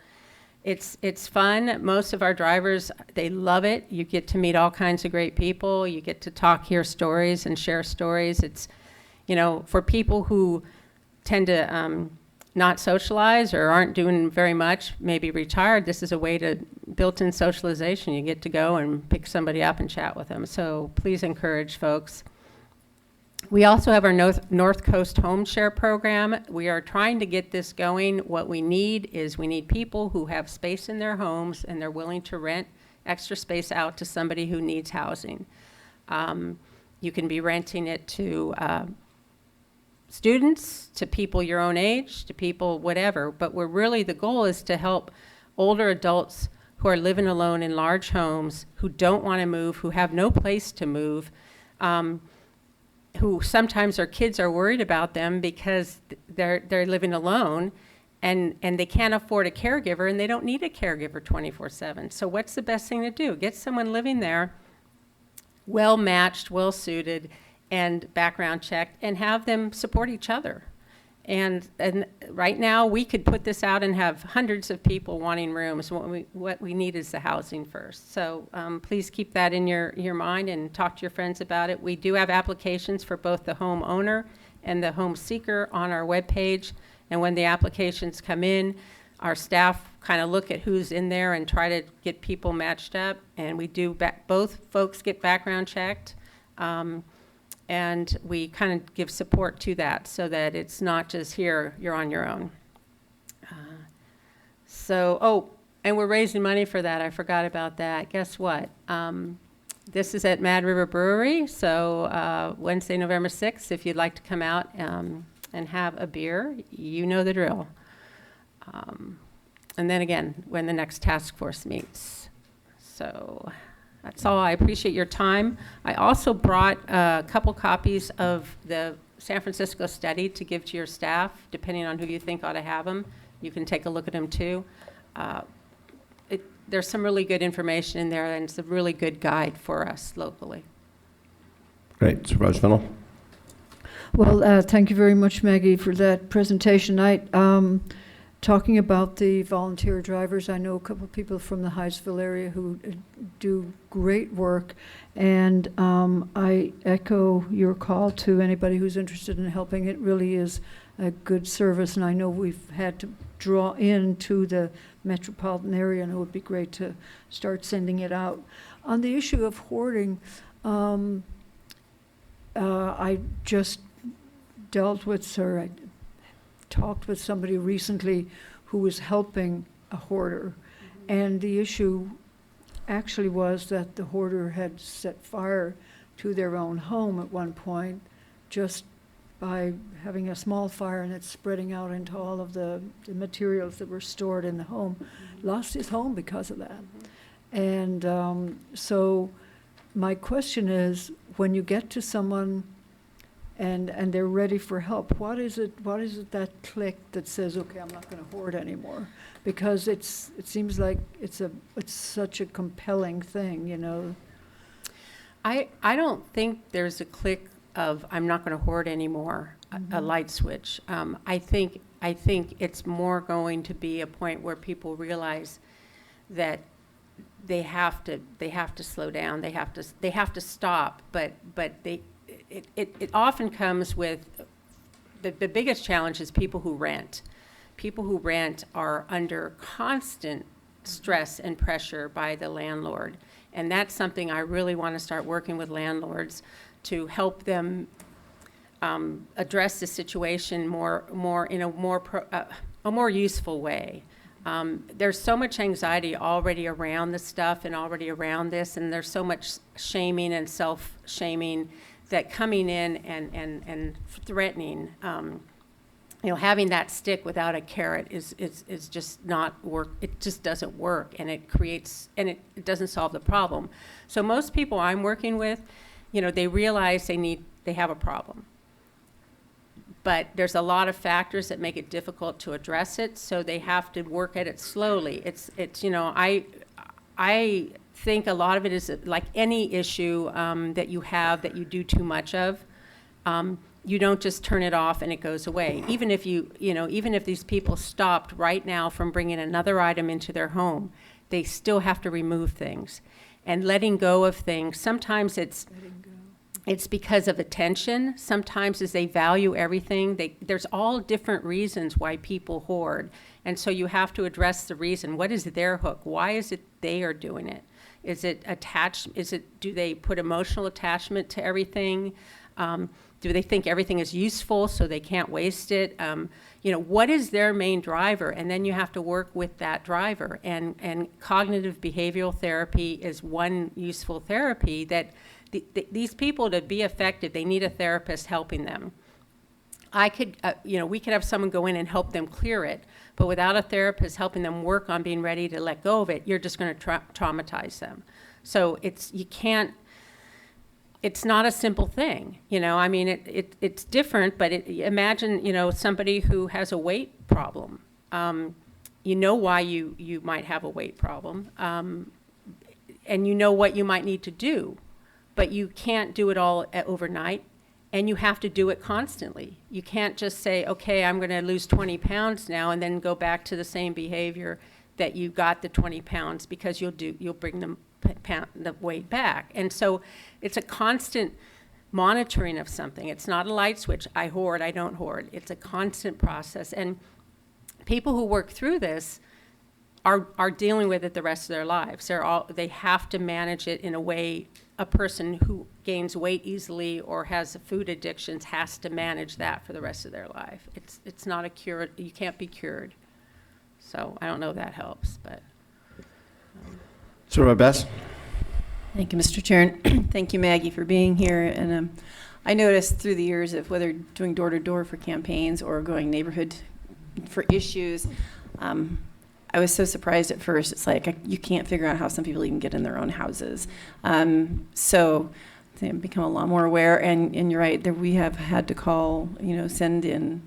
it's fun. Most of our drivers, they love it. You get to meet all kinds of great people. You get to talk, hear stories, and share stories. It's, you know, for people who tend to not socialize or aren't doing very much, maybe retired, this is a way to built-in socialization. You get to go and pick somebody up and chat with them. So please encourage folks. We also have our North Coast Home Share program. We are trying to get this going. What we need is we need people who have space in their homes and they're willing to rent extra space out to somebody who needs housing. You can be renting it to students, to people your own age, to people whatever, but we're really, the goal is to help older adults who are living alone in large homes, who don't want to move, who have no place to move, who sometimes their kids are worried about them because they're living alone and they can't afford a caregiver and they don't need a caregiver 24/7. So what's the best thing to do? Get someone living there, well matched, well suited, and background checked, and have them support each other. And right now we could put this out and have hundreds of people wanting rooms. What we need is the housing first. So please keep that in your mind and talk to your friends about it. We do have applications for both the homeowner and the home seeker on our webpage. And when the applications come in, our staff kind of look at who's in there and try to get people matched up. And we do, both folks get background checked. And we kind of give support to that so that it's not just here, you're on your own. And we're raising money for that. I forgot about that. Guess what? This is at Mad River Brewery. So Wednesday, November 6th, if you'd like to come out and have a beer, you know the drill. And then again, when the next task force meets. So that's all. I appreciate your time. I also brought a couple copies of the San Francisco study to give to your staff, depending on who you think ought to have them. You can take a look at them too. There's some really good information in there, and it's a really good guide for us locally. Great. Supervisor Fennell. Well, thank you very much, Maggie, for that presentation. Talking about the volunteer drivers, I know a couple of people from the Hydesville area who do great work, and I echo your call to anybody who's interested in helping. It really is a good service, and I know we've had to draw into the metropolitan area, and it would be great to start sending it out. On the issue of hoarding, I just I talked with somebody recently who was helping a hoarder, and the issue actually was that the hoarder had set fire to their own home at one point just by having a small fire, and it's spreading out into all of the materials that were stored in the home. Lost his home because of that. And so my question is, when you get to someone and they're ready for help, what is it that click that says, okay, I'm not going to hoard anymore? Because it seems like it's such a compelling thing, you know. I don't think there's a click of I'm not going to hoard anymore, a light switch. I think it's more going to be a point where people realize that they have to slow down, they have to stop, but it often comes with the biggest challenge is people who rent. People who rent are under constant stress and pressure by the landlord. And that's something I really want to start working with landlords to help them address the situation in a more useful way. There's so much anxiety already around the stuff and already around this, and there's so much shaming and self-shaming that coming in and threatening, having that stick without a carrot is just not work. It just doesn't work, and it doesn't solve the problem. So most people I'm working with, they realize they have a problem. But there's a lot of factors that make it difficult to address it, so they have to work at it slowly. I think a lot of it is like any issue that you have that you do too much of. You don't just turn it off and it goes away. Even if even if these people stopped right now from bringing another item into their home, they still have to remove things. And letting go of things, sometimes it's because of attention. Sometimes as they value everything, there's all different reasons why people hoard. And so you have to address the reason. What is their hook? Why is it they are doing it? Is it attached? Do they put emotional attachment to everything? Do they think everything is useful so they can't waste it? What is their main driver? And then you have to work with that driver. And cognitive behavioral therapy is one useful therapy that these people, to be effective, they need a therapist helping them. We could have someone go in and help them clear it, but without a therapist helping them work on being ready to let go of it, you're just going to traumatize them. So it's not a simple thing, it's different, but imagine, somebody who has a weight problem. Why you might have a weight problem, and what you might need to do. But you can't do it all overnight, and you have to do it constantly. You can't just say, okay, I'm going to lose 20 pounds now and then go back to the same behavior that you got the 20 pounds, because you'll bring the weight back. And so it's a constant monitoring of something. It's not a light switch. I hoard, I don't hoard. It's a constant process. And people who work through this are dealing with it the rest of their lives. They have to manage it in a way a person who gains weight easily or has food addictions has to manage that for the rest of their life. It's not a cure. You can't be cured. So I don't know if that helps, but. Sir, Bess. Thank you, Mr. Chair. And thank you, Maggie, for being here. And I noticed through the years of whether doing door-to-door for campaigns or going neighborhood for issues, I was so surprised at first. It's like you can't figure out how some people even get in their own houses. So they've become a lot more aware. And you're right, we have had to call, send in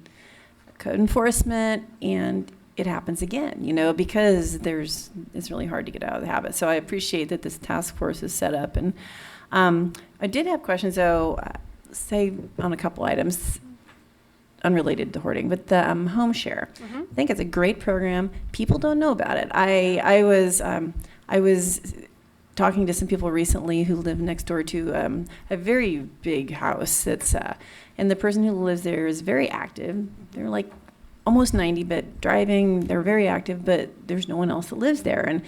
code enforcement, and it happens again, because it's really hard to get out of the habit. So I appreciate that this task force is set up. And I did have questions, though, say on a couple items unrelated to hoarding, but the home share. I think it's a great program. People don't know about it. I was talking to some people recently who live next door to a very big house that's and the person who lives there is very active. They're like almost 90, but driving. They're very active, but there's no one else that lives there. And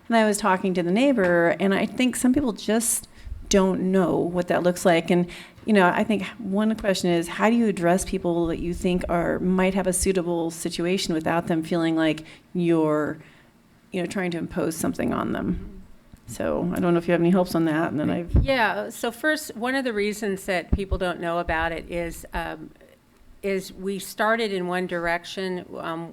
I was talking to the neighbor, and I think some people just don't know what that looks like. And I think one question is, how do you address people that you think might have a suitable situation without them feeling like you're, trying to impose something on them? So I don't know if you have any helps on that. And then Yeah. So first, one of the reasons that people don't know about it is we started in one direction.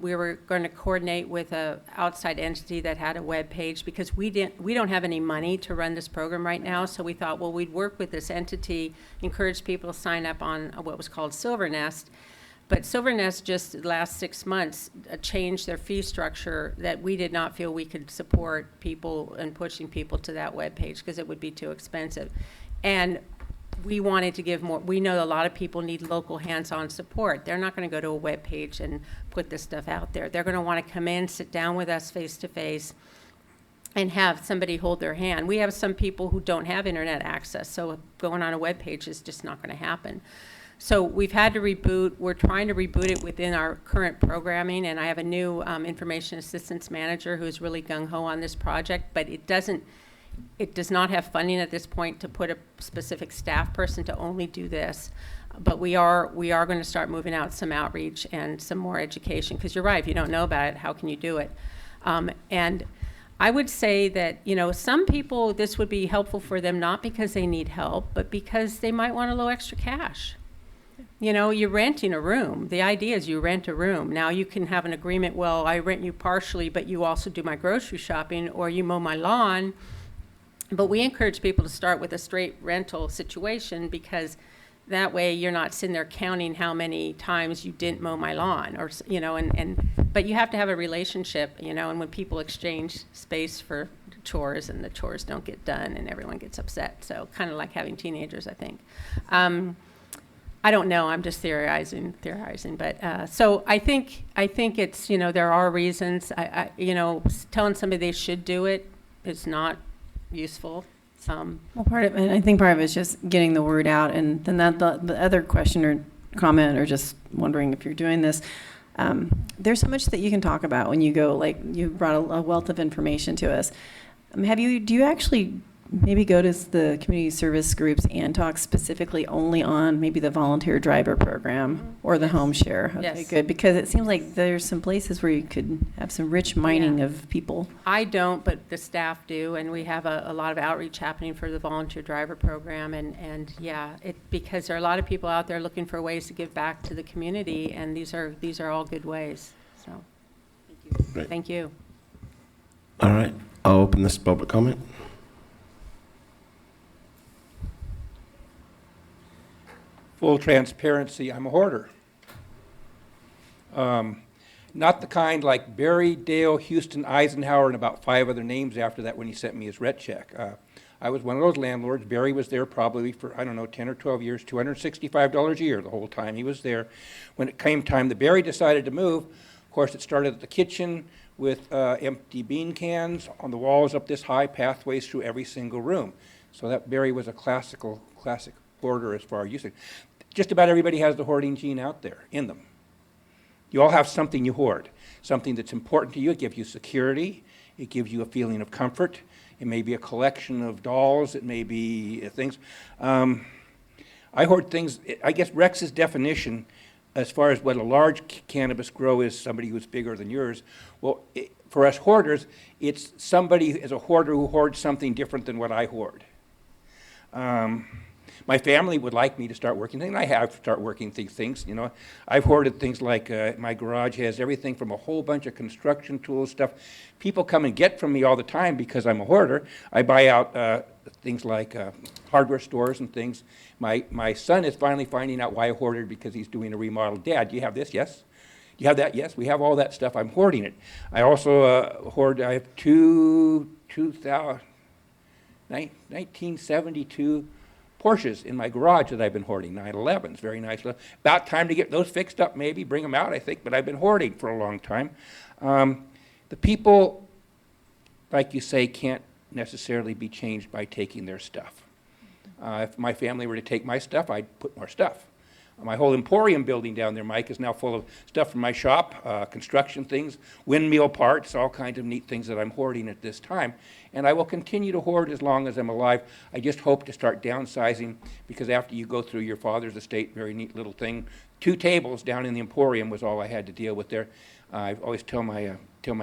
We were going to coordinate with an outside entity that had a web page, because we don't have any money to run this program right now. So we thought, well, we'd work with this entity, encourage people to sign up on what was called Silver Nest. But Silver Nest just the last 6 months changed their fee structure that we did not feel we could support people and pushing people to that web page, because it would be too expensive. And we wanted to give more. We know a lot of people need local hands-on support. They're not going to go to a web page and put this stuff out there. They're going to want to come in, sit down with us face-to-face, and have somebody hold their hand. We have some people who don't have internet access, so going on a web page is just not going to happen. So we've had to reboot. We're trying to reboot it within our current programming, and I have a new information assistance manager who's really gung-ho on this project, but it does not have funding at this point to put a specific staff person to only do this. But we are going to start moving out some outreach and some more education, because you're right, if you don't know about it, how can you do it? And I would say that, you know, some people, this would be helpful for them, not because they need help, but because they might want a little extra cash. You know, you're renting a room. The idea is you rent a room. Now you can have an agreement, well, I rent you partially, but you also do my grocery shopping, or you mow my lawn. But we encourage people to start with a straight rental situation, because that way you're not sitting there counting how many times you didn't mow my lawn, or, you know, but you have to have a relationship, you know, and when people exchange space for chores and the chores don't get done and everyone gets upset. So kind of like having teenagers, I think. I don't know, I'm just theorizing, but, so I think it's, you know, there are reasons, you know, telling somebody they should do it is not useful. Well, and I think part of it is just getting the word out, and then the other question or comment, or just wondering if you're doing this, there's so much that you can talk about when you go, like, you brought a wealth of information to us. Do you actually maybe go to the community service groups and talk specifically only on maybe the volunteer driver program or the home share? Okay, Yes. good, because it seems like there's some places where you could have some rich mining of people. I don't, but the staff do, and we have a lot of outreach happening for the volunteer driver program, and yeah, because there are a lot of people out there looking for ways to give back to the community, and these are all good ways, so. Right. Thank you. All right, I'll open this public comment. Full transparency, I'm a hoarder. Not the kind like Barry, Dale, Houston, Eisenhower, and about 5 other names after that when he sent me his rent check. I was one of those landlords. Barry was there probably for, I don't know, 10 or 12 years, $265 a year the whole time he was there. When it came time that Barry decided to move, of course, it started at the kitchen with empty bean cans on the walls up this high, pathways through every single room. So that Barry was a classic hoarder as far as you say. Just about everybody has the hoarding gene out there in them. You all have something you hoard, something that's important to you. It gives you security. It gives you a feeling of comfort. It may be a collection of dolls. It may be things. I hoard things. I guess Rex's definition as far as what a large cannabis grow is, somebody who's bigger than yours. Well, for us hoarders, it's somebody as a hoarder who hoards something different than what I hoard. My family would like me to start working things, and I have to start working things, you know. I've hoarded things like my garage has everything from a whole bunch of construction tools, stuff. People come and get from me all the time because I'm a hoarder. I buy out things like hardware stores and things. My son is finally finding out why I hoarded, because he's doing a remodel. Dad, do you have this? Yes. Do you have that? Yes. We have all that stuff. I'm hoarding it. I also hoard, I have 1972 Porsches in my garage that I've been hoarding, 911s, very nice. About time to get those fixed up, maybe, bring them out, I think, but I've been hoarding for a long time. The people, like you say, can't necessarily be changed by taking their stuff. If my family were to take my stuff, I'd put more stuff. My whole Emporium building down there, Mike, is now full of stuff from my shop, construction things, windmill parts, all kinds of neat things that I'm hoarding at this time. And I will continue to hoard as long as I'm alive. I just hope to start downsizing, because after you go through your father's estate, very neat little thing, 2 tables down in the Emporium was all I had to deal with there. I always tell my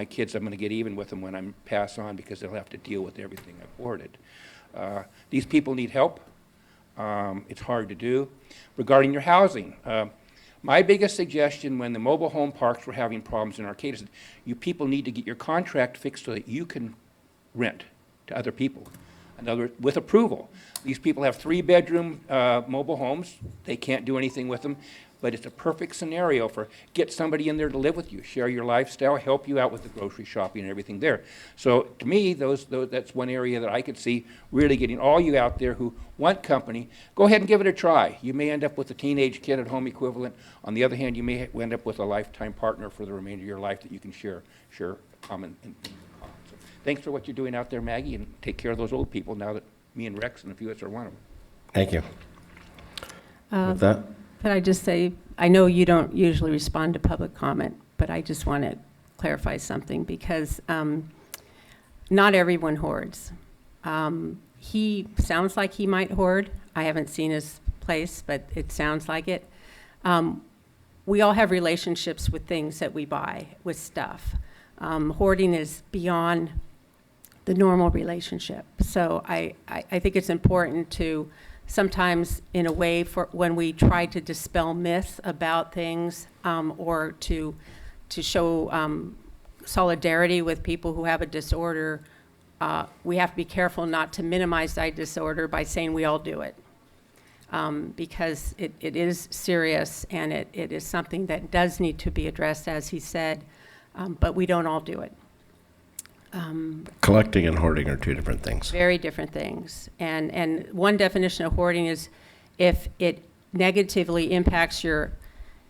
kids I'm going to get even with them when I pass on, because they'll have to deal with everything I've hoarded. These people need help. It's hard to do. Regarding your housing, my biggest suggestion when the mobile home parks were having problems in Arcata is you people need to get your contract fixed so that you can rent to other people. In other words, with approval. These people have 3-bedroom mobile homes. They can't do anything with them, but it's a perfect scenario for get somebody in there to live with you, share your lifestyle, help you out with the grocery shopping and everything there. So to me, that's one area that I could see really getting all you out there who want company. Go ahead and give it a try. You may end up with a teenage kid at home equivalent. On the other hand, you may end up with a lifetime partner for the remainder of your life that you can share common. So thanks for what you're doing out there, Maggie, and take care of those old people now that me and Rex and a few of us are one of them. Thank you. With that, Could I just say, I know you don't usually respond to public comment, but I just want to clarify something because not everyone hoards. He sounds like he might hoard. I haven't seen his place, but it sounds like it. We all have relationships with things that we buy, with stuff. Hoarding is beyond the normal relationship. So I think it's important to sometimes, in a way, for when we try to dispel myths about things or to show solidarity with people who have a disorder, we have to be careful not to minimize that disorder by saying we all do it. Because it is serious and it is something that does need to be addressed, as he said, but we don't all do it. Collecting and hoarding are two different things. Very different things. And one definition of hoarding is if it negatively impacts your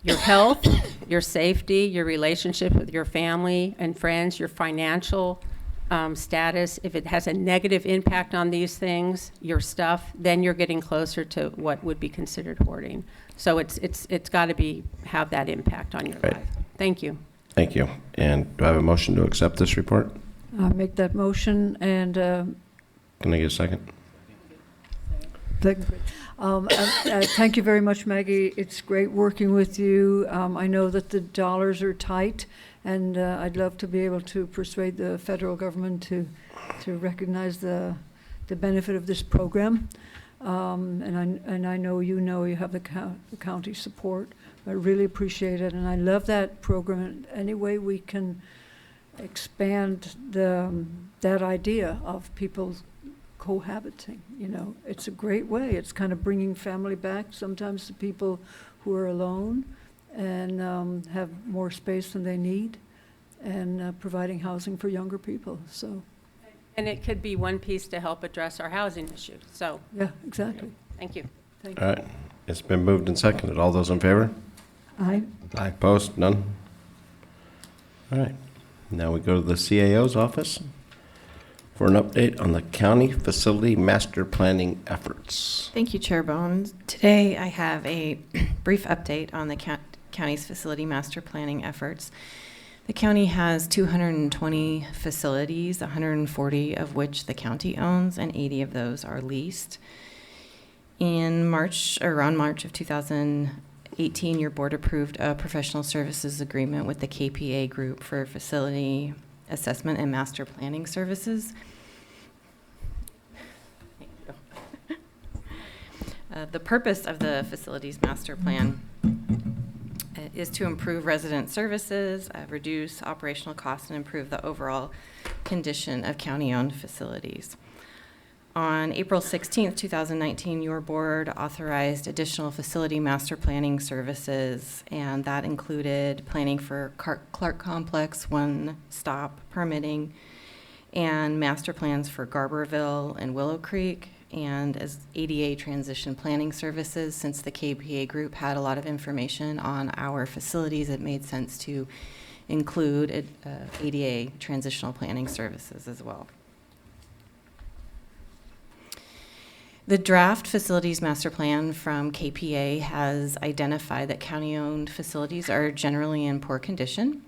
health, your safety, your relationship with your family and friends, your financial status, if it has a negative impact on these things, your stuff, then you're getting closer to what would be considered hoarding. So it's got to have that impact on your Right. life. Thank you. Thank you. And do I have a motion to accept this report? I'll make that motion and Can I get a second? thank you very much, Maggie. It's great working with you. I know that the dollars are tight, and I'd love to be able to persuade the federal government to recognize the benefit of this program. And I know you have the county support. I really appreciate it, and I love that program. Any way we can expand that idea of people cohabiting, it's a great way. It's kind of bringing family back sometimes to people who are alone and have more space than they need, and providing housing for younger people. So, And it could be one piece to help address our housing issue. So yeah, exactly. thank you. Thank All right. It's been moved and seconded. All those in favor? Aye. Aye. Opposed? None? All right. Now we go to the CAO's office for an update on the county facility master planning efforts. Thank you, Chair Bohn. Today I have a brief update on the county's facility master planning efforts. The county has 220 facilities, 140 of which the county owns, and 80 of those are leased. In March of 2018, your board approved a professional services agreement with the KPA group for facility assessment and master planning services. The purpose of the facilities master plan is to improve resident services, reduce operational costs, and improve the overall condition of county-owned facilities. On April 16th, 2019, your board authorized additional facility master planning services, and that included planning for Clark Complex, one-stop permitting, and master plans for Garberville and Willow Creek, and as ADA transition planning services. Since the KPA group had a lot of information on our facilities, it made sense to include ADA transitional planning services as well. The draft facilities master plan from KPA has identified that county-owned facilities are generally in poor condition.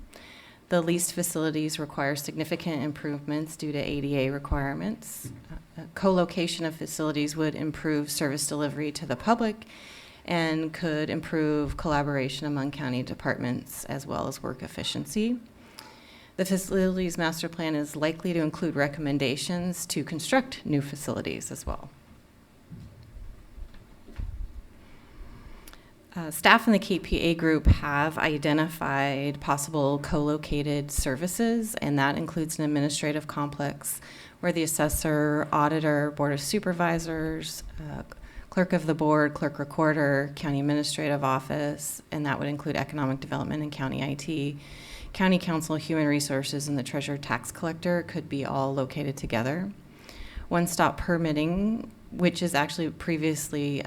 The leased facilities require significant improvements due to ADA requirements. Co-location of facilities would improve service delivery to the public and could improve collaboration among county departments as well as work efficiency. The facilities master plan is likely to include recommendations to construct new facilities as well. Staff in the KPA group have identified possible co-located services, and that includes an administrative complex where the assessor, auditor, board of supervisors, clerk of the board, clerk recorder, county administrative office, and that would include economic development and county IT, county council, human resources, and the treasurer tax collector could be all located together. One-stop permitting, which is actually previously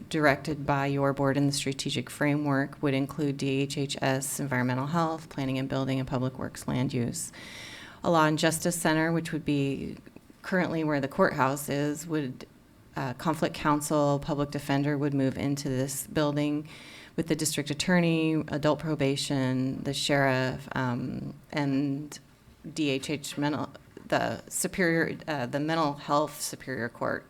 directed by your board in the strategic framework, would include DHHS, environmental health, planning and building, and public works land use. A law and justice center, which would be currently where the courthouse is, would conflict counsel, public defender would move into this building with the district attorney, adult probation, the sheriff, and DHH the mental health superior court,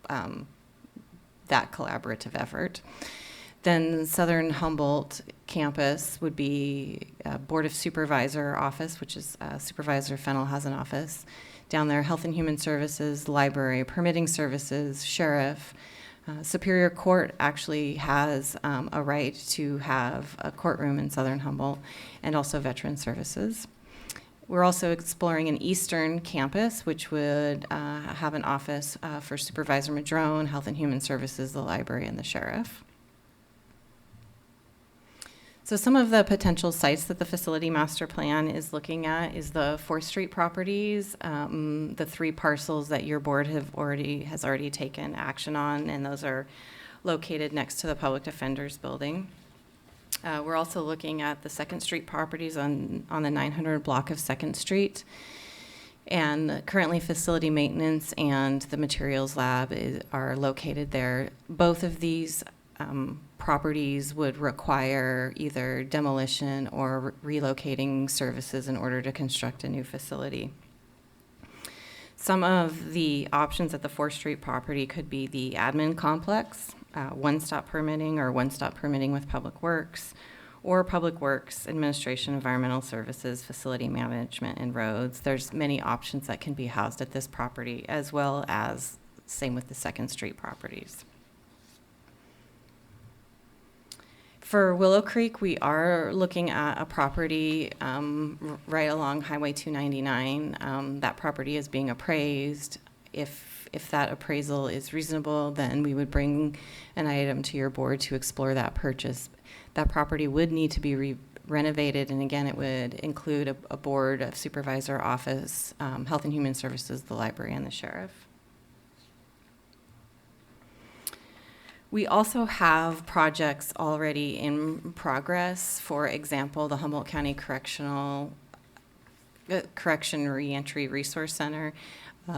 that collaborative effort. Then Southern Humboldt campus would be Board of Supervisor office, which is Supervisor Fennell has an office. Down there, Health and Human Services, Library, Permitting Services, Sheriff. Superior Court actually has a right to have a courtroom in Southern Humboldt, and also Veteran Services. We're also exploring an Eastern campus, which would have an office for Supervisor Madrone, Health and Human Services, the Library, and the Sheriff. So some of the potential sites that the facility master plan is looking at is the 4th Street properties, the 3 parcels that your board has already taken action on, and those are located next to the Public Defender's building. We're also looking at the 2nd Street properties on the 900 block of 2nd Street. And currently facility maintenance and the materials lab are located there. Both of these properties would require either demolition or relocating services in order to construct a new facility. Some of the options at the 4th Street property could be the admin complex, one-stop permitting or one-stop permitting with Public Works, or Public Works, Administration, Environmental Services, Facility Management, and Roads. There's many options that can be housed at this property, as well as same with the 2nd Street properties. For Willow Creek, we are looking at a property right along Highway 299. That property is being appraised. If that appraisal is reasonable, then we would bring an item to your board to explore that purchase. That property would need to be renovated, and again, it would include a board of supervisor office, Health and Human Services, the library, and the sheriff. We also have projects already in progress. For example, the Humboldt County Correction Reentry Resource Center.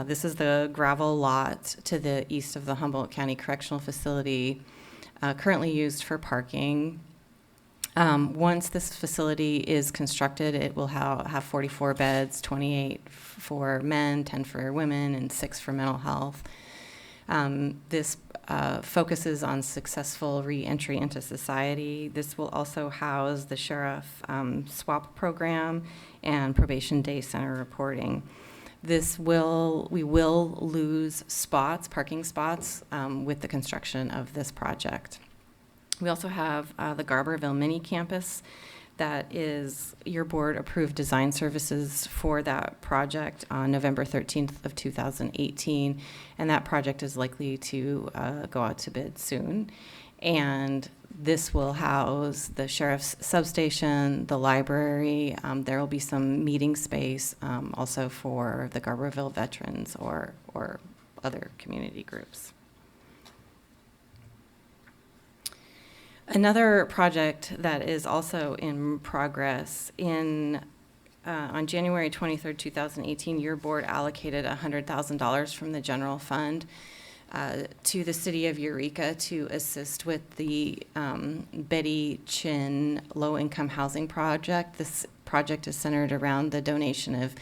This is the gravel lot to the east of the Humboldt County Correctional Facility, currently used for parking. Once this facility is constructed, it will have 44 beds, 28 for men, 10 for women, and 6 for mental health. This focuses on successful reentry into society. This will also house the sheriff swap program and probation day center reporting. We will lose spots, parking spots, with the construction of this project. We also have the Garberville mini campus. That is your board approved design services for that project on November 13th of 2018, and that project is likely to go out to bid soon. And this will house the sheriff's substation, the library. There will be some meeting space also for the Garberville veterans or other community groups. Another project that is also in progress on January 23rd, 2018, your board allocated $100,000 from the general fund to the city of Eureka to assist with the Betty Chin low-income housing project. This project is centered around the donation of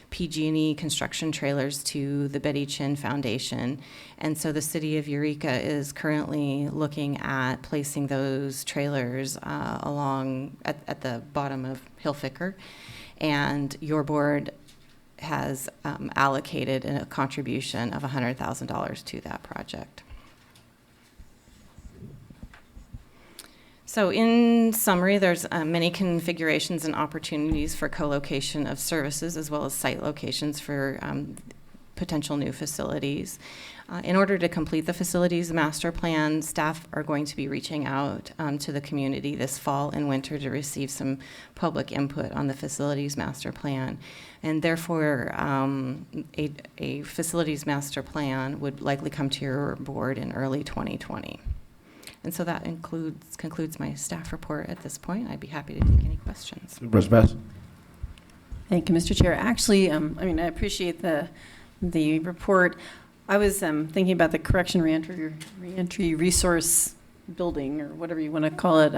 PG&E construction trailers to the Betty Chin Foundation. And so the city of Eureka is currently looking at placing those trailers along at the bottom of Hillficker. And your board has allocated a contribution of $100,000 to that project. So in summary, there's many configurations and opportunities for co-location of services as well as site locations for potential new facilities. In order to complete the facilities master plan, staff are going to be reaching out to the community this fall and winter to receive some public input on the facilities master plan. And therefore, a facilities master plan would likely come to your board in early 2020. And so that concludes my staff report at this point. I'd be happy to take any questions. Supervisor Bass. Thank you, Mr. Chair. Actually, I appreciate the report. I was thinking about the correction reentry resource building, or whatever you want to call it.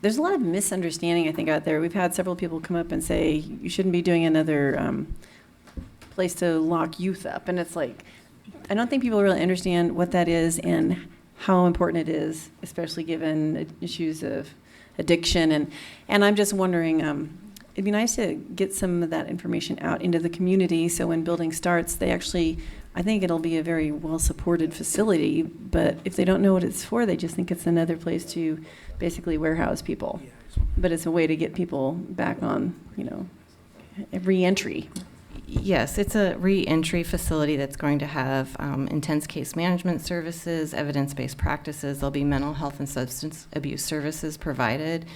There's a lot of misunderstanding, I think, out there. We've had several people come up and say, you shouldn't be doing another place to lock youth up. And it's like, I don't think people really understand what that is and how important it is, especially given issues of addiction. And I'm just wondering, it'd be nice to get some of that information out into the community, so when building starts, they actually, I think it'll be a very well-supported facility, but if they don't know what it's for, they just think it's another place to basically warehouse people. But it's a way to get people back on, re-entry. Yes, it's a re-entry facility that's going to have intense case management services, evidence-based practices. There'll be mental health and substance abuse services provided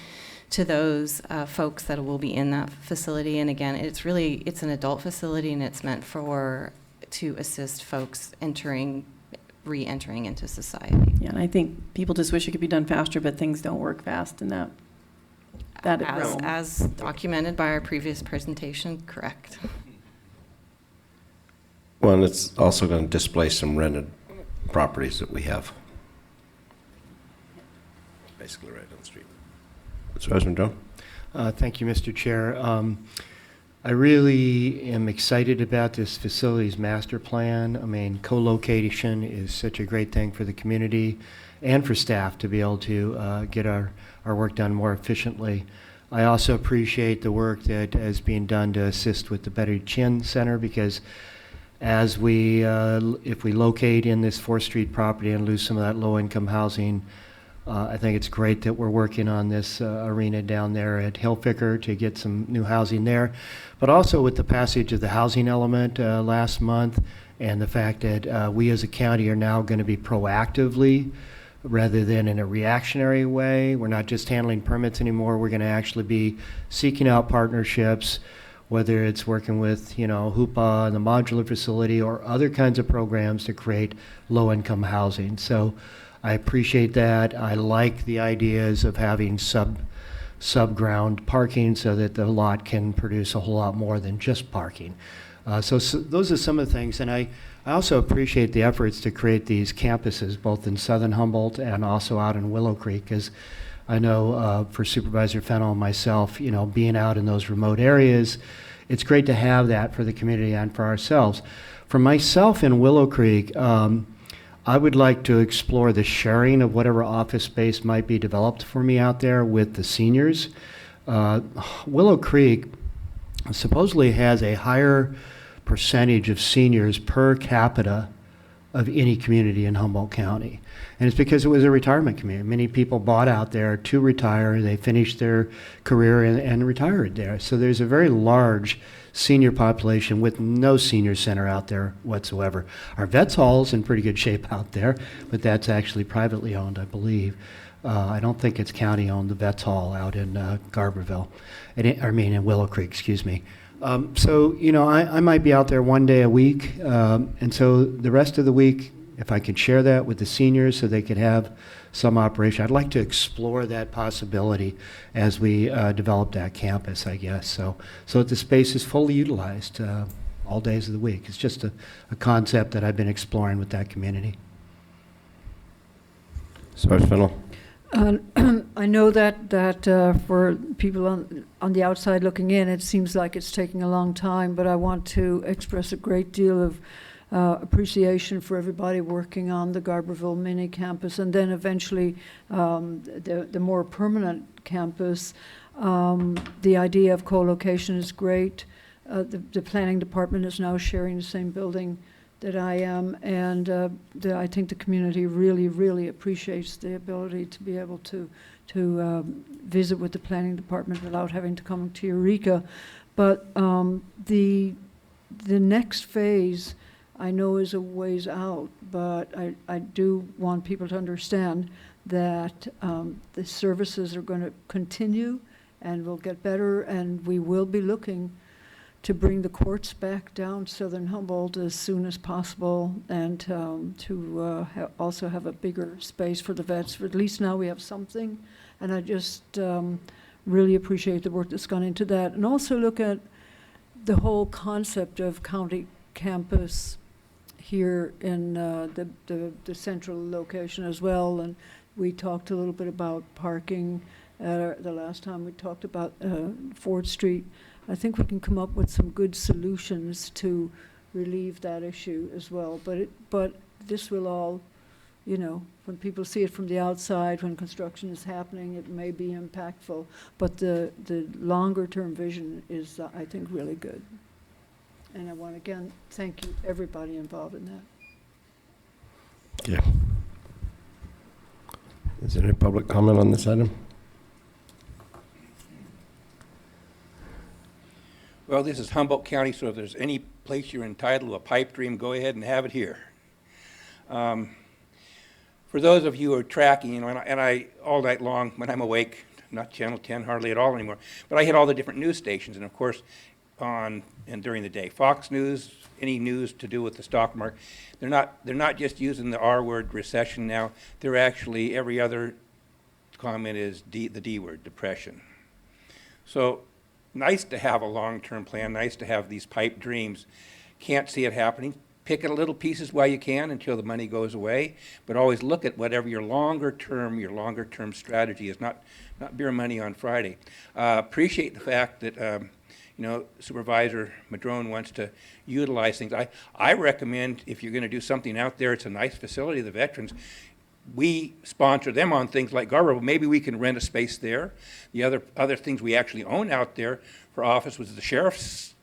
to those folks that will be in that facility. And again, it's an adult facility, and it's meant to assist folks re-entering into society. Yeah, and I think people just wish it could be done faster, but things don't work fast in that realm. As documented by our previous presentation, correct. Well, and it's also going to displace some rented properties that we have. Basically right on the street. Supervisor Madrone? Thank you, Mr. Chair. I really am excited about this facilities master plan. I mean, co-location is such a great thing for the community and for staff to be able to get our work done more efficiently. I also appreciate the work that is being done to assist with the Betty Chin Center, because as if we locate in this 4th Street property and lose some of that low-income housing, I think it's great that we're working on this arena down there at Hillficker to get some new housing there. But also with the passage of the housing element last month, and the fact that we as a county are now going to be proactively, rather than in a reactionary way. We're not just handling permits anymore. We're going to actually be seeking out partnerships, whether it's working with, HUPA and the modular facility or other kinds of programs to create low-income housing. So I appreciate that. I like the ideas of having subground parking so that the lot can produce a whole lot more than just parking. So those are some of the things. And I also appreciate the efforts to create these campuses, both in southern Humboldt and also out in Willow Creek, because I know for Supervisor Fennell and myself, being out in those remote areas, it's great to have that for the community and for ourselves. For myself in Willow Creek, I would like to explore the sharing of whatever office space might be developed for me out there with the seniors. Willow Creek supposedly has a higher percentage of seniors per capita of any community in Humboldt County. And it's because it was a retirement community. Many people bought out there to retire. They finished their career and retired there. So there's a very large senior population with no senior center out there whatsoever. Our Vets Hall's in pretty good shape out there, but that's actually privately owned, I believe. I don't think it's county owned, the Vets Hall out in Garberville. In Willow Creek, excuse me. So, I might be out there one day a week, and so the rest of the week, if I could share that with the seniors so they could have some operation, I'd like to explore that possibility as we develop that campus, I guess. So that the space is fully utilized all days of the week. It's just a concept that I've been exploring with that community. Supervisor Fennell? I know that for people on the outside looking in, it seems like it's taking a long time, but I want to express a great deal of appreciation for everybody working on the Garberville mini campus, and then eventually the more permanent campus. The idea of co-location is great. The planning department is now sharing the same building that I am, and I think the community really, really appreciates the ability to be able to visit with the planning department without having to come to Eureka. But the next phase, I know, is a ways out, but I do want people to understand that the services are going to continue and will get better, and we will be looking to bring the courts back down southern Humboldt as soon as possible, and to also have a bigger space for the vets. At least now we have something, and I just really appreciate the work that's gone into that. And also look at the whole concept of county campus here in the central location as well, and we talked a little bit about parking the last time we talked about Ford Street. I think we can come up with some good solutions to relieve that issue as well. But this will all, you know, when people see it from the outside, when construction is happening, it may be impactful. But the longer term vision is, I think, really good. And I want to again thank you, everybody involved in that. Yeah. Is there any public comment on this item? Well, this is Humboldt County, so if there's any place you're entitled to a pipe dream, go ahead and have it here. For those of you who are tracking, you know, and I all night long when I'm awake, not Channel 10 hardly at all anymore, but I hit all the different news stations, and of course, on and during the day, Fox News, any news to do with the stock market, they're not just using the R word recession now. They're actually every other comment is the D word, depression. So nice to have a long-term plan, nice to have these pipe dreams. Can't see it happening. Pick it a little pieces while you can until the money goes away, but always look at whatever your longer term strategy is, not beer money on Friday. Appreciate the fact that you know, Supervisor Madrone wants to utilize things. I recommend if you're going to do something out there, it's a nice facility, the veterans, we sponsor them on things like Garber. Maybe we can rent a space there. The other things we actually own out there for office was the sheriff's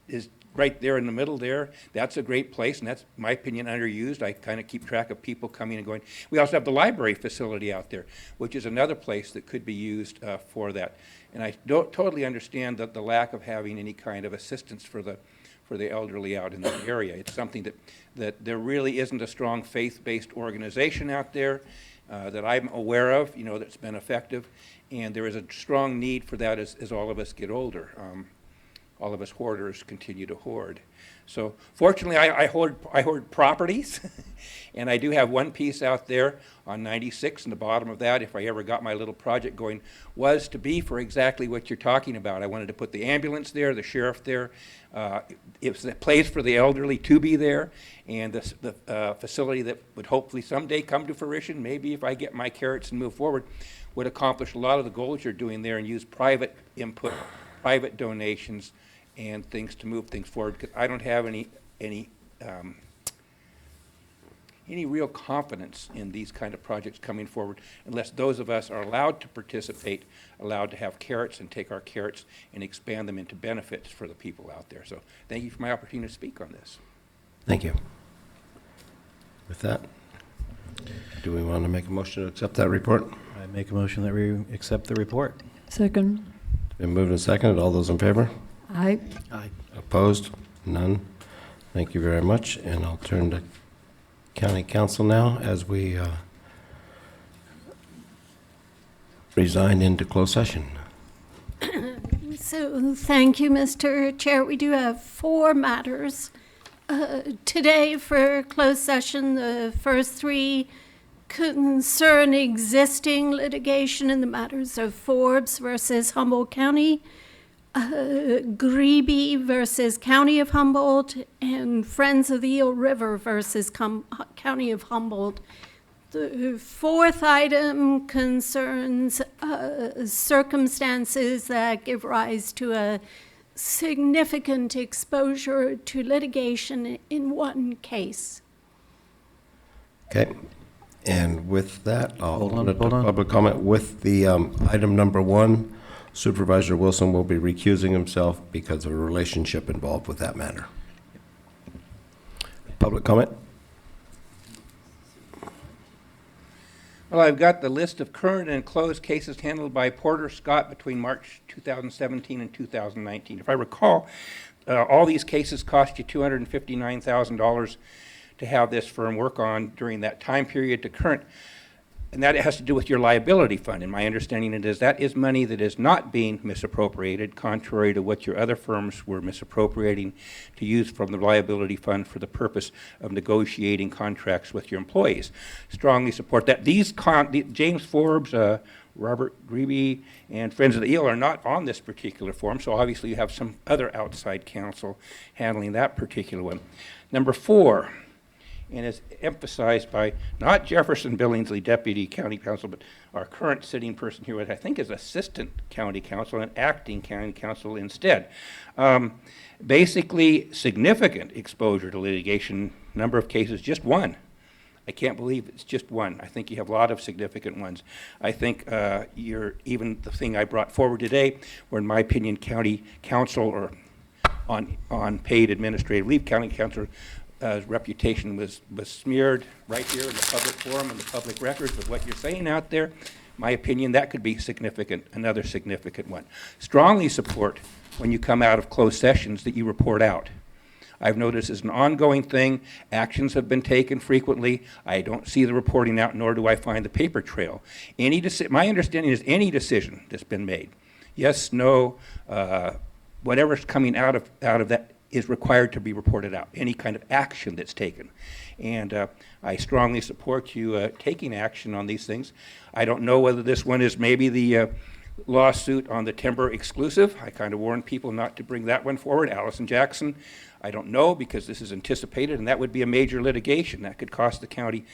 is right there in the middle there. That's a great place, and that's, in my opinion, underused. I kind of keep track of people coming and going. We also have the library facility out there, which is another place that could be used for that. And I don't totally understand the lack of having any kind of assistance for the elderly out in the area. It's something that there really isn't a strong faith-based organization out there that I'm aware of, you know, that's been effective. And there is a strong need for that as all of us get older. All of us hoarders continue to hoard. So fortunately, I hoard properties, and I do have one piece out there on 96, and the bottom of that, if I ever got my little project going, was to be for exactly what you're talking about. I wanted to put the ambulance there, the sheriff there. It's a place for the elderly to be there, and the facility that would hopefully someday come to fruition, maybe if I get my carrots and move forward, would accomplish a lot of the goals you're doing there and use private input, private donations, and things to move things forward, because I don't have any real confidence in these kind of projects coming forward unless those of us are allowed to participate, allowed to have carrots and take our carrots and expand them into benefits for the people out there. So thank you for my opportunity to speak on this. Thank you. With that, do we want to make a motion to accept that report? I make a motion that we accept the report. Second. It's been moved and seconded. All those in favor? Aye. Aye. Opposed? None. Thank you very much. And I'll turn to County Council now as we resign into closed session. So thank you, Mr. Chair. We do have 4 matters today for closed session. The first 3 concern existing litigation in the matters of Forbes versus Humboldt County, Greeby versus County of Humboldt, and Friends of the Eel River versus County of Humboldt. The 4th item concerns circumstances that give rise to a significant exposure to litigation in one case. Okay. And with that, I'll Hold on, open it hold to on. public comment. With the item number 1, Supervisor Wilson will be recusing himself because of a relationship involved with that matter. Public comment? Well, I've got the list of current and closed cases handled by Porter Scott between March 2017 and 2019. If I recall, all these cases cost you $259,000 to have this firm work on during that time period to current. And that has to do with your liability fund. And my understanding it is that is money that is not being misappropriated, contrary to what your other firms were misappropriating to use from the liability fund for the purpose of negotiating contracts with your employees. Strongly support that. James Forbes, Robert Greeby, and Friends of the Eel are not on this particular form, so obviously you have some other outside counsel handling that particular one. Number 4. and is emphasized by not Jefferson Billingsley, Deputy County Counsel, but our current sitting person here, what I think is Assistant County Counsel and Acting County Counsel instead. Basically, significant exposure to litigation, number of cases, just one. I can't believe it's just one. I think you have a lot of significant ones. I think even the thing I brought forward today, where in my opinion, county counsel or on paid administrative leave, county counsel reputation was smeared right here in the public forum and the public records with what you're saying out there. My opinion, that could be significant, another significant one. Strongly support when you come out of closed sessions that you report out. I've noticed it's an ongoing thing. Actions have been taken frequently. I don't see the reporting out, nor do I find the paper trail. My understanding is any decision that's been made, yes, no, whatever's coming out of that is required to be reported out, any kind of action that's taken. And I strongly support you taking action on these things. I don't know whether this one is maybe the lawsuit on the timber exclusive. I kind of warned people not to bring that one forward. Allison Jackson, I don't know, because this is anticipated, and that would be a major litigation. That could cost the county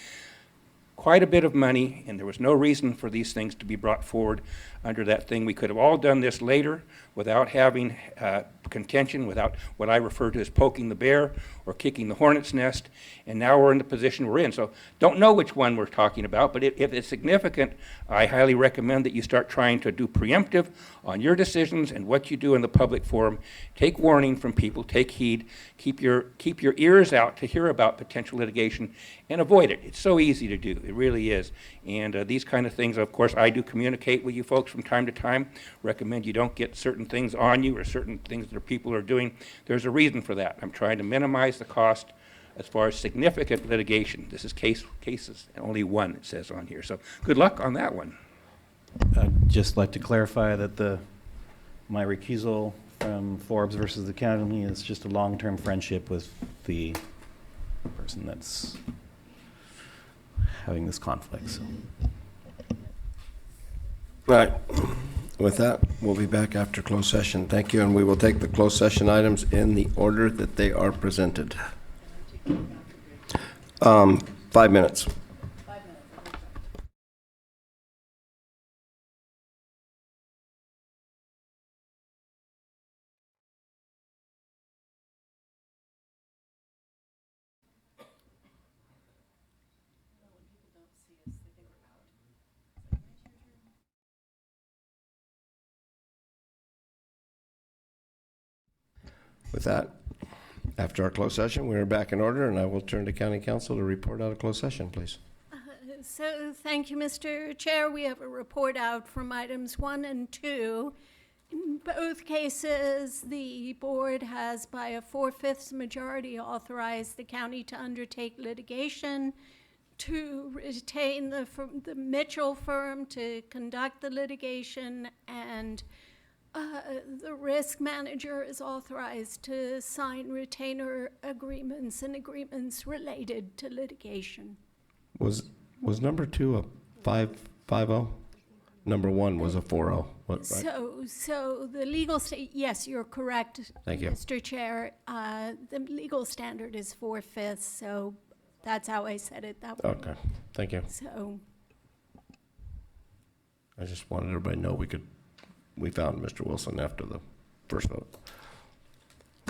quite a bit of money, and there was no reason for these things to be brought forward under that thing. We could have all done this later without having contention, without what I refer to as poking the bear or kicking the hornet's nest, and now we're in the position we're in. So don't know which one we're talking about, but if it's significant, I highly recommend that you start trying to do preemptive on your decisions and what you do in the public forum. Take warning from people, take heed, keep your ears out to hear about potential litigation and avoid it. It's so easy to do, it really is. And these kind of things, of course, I do communicate with you folks from time to time, recommend you don't get certain things on you or certain things that people are doing. There's a reason for that. I'm trying to minimize the cost as far as significant litigation. This is cases, only one it says on here. So good luck on that one. I'd just like to clarify that my recusal from Forbes versus the county is just a long-term friendship with the person that's having this conflict. So. All right. With that, we'll be back after closed session. Thank you, and we will take the closed session items in the order that they are presented. 5 minutes. With that, after our closed session, we are back in order, and I will turn to County Counsel to report out of closed session, please. So thank you, Mr. Chair. We have a report out from items 1 and 2. In both cases, the board has, by a 4/5 majority, authorized the county to undertake litigation, to retain the Mitchell firm to conduct the litigation, and the risk manager is authorized to sign retainer agreements and agreements related to litigation. Was number 2 a 5-5-0? Number 1 was a 4-0. What, right? So the legal yes, you're correct. Thank you, Mr. Chair. The legal standard is 4/5, so that's how I said it that way. Okay, thank you. So I just wanted everybody to know we found Mr. Wilson after the first vote.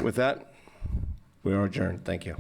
With that, we are adjourned. Thank you.